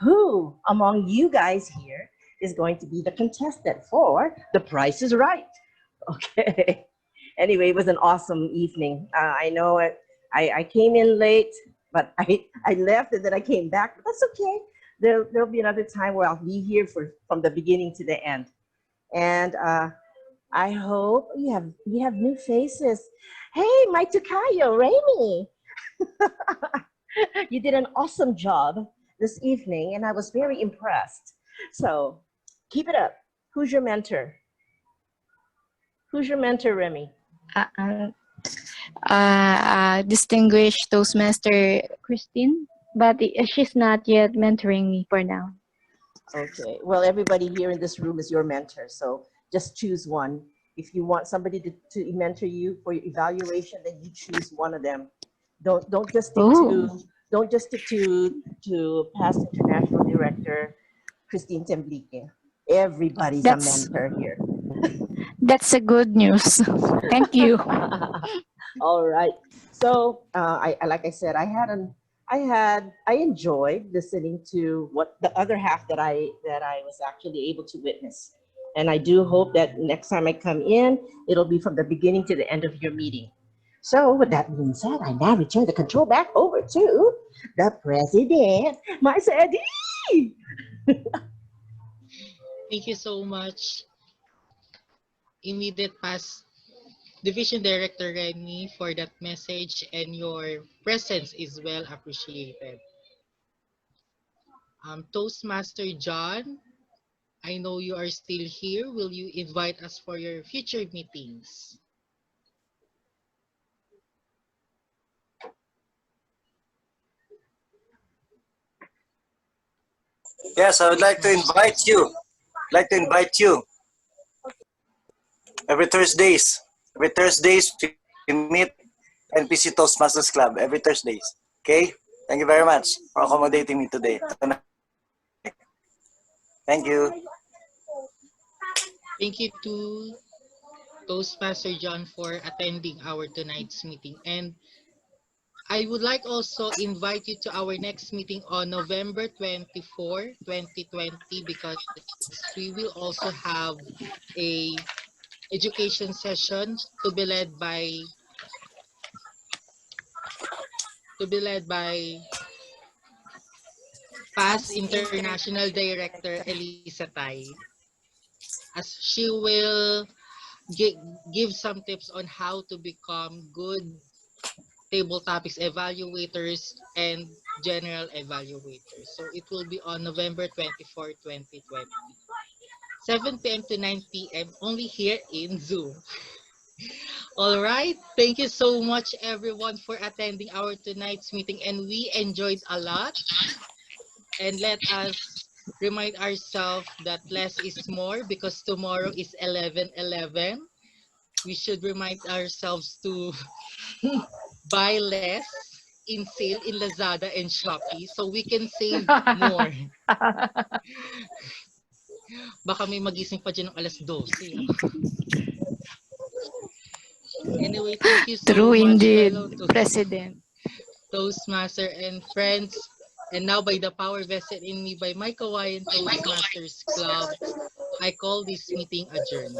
Who among you guys here is going to be the contestant for The Price is Right? Okay. Anyway, it was an awesome evening. I know I came in late, but I left and then I came back. But that's okay. There'll be another time where I'll be here from the beginning to the end. And I hope you have new faces. Hey, my Tukayo, Rainy. You did an awesome job this evening, and I was very impressed. So keep it up. Who's your mentor? Who's your mentor, Remy? Distinguished Toastmaster Christine, but she's not yet mentoring me for now. Okay. Well, everybody here in this room is your mentor, so just choose one. If you want somebody to mentor you for your evaluation, then you choose one of them. Don't just stick to past international director Christine Temblique. Everybody's a mentor here. That's a good news. Thank you. All right. So I like I said, I enjoyed listening to what the other half that I was actually able to witness. And I do hope that next time I come in, it'll be from the beginning to the end of your meeting. So with that being said, I now return the control back over to the president, my Sadie. Thank you so much, immediate past Division Director Remy, for that message, and your presence is well appreciated. Toastmaster John, I know you are still here. Will you invite us for your future meetings? Yes, I would like to invite you. Every Thursdays. We meet NPC Toastmasters Club every Thursdays. Okay? Thank you very much for accommodating me today. Thank you. Thank you to Toastmaster John for attending our tonight's meeting. And I would like also invite you to our next meeting on November 24, 2020, because we will also have a education session to be led by past International Director Elisa Tai, as she will give some tips on how to become good table topics evaluators and general evaluators. So it will be on November 24, 2020. 7 p.m. to 9 p.m. only here in Zoom. All right. Thank you so much, everyone, for attending our tonight's meeting. And we enjoyed a lot. And let us remind ourselves that less is more because tomorrow is 11/11. We should remind ourselves to buy less in sale in Lazada and Shopee so we can save more. Baka may magising pa dyan ng alas 12. Anyway, thank you so True much, indeed, fellow President. Toastmaster and friends. And now by the power vested in me by Meycauayan Toastmasters Club, I call this meeting adjourned.